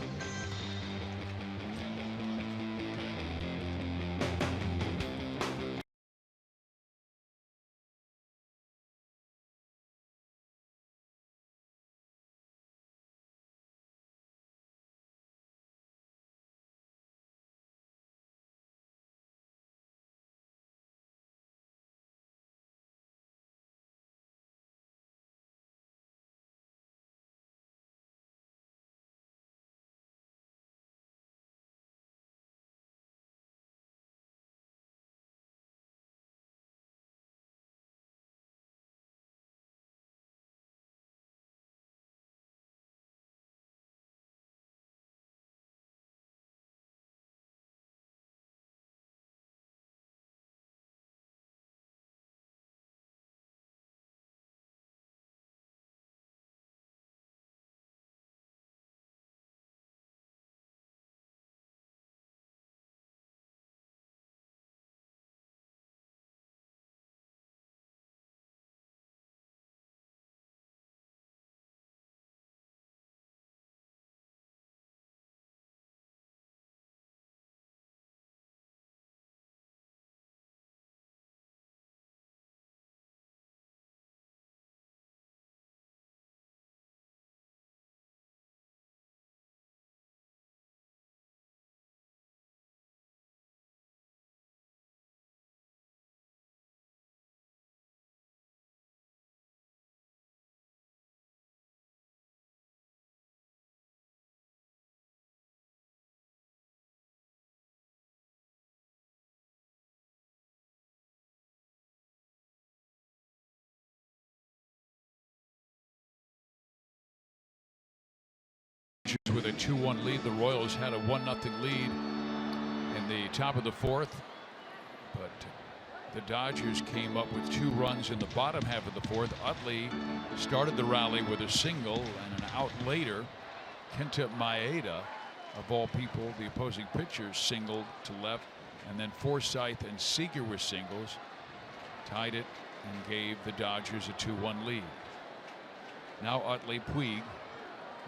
[SPEAKER 1] With a 2-1 lead, the Royals had a 1-0 lead in the top of the 4th, but the Dodgers came up with 2 runs in the bottom half of the 4th. Utley started the rally with a single, and an out later, Kenta Maeda, of all people, the opposing pitchers, singled to left, and then Forsythe and Seager were singles. tied it and gave the Dodgers a 2-1 lead. Now Utley, Puig,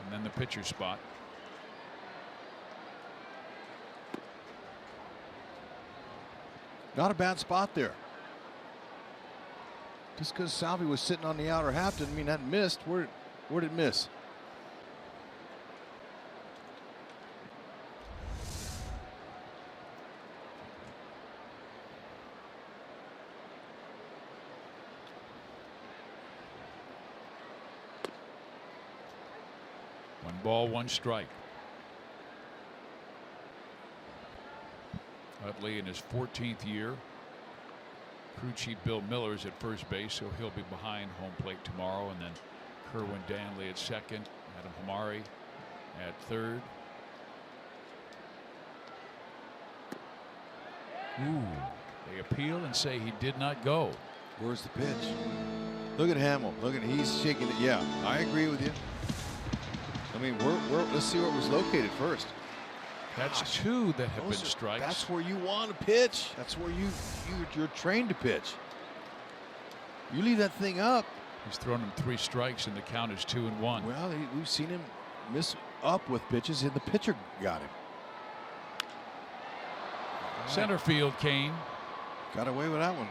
[SPEAKER 1] and then the pitcher spot.
[SPEAKER 2] Not a bad spot there. Just because Salvi was sitting on the outer half didn't mean that missed. Where did it miss?
[SPEAKER 1] One ball, one strike. Utley in his 14th year. Crew chief Bill Miller's at first base, so he'll be behind home plate tomorrow. And then Kerwin Danley at second. Adam Hamari at third. Ooh, they appeal and say he did not go.
[SPEAKER 2] Where's the pitch? Look at Hamill. Look at he's shaking it. Yeah, I agree with you. I mean, let's see where it was located first.
[SPEAKER 1] That's two that have been strikes.
[SPEAKER 2] That's where you want to pitch. That's where you're trained to pitch. You leave that thing up.
[SPEAKER 1] He's thrown him 3 strikes and the count is 2-1.
[SPEAKER 2] Well, we've seen him miss up with pitches and the pitcher got him.
[SPEAKER 1] Center field, Cain.
[SPEAKER 2] Got away with that one.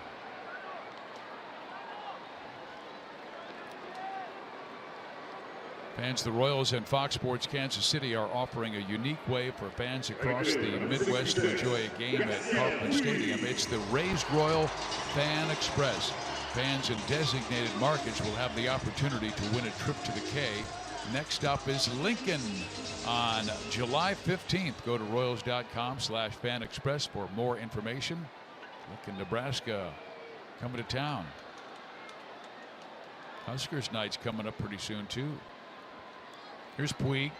[SPEAKER 1] Fans, the Royals and Fox Sports Kansas City are offering a unique way for fans across the Midwest to enjoy a game at Kauffman Stadium. It's the Raised Royal Fan Express. Fans in designated markets will have the opportunity to win a trip to the K. Next up is Lincoln on July 15th. Go to Royals.com/Fan Express for more information. Lincoln, Nebraska coming to town. Huskers night's coming up pretty soon too. Here's Puig.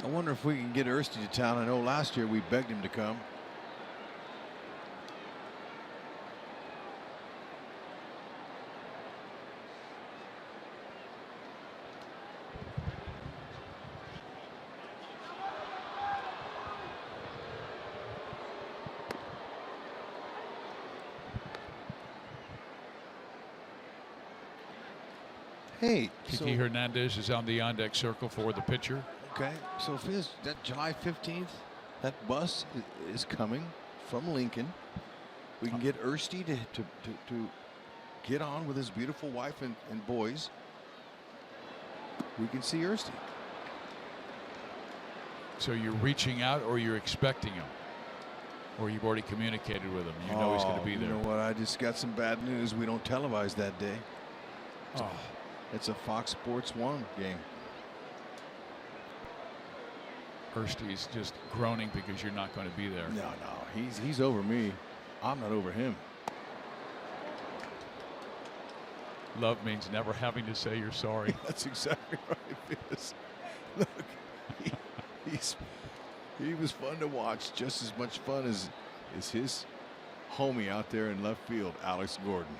[SPEAKER 2] I wonder if we can get Ersty to town. I know last year we begged him to come. Hey,
[SPEAKER 1] Kiki Hernandez is on the on-deck circle for the pitcher.
[SPEAKER 2] Okay, so if it's that July 15th, that bus is coming from Lincoln. We can get Ersty to get on with his beautiful wife and boys. We can see Ersty.
[SPEAKER 1] So you're reaching out, or you're expecting him, or you've already communicated with him. You know he's going to be there.
[SPEAKER 2] You know what? I just got some bad news. We don't televise that day.
[SPEAKER 1] Oh.
[SPEAKER 2] It's a Fox Sports 1 game.
[SPEAKER 1] Ersty's just groaning because you're not going to be there.
[SPEAKER 2] No, he's over me. I'm not over him.
[SPEAKER 1] Love means never having to say you're sorry.
[SPEAKER 2] That's exactly right. Look, he was fun to watch, just as much fun as his homie out there in left field, Alex Gordon.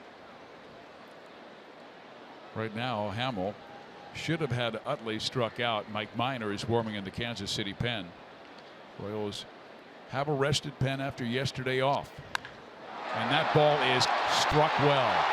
[SPEAKER 1] Right now, Hamill should have had Utley struck out. Mike Minor is warming in the Kansas City pen. Royals have a rested pen after yesterday off. And that ball is struck well.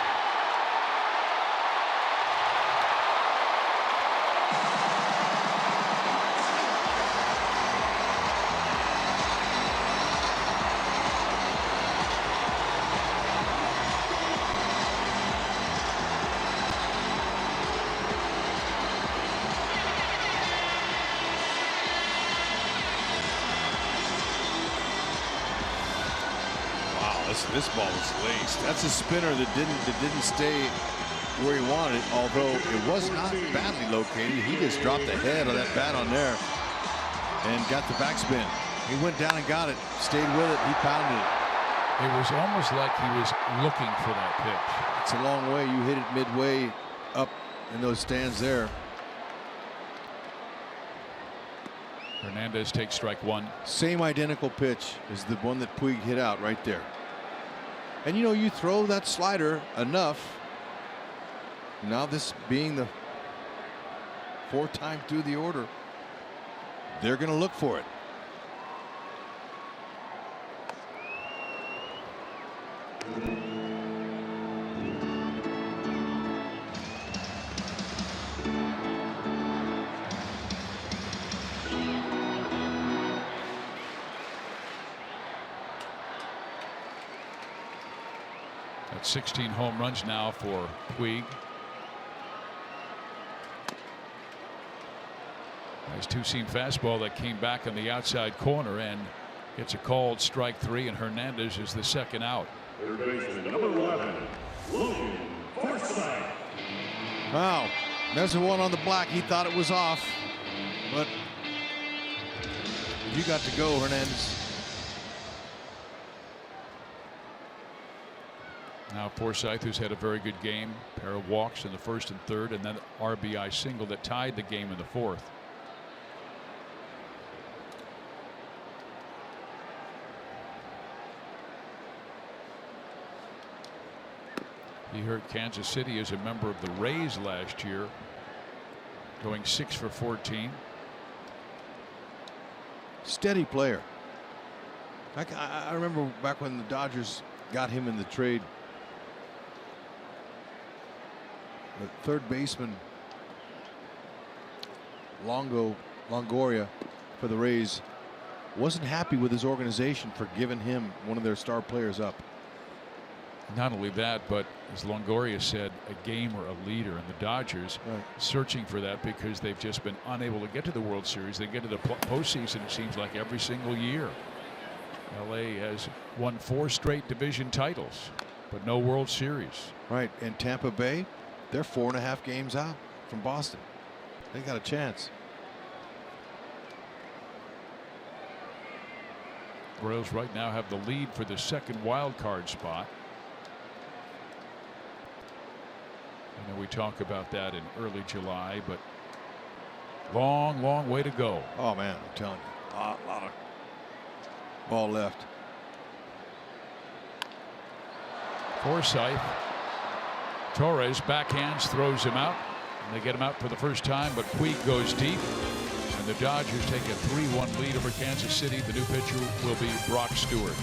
[SPEAKER 2] This ball was laced. That's a spinner that didn't stay where he wanted, although it was not badly located. He just dropped the head of that bat on there and got the backspin. He went down and got it, stayed with it, he pounded it.
[SPEAKER 1] It was almost like he was looking for that pitch.
[SPEAKER 2] It's a long way. You hit it midway up in those stands there.
[SPEAKER 1] Hernandez takes strike one.
[SPEAKER 2] Same identical pitch as the one that Puig hit out right there. And you know, you throw that slider enough. Now this being the 4th time through the order, they're going to look for it.
[SPEAKER 1] That's 16 home runs now for Puig. Nice two-seam fastball that came back on the outside corner and gets a called strike 3, and Hernandez is the second out.
[SPEAKER 4] Third baseman, number 11, Logan Forsythe.
[SPEAKER 2] Wow, there's the one on the black. He thought it was off, but you got to go, Hernandez.
[SPEAKER 1] Now Forsythe, who's had a very good game, pair of walks in the first and third, and then RBI single that tied the game in the fourth. He hurt Kansas City as a member of the Rays last year, going 6 for 14.
[SPEAKER 2] Steady player. I remember back when the Dodgers got him in the trade. The third baseman Longoria for the Rays wasn't happy with his organization for giving him one of their star players up.
[SPEAKER 1] Not only that, but as Longoria said, a gamer, a leader, and the Dodgers searching for that because they've just been unable to get to the World Series. They get to the postseason, it seems like, every single year. LA has won 4 straight division titles, but no World Series.
[SPEAKER 2] Right, and Tampa Bay, they're 4.5 games out from Boston. They got a chance.
[SPEAKER 1] Royals right now have the lead for the second wild card spot. I know we talk about that in early July, but long way to go.
[SPEAKER 2] Oh man, I'm telling you, a lot of ball left.
[SPEAKER 1] Forsythe, Torres backhands, throws him out, and they get him out for the first time, but Puig goes deep, and the Dodgers take a 3-1 lead over Kansas City. The new pitcher will be Brock Stewart.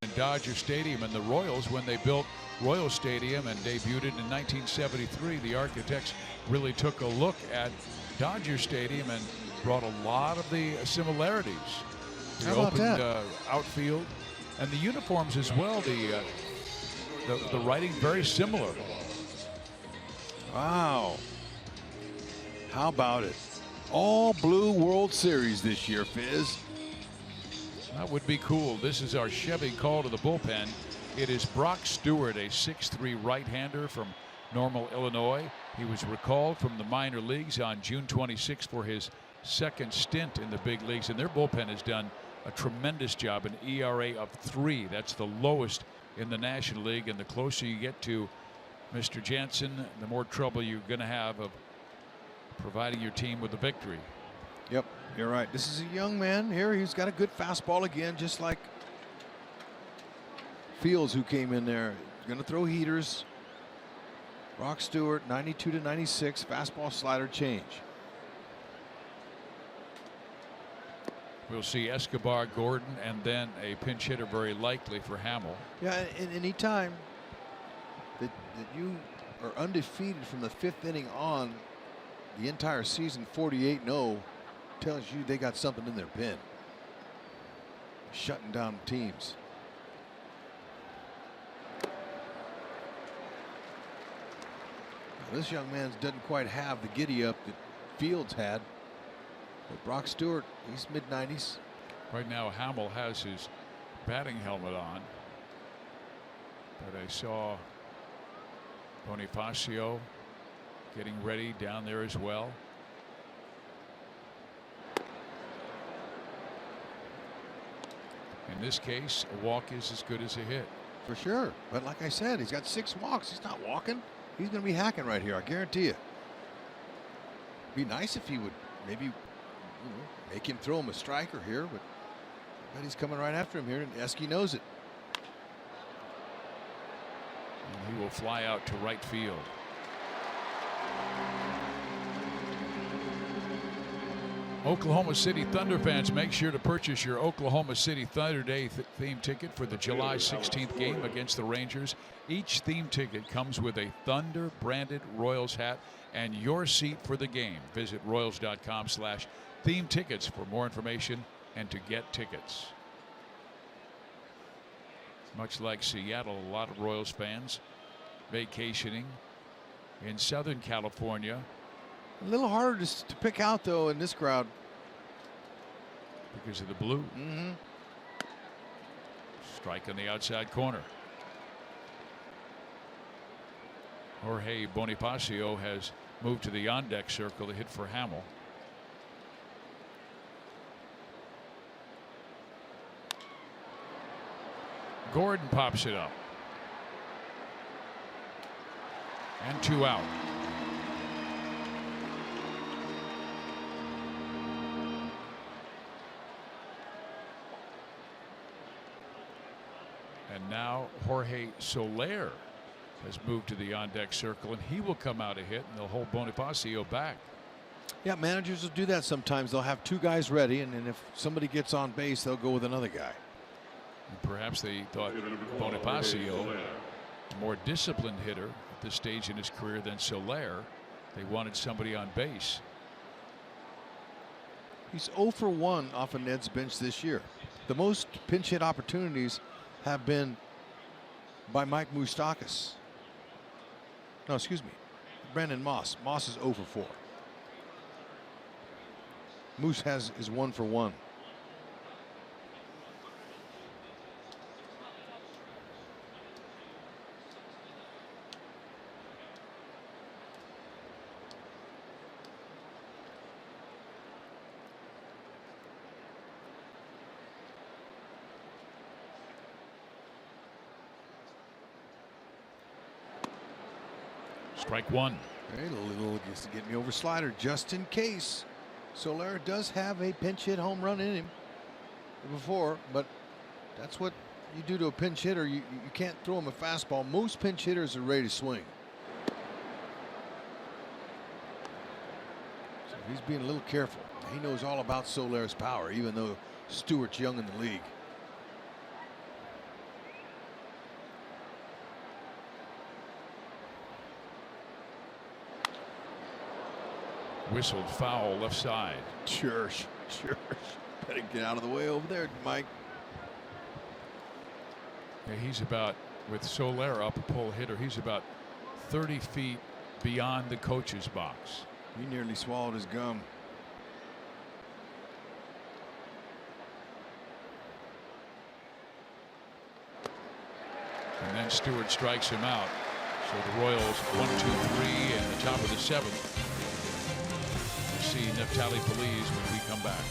[SPEAKER 1] In Dodger Stadium, and the Royals, when they built Royal Stadium and debuted it in 1973, the architects really took a look at Dodger Stadium and brought a lot of the similarities. The
[SPEAKER 2] How about
[SPEAKER 1] opened
[SPEAKER 2] that?
[SPEAKER 1] Outfield and the uniforms as well. The writing very similar.
[SPEAKER 2] Wow. How about it? All blue World Series this year, Fizz.
[SPEAKER 1] That would be cool. This is our Chevy call to the bullpen. It is Brock Stewart, a 6'3" right-hander from Normal, Illinois. He was recalled from the minor leagues on June 26 for his second stint in the big leagues, and their bullpen has done a tremendous job. An ERA of 3. That's the lowest in the National League, and the closer you get to Mr. Jansen, the more trouble you're going to have of providing your team with a victory.
[SPEAKER 2] Yep, you're right. This is a young man here. He's got a good fastball again, just like Fields, who came in there. Going to throw heaters. Brock Stewart, 92 to 96, fastball, slider, change.
[SPEAKER 1] We'll see Escobar, Gordon, and then a pinch hitter very likely for Hamill.
[SPEAKER 2] Yeah, and any time that you are undefeated from the 5th inning on the entire season, 48-0, tells you they got something in their pen. Shutting down teams. Now, this young man doesn't quite have the giddy up that Fields had. But Brock Stewart, he's mid-90s.
[SPEAKER 1] Right now, Hamill has his batting helmet on. But I saw Bonifacio getting ready down there as well. In this case, a walk is as good as a hit.
[SPEAKER 2] For sure. But like I said, he's got 6 walks. He's not walking. He's going to be hacking right here, I guarantee you. Be nice if he would maybe make him throw him a striker here, but he's coming right after him here, and Esky knows it.
[SPEAKER 1] And he will fly out to right field. Oklahoma City Thunder fans, make sure to purchase your Oklahoma City Thunder Day theme ticket for the July 16th game against the Rangers. Each theme ticket comes with a Thunder branded Royals hat and your seat for the game. Visit Royals.com/theme tickets for more information and to get tickets. Much like Seattle, a lot of Royals fans vacationing in Southern California.
[SPEAKER 2] A little harder to pick out, though, in this crowd.
[SPEAKER 1] Because of the blue. Strike on the outside corner. Jorge Bonifacio has moved to the on-deck circle to hit for Hamill. Gordon pops it up. And 2 out. And now Jorge Soler has moved to the on-deck circle, and he will come out a hit, and they'll hold Bonifacio back.
[SPEAKER 2] Yeah, managers will do that sometimes. They'll have 2 guys ready, and then if somebody gets on base, they'll go with another guy.
[SPEAKER 1] And perhaps they thought Bonifacio, a more disciplined hitter at this stage in his career than Soler, they wanted somebody on base.
[SPEAKER 2] He's 0 for 1 off of Ned's bench this year. The most pinch hit opportunities have been by Mike Moustakas. No, excuse me, Brandon Moss. Moss is 0 for 4. Moose is 1 for 1.
[SPEAKER 1] Strike 1.
[SPEAKER 2] Okay, a little just to get me over slider just in case. Soler does have a pinch hit home run in him before, but that's what you do to a pinch hitter. You can't throw him a fastball. Most pinch hitters are ready to swing. So he's being a little careful. He knows all about Soler's power, even though Stewart's young in the league.
[SPEAKER 1] Whistled foul left side.
[SPEAKER 2] Sure. Better get out of the way over there, Mike.
[SPEAKER 1] Yeah, he's about, with Soler up a pull hitter, he's about 30 feet beyond the coach's box.
[SPEAKER 2] He nearly swallowed his gum.
[SPEAKER 1] And then Stewart strikes him out. So the Royals 1, 2, 3 and the top of the 7th. We'll see Neftali Feliz when we come back.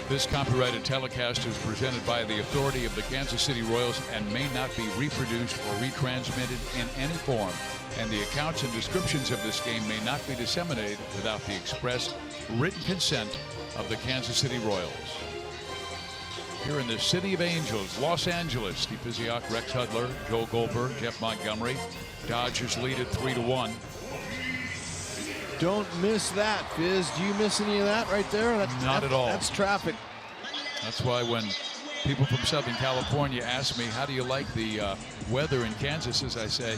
[SPEAKER 1] This copyrighted telecast is presented by the authority of the Kansas City Royals and may not be reproduced or retransmitted in any form. And the accounts and descriptions of this game may not be disseminated without the express written consent of the Kansas City Royals. Here in the City of Angels, Los Angeles, Steve Physiok, Rex Hudler, Joel Goldberg, Jeff Montgomery. Dodgers lead at 3-1.
[SPEAKER 2] Don't miss that, Fizz. Do you miss any of that right there?
[SPEAKER 1] Not at all.
[SPEAKER 2] That's traffic.
[SPEAKER 1] That's why when people from Southern California ask me, how do you like the weather in Kansas? As I say,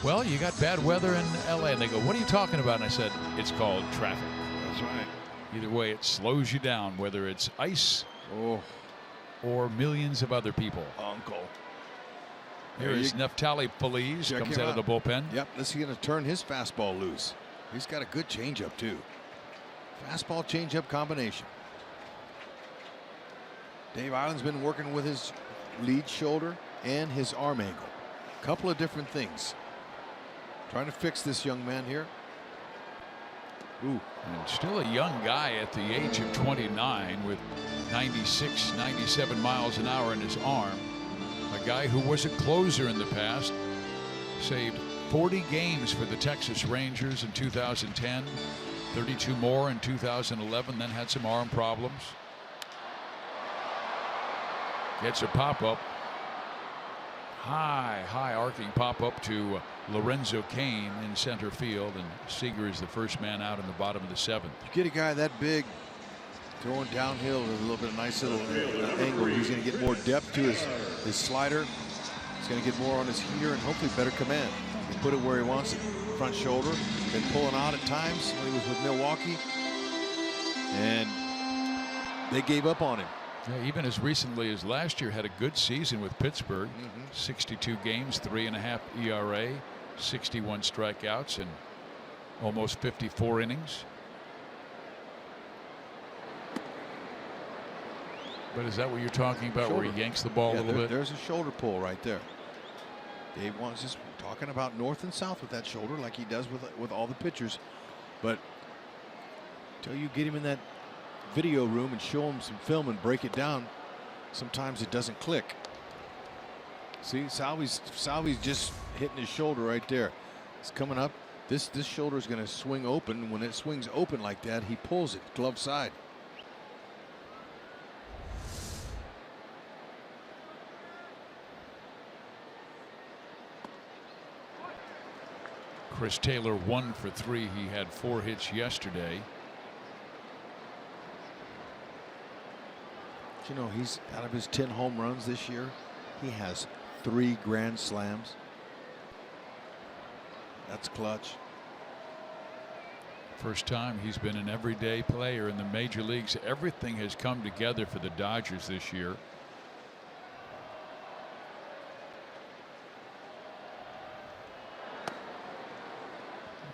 [SPEAKER 1] well, you got bad weather in LA. And they go, what are you talking about? And I said, it's called traffic.
[SPEAKER 2] That's right.
[SPEAKER 1] Either way, it slows you down, whether it's ice or millions of other people.
[SPEAKER 2] Uncle.
[SPEAKER 1] Here is Neftali Feliz, comes out of the bullpen.
[SPEAKER 2] Yep, this is going to turn his fastball loose. He's got a good changeup too. Fastball changeup combination. Dave Island's been working with his lead shoulder and his arm angle. A couple of different things. Trying to fix this young man here. Ooh.
[SPEAKER 1] And still a young guy at the age of 29 with 96, 97 miles an hour in his arm. A guy who was a closer in the past. Saved 40 games for the Texas Rangers in 2010, 32 more in 2011, then had some arm problems. Gets a pop-up. High arcing pop-up to Lorenzo Cain in center field, and Seager is the first man out in the bottom of the 7th.
[SPEAKER 2] You get a guy that big throwing downhill with a little bit of nice little angle. He's going to get more depth to his slider. He's going to get more on his heater and hopefully better command. He put it where he wants it. Front shoulder. Been pulling out at times when he was with Milwaukee. And they gave up on him.
[SPEAKER 1] Yeah, even as recently as last year, had a good season with Pittsburgh. 62 games, 3.5 ERA, 61 strikeouts, and almost 54 innings. But is that what you're talking about,
[SPEAKER 2] Shoulder.
[SPEAKER 1] where he yanks the ball a little bit?
[SPEAKER 2] There's a shoulder pull right there. Dave wants just talking about north and south with that shoulder like he does with all the pitchers. But until you get him in that video room and show him some film and break it down, sometimes it doesn't click. See, Salvi's just hitting his shoulder right there. It's coming up. This shoulder is going to swing open. When it swings open like that, he pulls it glove side.
[SPEAKER 1] Chris Taylor 1 for 3. He had 4 hits yesterday.
[SPEAKER 2] You know, he's out of his 10 home runs this year, he has 3 grand slams. That's clutch.
[SPEAKER 1] First time he's been an everyday player in the major leagues. Everything has come together for the Dodgers this year.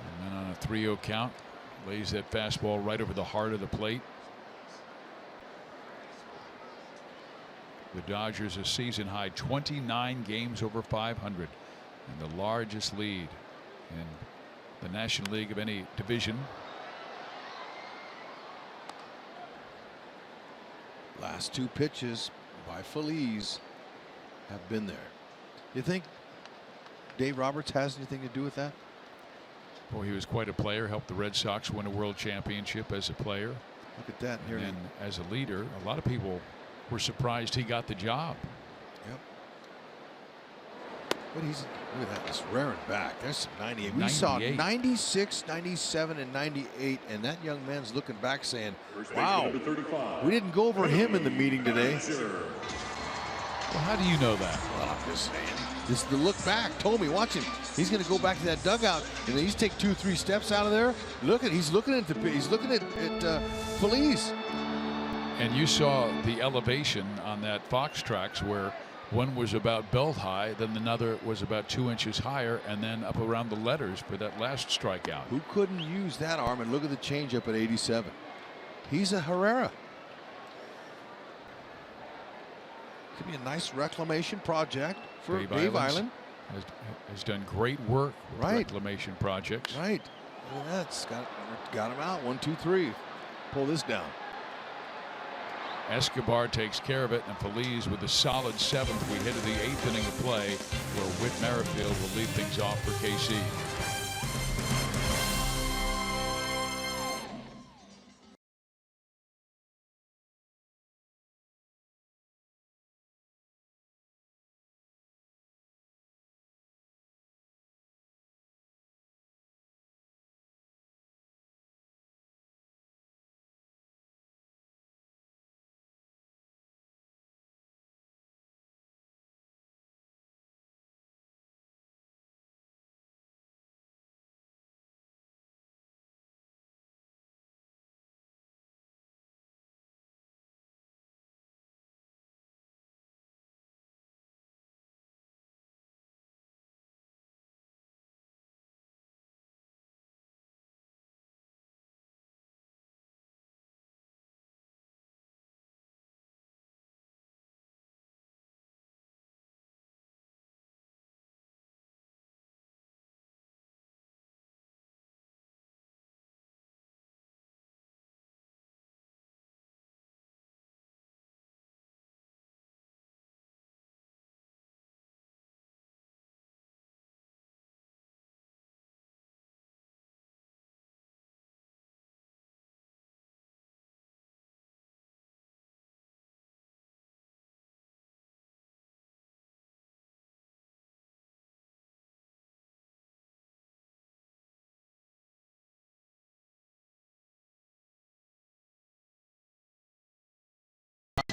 [SPEAKER 1] And then on a 3-0 count, lays that fastball right over the heart of the plate. The Dodgers a season high 29 games over 500 and the largest lead in the National League of any division.
[SPEAKER 2] Last 2 pitches by Feliz have been there. You think Dave Roberts has anything to do with that?
[SPEAKER 1] Boy, he was quite a player. Helped the Red Sox win a world championship as a player.
[SPEAKER 2] Look at that here.
[SPEAKER 1] And as a leader, a lot of people were surprised he got the job.
[SPEAKER 2] Yep. But look at that, just rearing back. There's some 98. We
[SPEAKER 1] 98.
[SPEAKER 2] saw 96, 97, and 98, and that young man's looking back saying, wow, we didn't go over him in the meeting today.
[SPEAKER 1] Well, how do you know that?
[SPEAKER 2] Well, I'm just saying. This is the look back. Told me, watch him. He's going to go back to that dugout, and then he's take 2-3 steps out of there. He's looking at Feliz.
[SPEAKER 1] And you saw the elevation on that Fox tracks where one was about belt high, then another was about 2 inches higher, and then up around the letters for that last strikeout.
[SPEAKER 2] Who couldn't use that arm? And look at the changeup at 87. He's a Herrera. Could be a nice reclamation project for Dave Island.
[SPEAKER 1] Has done great work with
[SPEAKER 2] Right.
[SPEAKER 1] reclamation projects.
[SPEAKER 2] Right. Look at that. Got him out. 1, 2, 3. Pull this down.
[SPEAKER 1] Escobar takes care of it, and Phillies with a solid 7th. We hit to the 8th inning of play, where Whit Merrifield will lead things off for KC.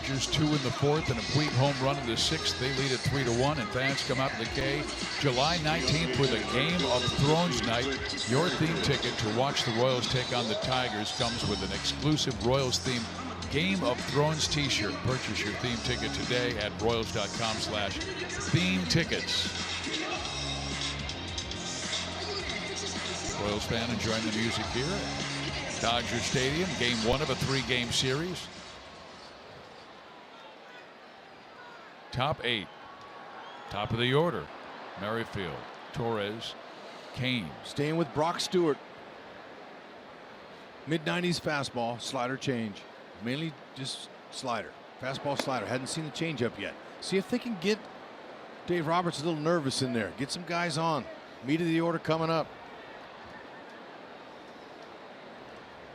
[SPEAKER 1] Dodgers 2 in the 4th and a Puig home run in the 6th. They lead at 3-1, and fans come out to the K July 19th with a Game of Thrones night. Your theme ticket to watch the Royals take on the Tigers comes with an exclusive Royals-themed Game of Thrones t-shirt. Purchase your theme ticket today at royals.com/theme tickets. Royals fan enjoying the music here at Dodger Stadium. Game 1 of a 3-game series. Top 8. Top of the order. Merrifield, Torres, Cain.
[SPEAKER 2] Staying with Brock Stewart. Mid-90s fastball, slider change. Mainly just slider. Fastball, slider. Hadn't seen the changeup yet. See if they can get Dave Roberts a little nervous in there. Get some guys on. Meat of the order coming up.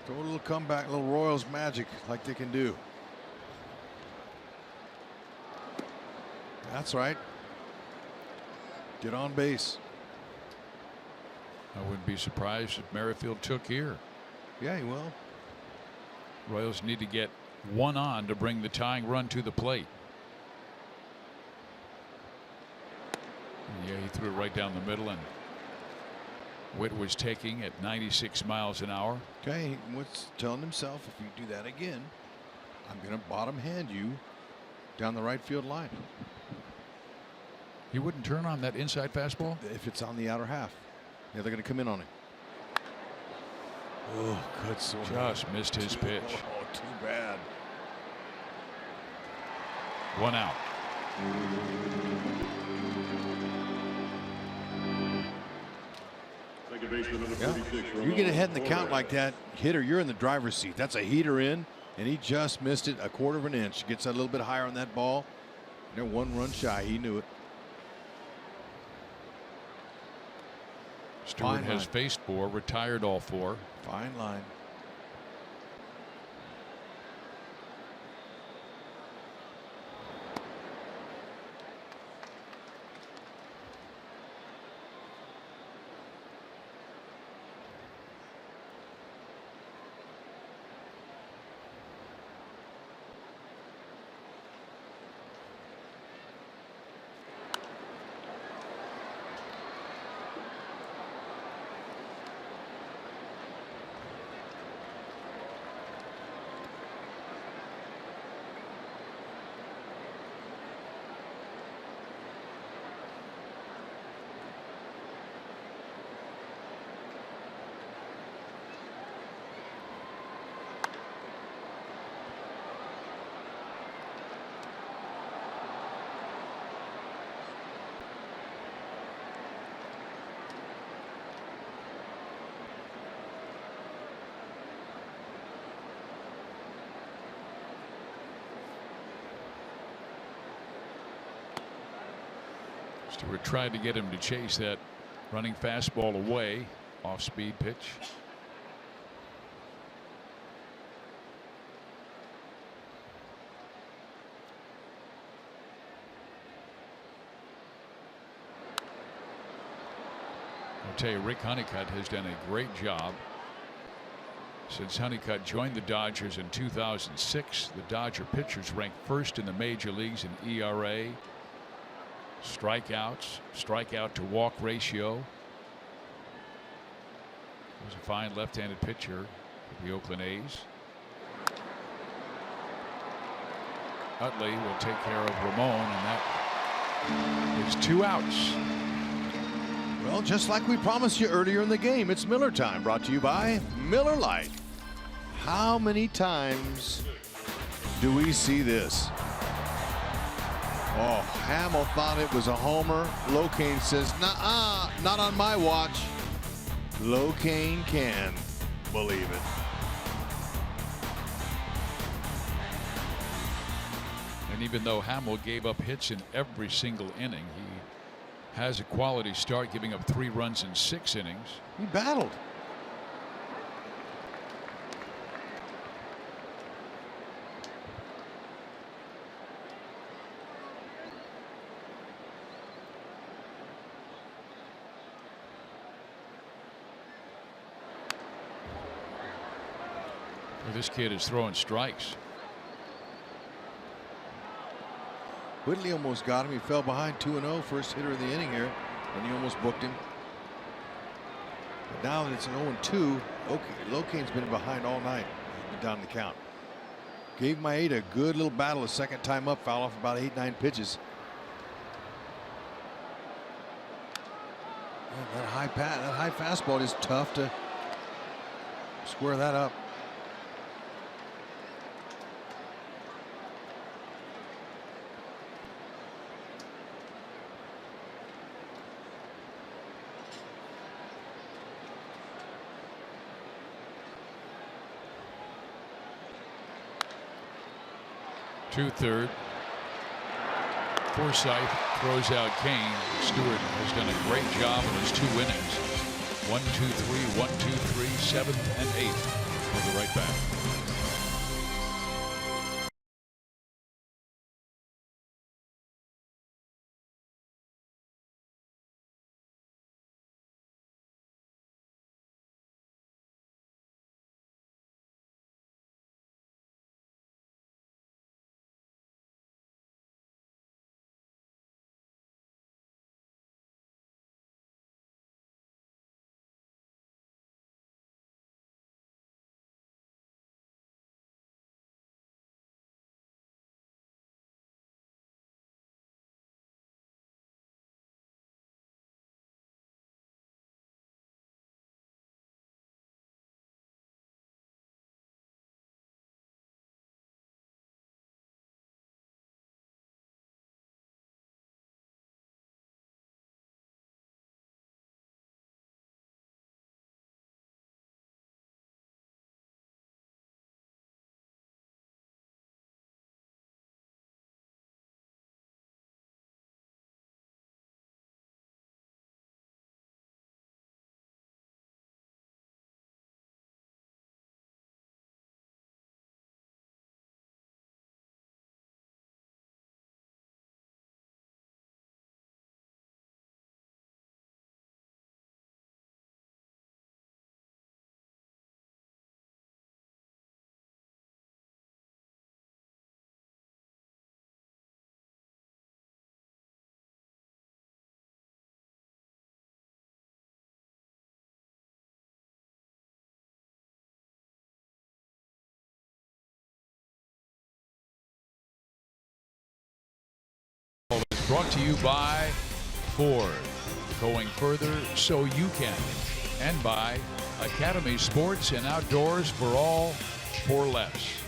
[SPEAKER 2] Throw a little comeback, a little Royals magic like they can do. That's right. Get on base.
[SPEAKER 1] I wouldn't be surprised if Merrifield took here.
[SPEAKER 2] Yeah, he will.
[SPEAKER 1] Royals need to get one on to bring the tying run to the plate. Yeah, he threw it right down the middle, and Whit was taking at 96 miles an hour.
[SPEAKER 2] Okay, Whit's telling himself, if you do that again, I'm going to bottom hand you down the right field line.
[SPEAKER 1] He wouldn't turn on that inside fastball?
[SPEAKER 2] If it's on the outer half. Yeah, they're going to come in on him. Oh, good swing.
[SPEAKER 1] Just missed his pitch.
[SPEAKER 2] Oh, too bad.
[SPEAKER 1] 1 out.
[SPEAKER 4] Second baseman number
[SPEAKER 2] Yeah.
[SPEAKER 4] 46.
[SPEAKER 2] You get ahead in the count like that, hitter, you're in the driver's seat. That's a heater in, and he just missed it 1/4 of an inch. Gets a little bit higher on that ball. They're 1 run shy. He knew it.
[SPEAKER 1] Stewart has faced 4, retired all 4.
[SPEAKER 2] Fine line.
[SPEAKER 1] Stewart tried to get him to chase that running fastball away. Off speed pitch. I'll tell you, Rick Honeycutt has done a great job. Since Honeycutt joined the Dodgers in 2006, the Dodger pitchers ranked first in the major leagues in ERA, strikeouts, strikeout to walk ratio. He's a fine left-handed pitcher for the Oakland A's. Utley will take care of Ramon, and that is 2 outs.
[SPEAKER 2] Well, just like we promised you earlier in the game, it's Miller time, brought to you by Miller Lite. How many times do we see this? Oh, Hamill thought it was a homer. Locain says, nah, not on my watch. Locain can believe it.
[SPEAKER 1] And even though Hamill gave up hits in every single inning, he has a quality start, giving up 3 runs in 6 innings.
[SPEAKER 2] He battled.
[SPEAKER 1] This kid is throwing strikes.
[SPEAKER 2] Whitley almost got him. He fell behind 2-0, first hitter of the inning here, and he almost booked him. But now that it's an 0-2, Locain's been behind all night. He's been down the count. Gave Maeda a good little battle the second time up, foul off about 8-9 pitches. Man, that high fastball is tough to square that up.
[SPEAKER 1] Two-third. Forsythe throws out Cain. Stewart has done a great job in his 2 innings. 1, 2, 3, 1, 2, 3, 7th and 8th. We'll be right back. Brought to you by Ford, going further so you can, and by Academy Sports and Outdoors for all for less.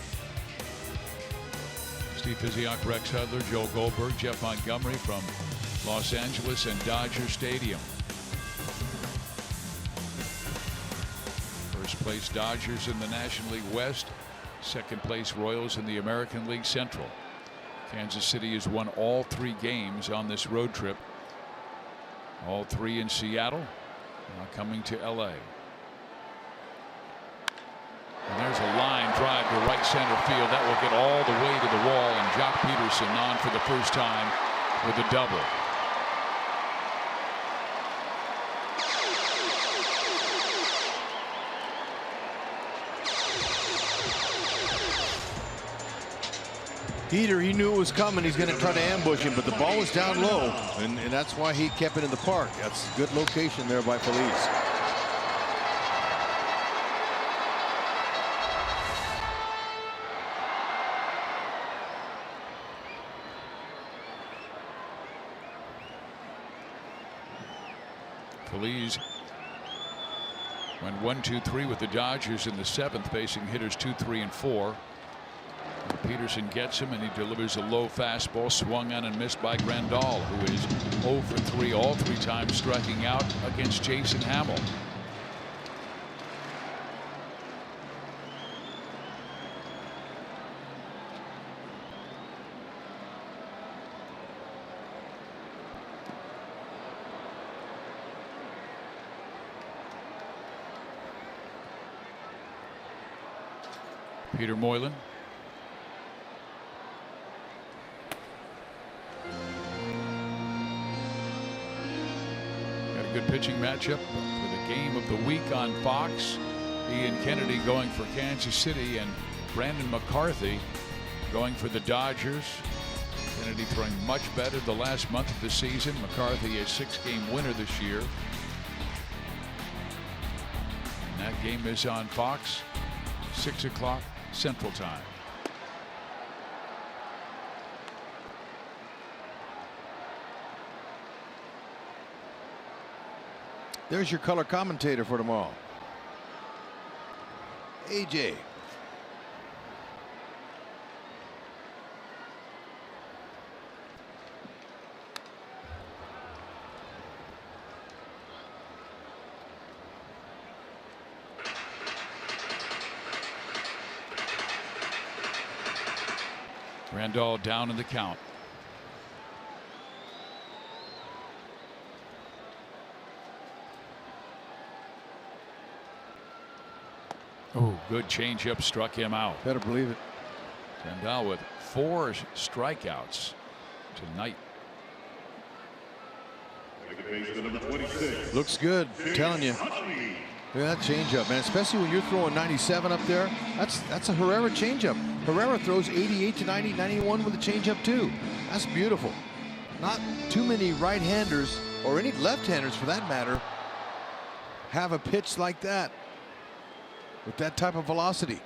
[SPEAKER 1] Steve Physiak, Rex Hudler, Joe Goldberg, Jeff Montgomery from Los Angeles and Dodger Stadium. First place Dodgers in the National League West, second place Royals in the American League Central. Kansas City has won all 3 games on this road trip All three in Seattle, now coming to LA. And there's a line drive to right center field. That will get all the way to the wall, and Jock Peterson on for the first time with a double.
[SPEAKER 2] Heater, he knew it was coming. He's going to try to ambush him, but the ball was down low, and that's why he kept it in the park. That's a good location there by Feliz.
[SPEAKER 1] Feliz went 1-2-3 with the Dodgers in the 7th, facing hitters 2, 3, and 4. Peterson gets him, and he delivers a low fastball swung on and missed by Grandal, who is 0 for 3 all 3 times striking out against Jason Hamill. Peter Moylan. Got a good pitching matchup for the game of the week on Fox. Ian Kennedy going for Kansas City, and Brandon McCarthy going for the Dodgers. Kennedy throwing much better the last month of the season. McCarthy a 6-game winner this year. And that game is on Fox, 6 o'clock Central Time.
[SPEAKER 2] There's your color commentator for tomorrow, AJ.
[SPEAKER 1] Randall down in the count. Oh, good changeup struck him out.
[SPEAKER 2] Better believe it.
[SPEAKER 1] Randall with 4 strikeouts tonight.
[SPEAKER 2] Looks good, I'm telling you. Look at that changeup, man. Especially when you're throwing 97 up there. That's a Herrera changeup. Herrera throws 88 to 90, 91 with a changeup too. That's beautiful. Not too many right-handers, or any left-handers for that matter, have a pitch like that with that type of velocity.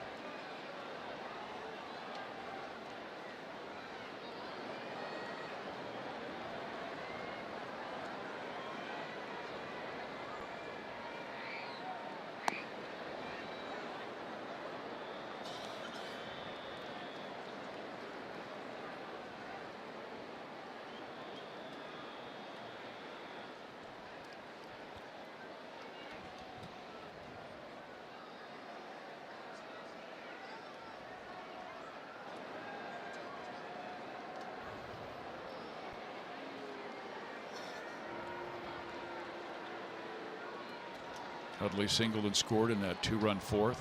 [SPEAKER 1] Utley singled and scored in that 2-run 4th.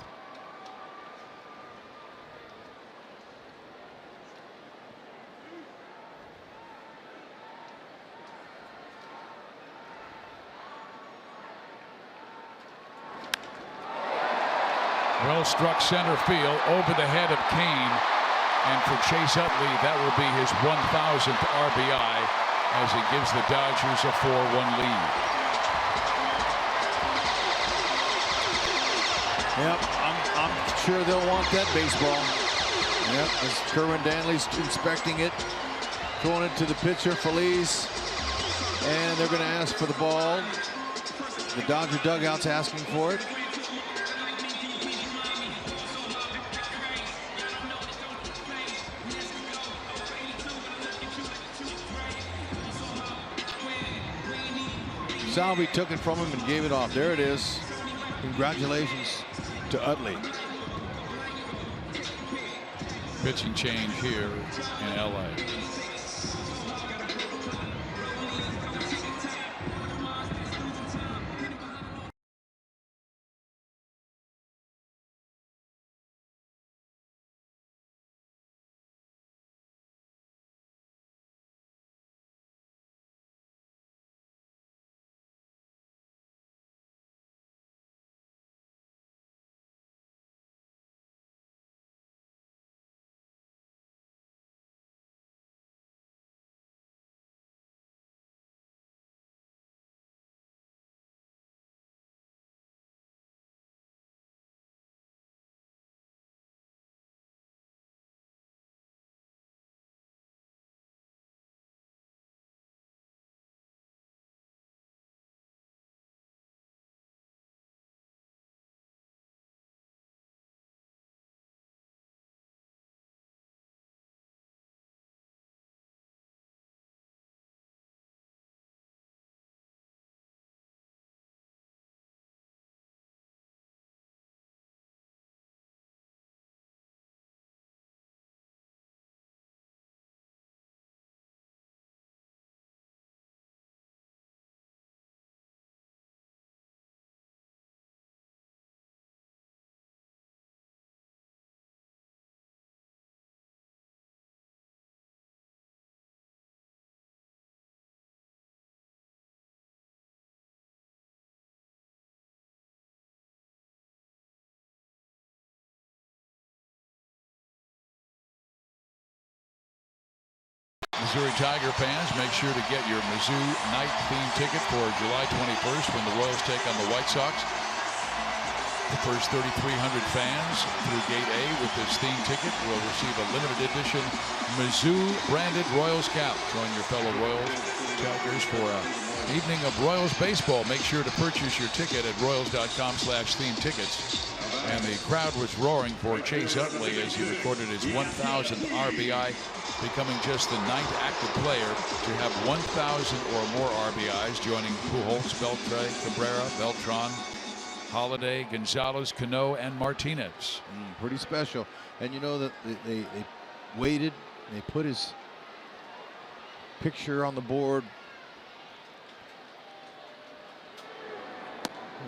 [SPEAKER 1] Well struck center field over the head of Cain, and for Chase Utley that will be his 1,000th RBI as he gives the Dodgers a 4-1 lead.
[SPEAKER 2] Yep, I'm sure they'll want that baseball. Yep, as Kerwin Danley's inspecting it, throwing it to the pitcher, Feliz, and they're going to ask for the ball. The Dodger dugout's asking for it. Salvi took it from him and gave it off. There it is. Congratulations to Utley.
[SPEAKER 1] Pitching change here in LA. Missouri Tiger fans, make sure to get your Mizzou night theme ticket for July 21st when the Royals take on the White Sox. The first 3,300 fans through Gate A with this theme ticket will receive a limited edition Mizzou branded Royals cap. Join your fellow Royals Tigers for an evening of Royals baseball. Make sure to purchase your ticket at royals.com/theme tickets. And the crowd was roaring for Chase Utley as he recorded his 1,000th RBI, becoming just the 9th active player to have 1,000 or more RBIs, joining Pujols, Beltre, Cabrera, Beltran, Holiday, Gonzalez, Cano, and Martinez.
[SPEAKER 2] Pretty special. And you know that they waited, they put his picture on the board,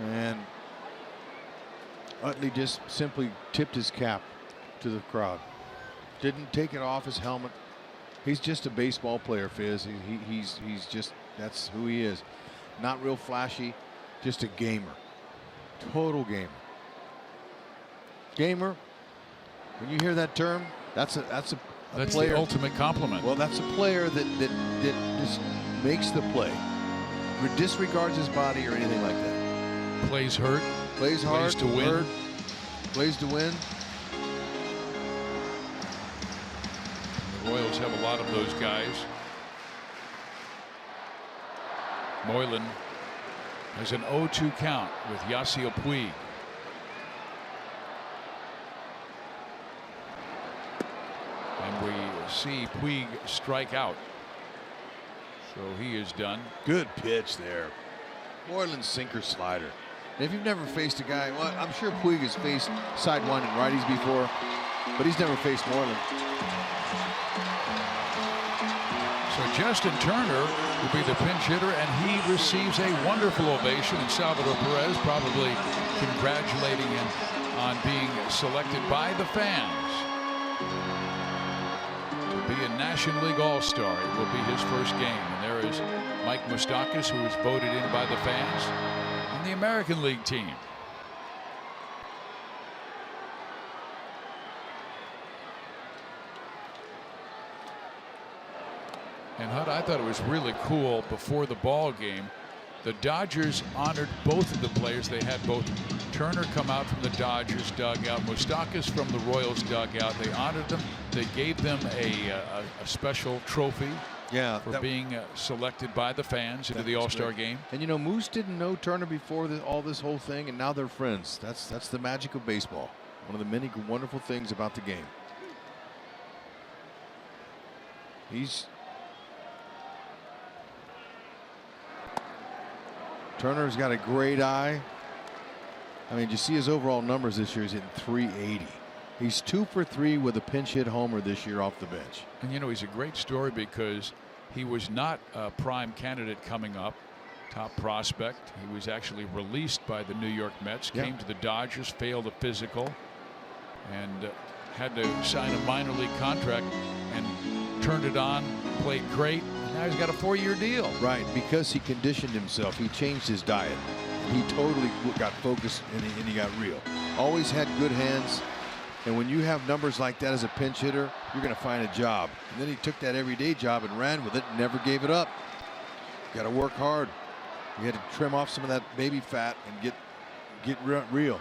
[SPEAKER 2] and Utley just simply tipped his cap to the crowd. Didn't take it off his helmet. He's just a baseball player, Fizz. He's just, that's who he is. Not real flashy, just a gamer. Total gamer. Gamer. When you hear that term, that's
[SPEAKER 1] That's
[SPEAKER 2] player.
[SPEAKER 1] the ultimate compliment.
[SPEAKER 2] Well, that's a player that just makes the play, disregards his body or anything like that.
[SPEAKER 1] Plays hurt.
[SPEAKER 2] Plays hard,
[SPEAKER 1] Plays to win.
[SPEAKER 2] hurt, plays to win.
[SPEAKER 1] The Royals have a lot of those guys. Moylan has an 0-2 count with Yasiel Puig. And we see Puig strike out. So he is done.
[SPEAKER 2] Good pitch there. Moylan's sinker slider. And if you've never faced a guy, well, I'm sure Puig has faced sidewinding righties before, but he's never faced Moylan.
[SPEAKER 1] So Justin Turner will be the pinch hitter, and he receives a wonderful ovation. And Salvador Perez probably congratulating him on being selected by the fans to be a National League All-Star. It will be his first game. And there is Mike Moustakas, who is voted in by the fans, and the American League team. And Hud, I thought it was really cool before the ball game. The Dodgers honored both of the players. They had both Turner come out from the Dodgers dugout, Moustakas from the Royals dugout. They honored them. They gave them a special trophy for being selected by the fans into the All-Star game.
[SPEAKER 2] And you know, Moose didn't know Turner before all this whole thing, and now they're friends. That's the magic of baseball. One of the many wonderful things about the game. Turner's got a great eye. I mean, you see his overall numbers this year. He's hitting .380. He's 2 for 3 with a pinch hit homer this year off the bench.
[SPEAKER 1] And you know, he's a great story because he was not a prime candidate coming up, top prospect. He was actually released by the New York Mets, came to the Dodgers, failed a physical, and had to sign a minor league contract and turned it on, played great. Now he's got a 4-year deal.
[SPEAKER 2] Right, because he conditioned himself. He changed his diet. He totally got focused, and he got real. Always had good hands. And when you have numbers like that as a pinch hitter, you're going to find a job. And then he took that everyday job and ran with it and never gave it up. Got to work hard. You had to trim off some of that baby fat and get real.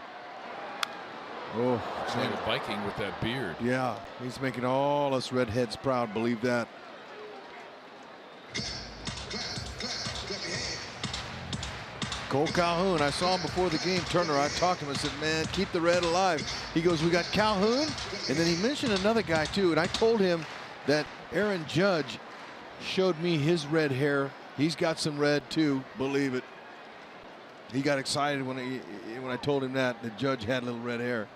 [SPEAKER 2] Oh,
[SPEAKER 1] it's like a Viking with that beard.
[SPEAKER 2] Yeah, he's making all us redheads proud. Believe that. Cole Calhoun, I saw him before the game. Turner, I talked to him. I said, man, keep the red alive. He goes, we got Calhoun? And then he mentioned another guy, too. And I told him that Aaron Judge showed me his red hair. He's got some red, too. Believe it. He got excited when I told him that Judge had a little red hair.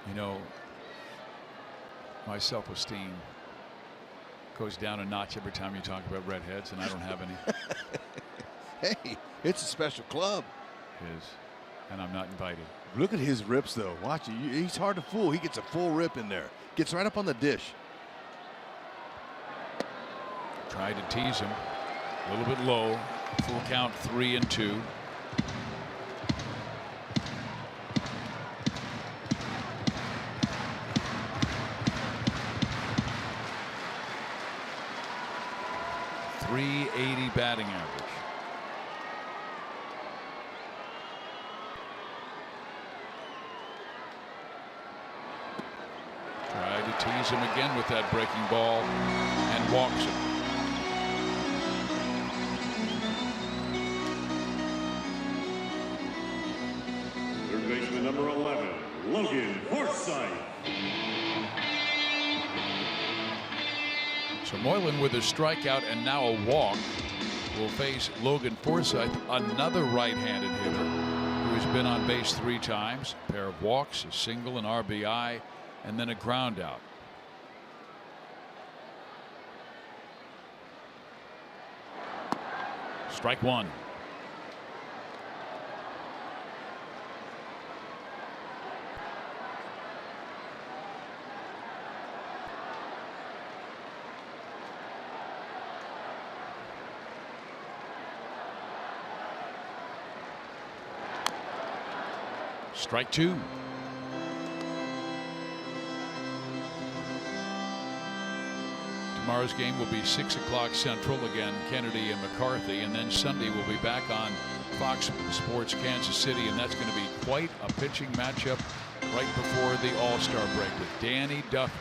[SPEAKER 1] You know, my self-esteem goes down a notch every time you talk about redheads, and I don't have any.
[SPEAKER 2] Hey, it's a special club.
[SPEAKER 1] It is, and I'm not invited.
[SPEAKER 2] Look at his rips, though. Watch it. He's hard to fool. He gets a full rip in there. Gets right up on the dish.
[SPEAKER 1] Tried to tease him. A little bit low. Full count, 3-2. .380 batting average. Tried to tease him again with that breaking ball and walks him.
[SPEAKER 4] Third baseman number 11, Logan Forsythe.
[SPEAKER 1] So Moylan with a strikeout and now a walk will face Logan Forsythe, another right-handed hitter who has been on base 3 times. A pair of walks, a single, an RBI, and then a ground out. Strike 1. Strike 2. Tomorrow's game will be 6 o'clock Central. Again, Kennedy and McCarthy. And then Sunday we'll be back on Fox Sports Kansas City. And that's going to be quite a pitching matchup right before the All-Star break with Danny Duffy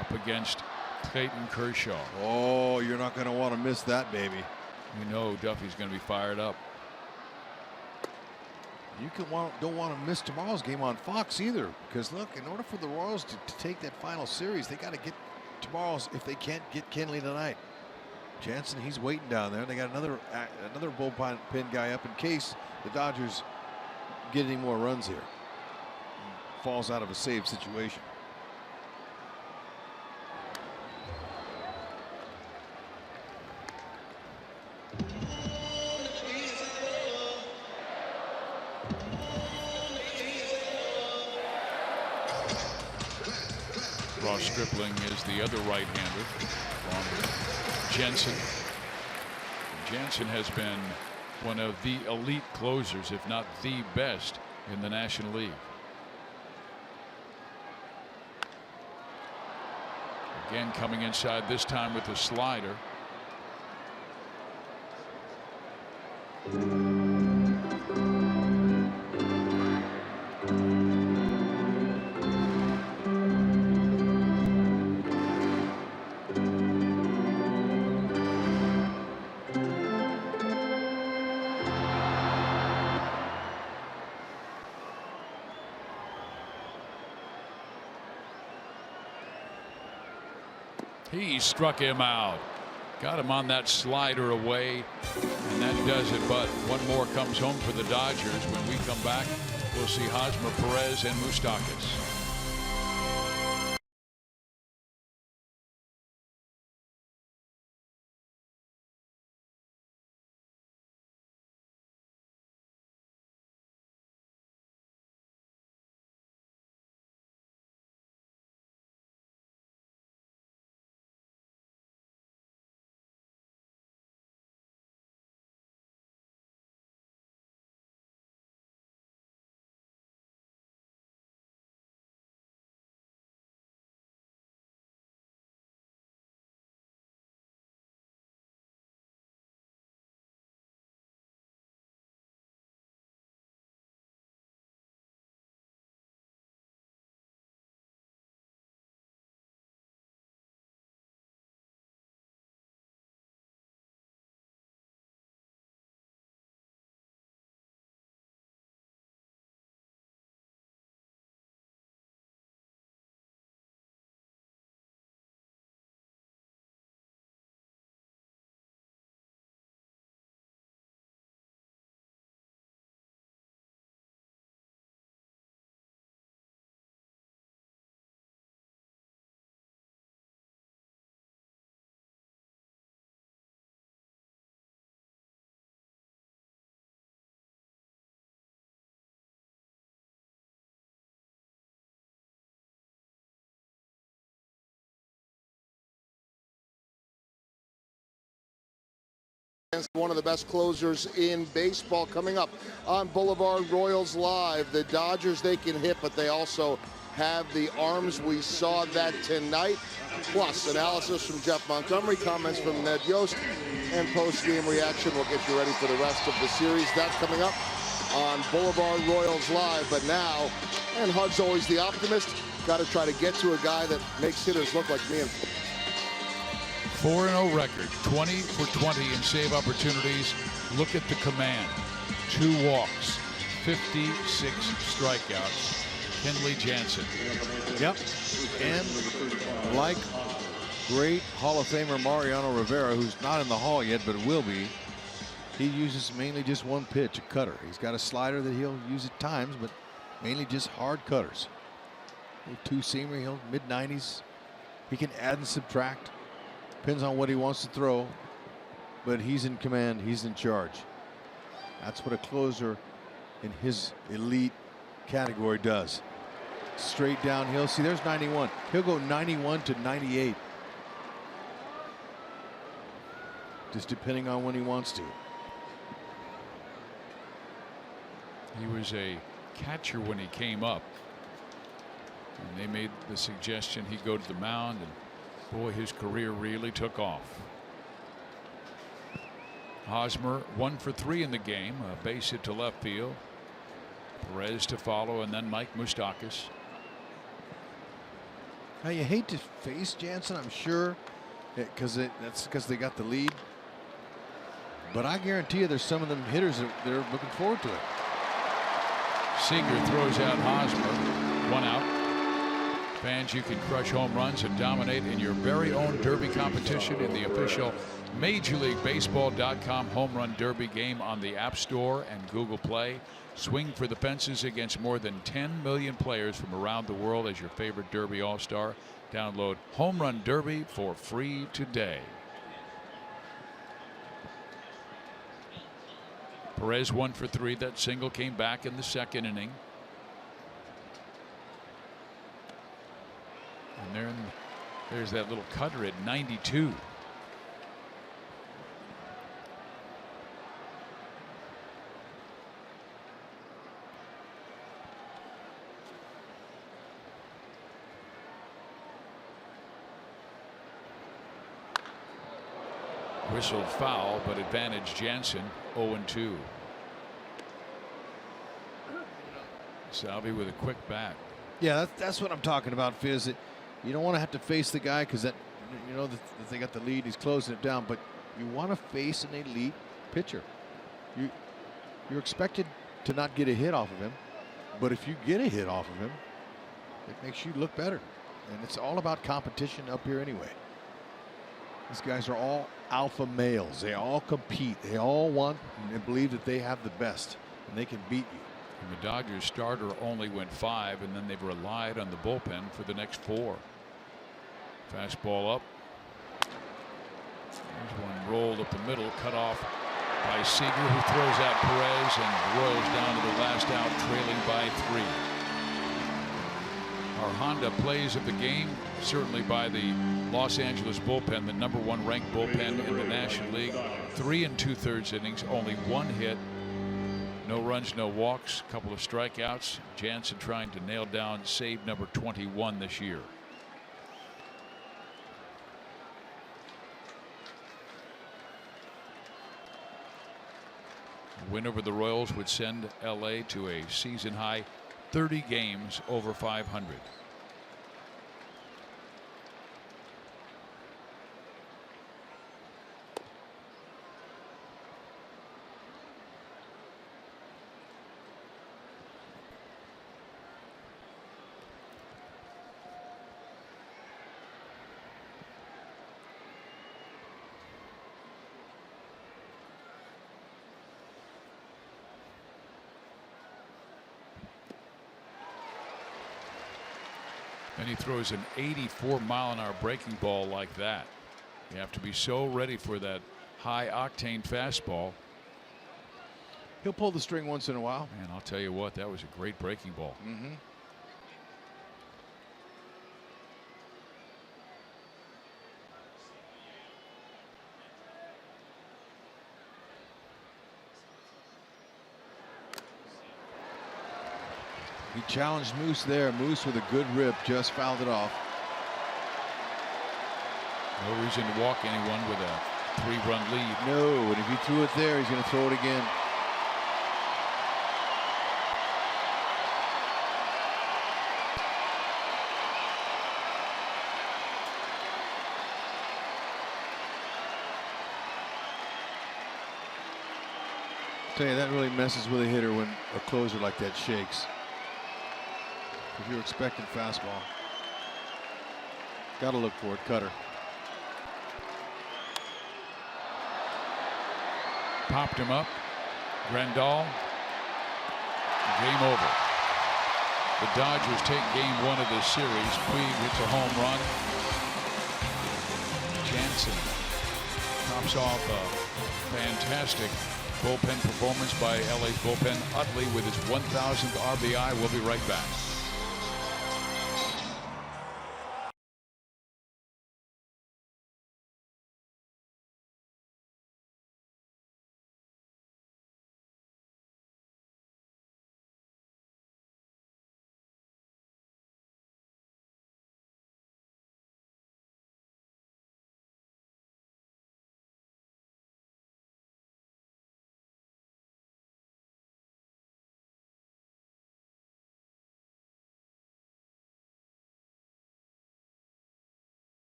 [SPEAKER 1] up against Clayton Kershaw.
[SPEAKER 2] Oh, you're not going to want to miss that, baby.
[SPEAKER 1] You know Duffy's going to be fired up.
[SPEAKER 2] You don't want to miss tomorrow's game on Fox either, because look, in order for the Royals to take that final series, they got to get tomorrow's. If they can't get Kenley tonight, Jansen, he's waiting down there. They got another bullpen guy up in case the Dodgers get any more runs here. Falls out of a save situation.
[SPEAKER 1] Stripling is the other right-hander along with Jensen. Jensen has been one of the elite closers, if not the best, in the National League. Again coming inside, this time with the slider. He struck him out. Got him on that slider away, and that does it. But one more comes home for the Dodgers. When we come back, we'll see Hosmer, Perez, and Moustakas.
[SPEAKER 3] Against one of the best closers in baseball coming up on Boulevard Royals Live. The Dodgers, they can hit, but they also have the arms. We saw that tonight. Plus, analysis from Jeff Montgomery, comments from Ned Yost, and post-game reaction will get you ready for the rest of the series. That coming up on Boulevard Royals Live. But now, and Hud's always the optimist, got to try to get to a guy that makes hitters look like me.
[SPEAKER 1] 4-0 record, 20 for 20 in save opportunities. Look at the command. 2 walks, 56 strikeouts. Kenley Jansen.
[SPEAKER 2] Yep. And like great Hall of Famer Mariano Rivera, who's not in the Hall yet, but will be, he uses mainly just one pitch, a cutter. He's got a slider that he'll use at times, but mainly just hard cutters. A 2-seamer, he'll mid-90s. He can add and subtract. Depends on what he wants to throw, but he's in command. He's in charge. That's what a closer in his elite category does. Straight downhill. See, there's 91. He'll go 91 to 98. Just depending on when he wants to.
[SPEAKER 1] He was a catcher when he came up. And they made the suggestion he go to the mound, and boy, his career really took off. Hosmer 1 for 3 in the game, a base hit to left field. Perez to follow, and then Mike Moustakas.
[SPEAKER 2] Now you hate to face Jansen, I'm sure, that's because they got the lead. But I guarantee you, there's some of them hitters that they're looking forward to it.
[SPEAKER 1] Seager throws out Hosmer, 1 out. Fans, you can crush home runs and dominate in your very own Derby competition in the official MajorLeagueBaseball.com Home Run Derby game on the App Store and Google Play. Swing for the fences against more than 10 million players from around the world as your favorite Derby All-Star. Download Home Run Derby for free today. Perez 1 for 3. That single came back in the second inning. And there's that little cutter at 92. Whistled foul, but advantage Jansen. 0-2. Salvi with a quick bat.
[SPEAKER 2] Yeah, that's what I'm talking about, Fizz. You don't want to have to face the guy because that, you know, that they got the lead. He's closing it down, but you want to face an elite pitcher. You're expected to not get a hit off of him, but if you get a hit off of him, it makes you look better. And it's all about competition up here anyway. These guys are all alpha males. They all compete. They all want and believe that they have the best and they can beat you.
[SPEAKER 1] And the Dodgers starter only went 5, and then they've relied on the bullpen for the next 4. Fastball up. There's one rolled up the middle, cut off by Seager, who throws out Perez, and the Royals down to the last out, trailing by 3. Our Honda plays of the game, certainly by the Los Angeles bullpen, the #1 ranked bullpen in the National League. 3 2/3 innings, only 1 hit. No runs, no walks, a couple of strikeouts. Jansen trying to nail down save number 21 this year. A win over the Royals would send LA to a season high 30 games over 500. And he throws an 84-mile-an-hour breaking ball like that. You have to be so ready for that high-octane fastball.
[SPEAKER 2] He'll pull the string once in a while.
[SPEAKER 1] Man, I'll tell you what, that was a great breaking ball.
[SPEAKER 2] Mm-hmm. He challenged Moose there. Moose with a good rip just fouled it off.
[SPEAKER 1] No reason to walk anyone with a 3-run lead.
[SPEAKER 2] No, and if he threw it there, he's going to throw it again. Tell you, that really messes with a hitter when a closer like that shakes. If you're expecting fastball, got to look for it. Cutter.
[SPEAKER 1] Popped him up. Grandal. Game over. The Dodgers take game 1 of this series. Puig hits a home run. Jansen tops off a fantastic bullpen performance by LA's bullpen. Utley with his 1,000th RBI. We'll be right back.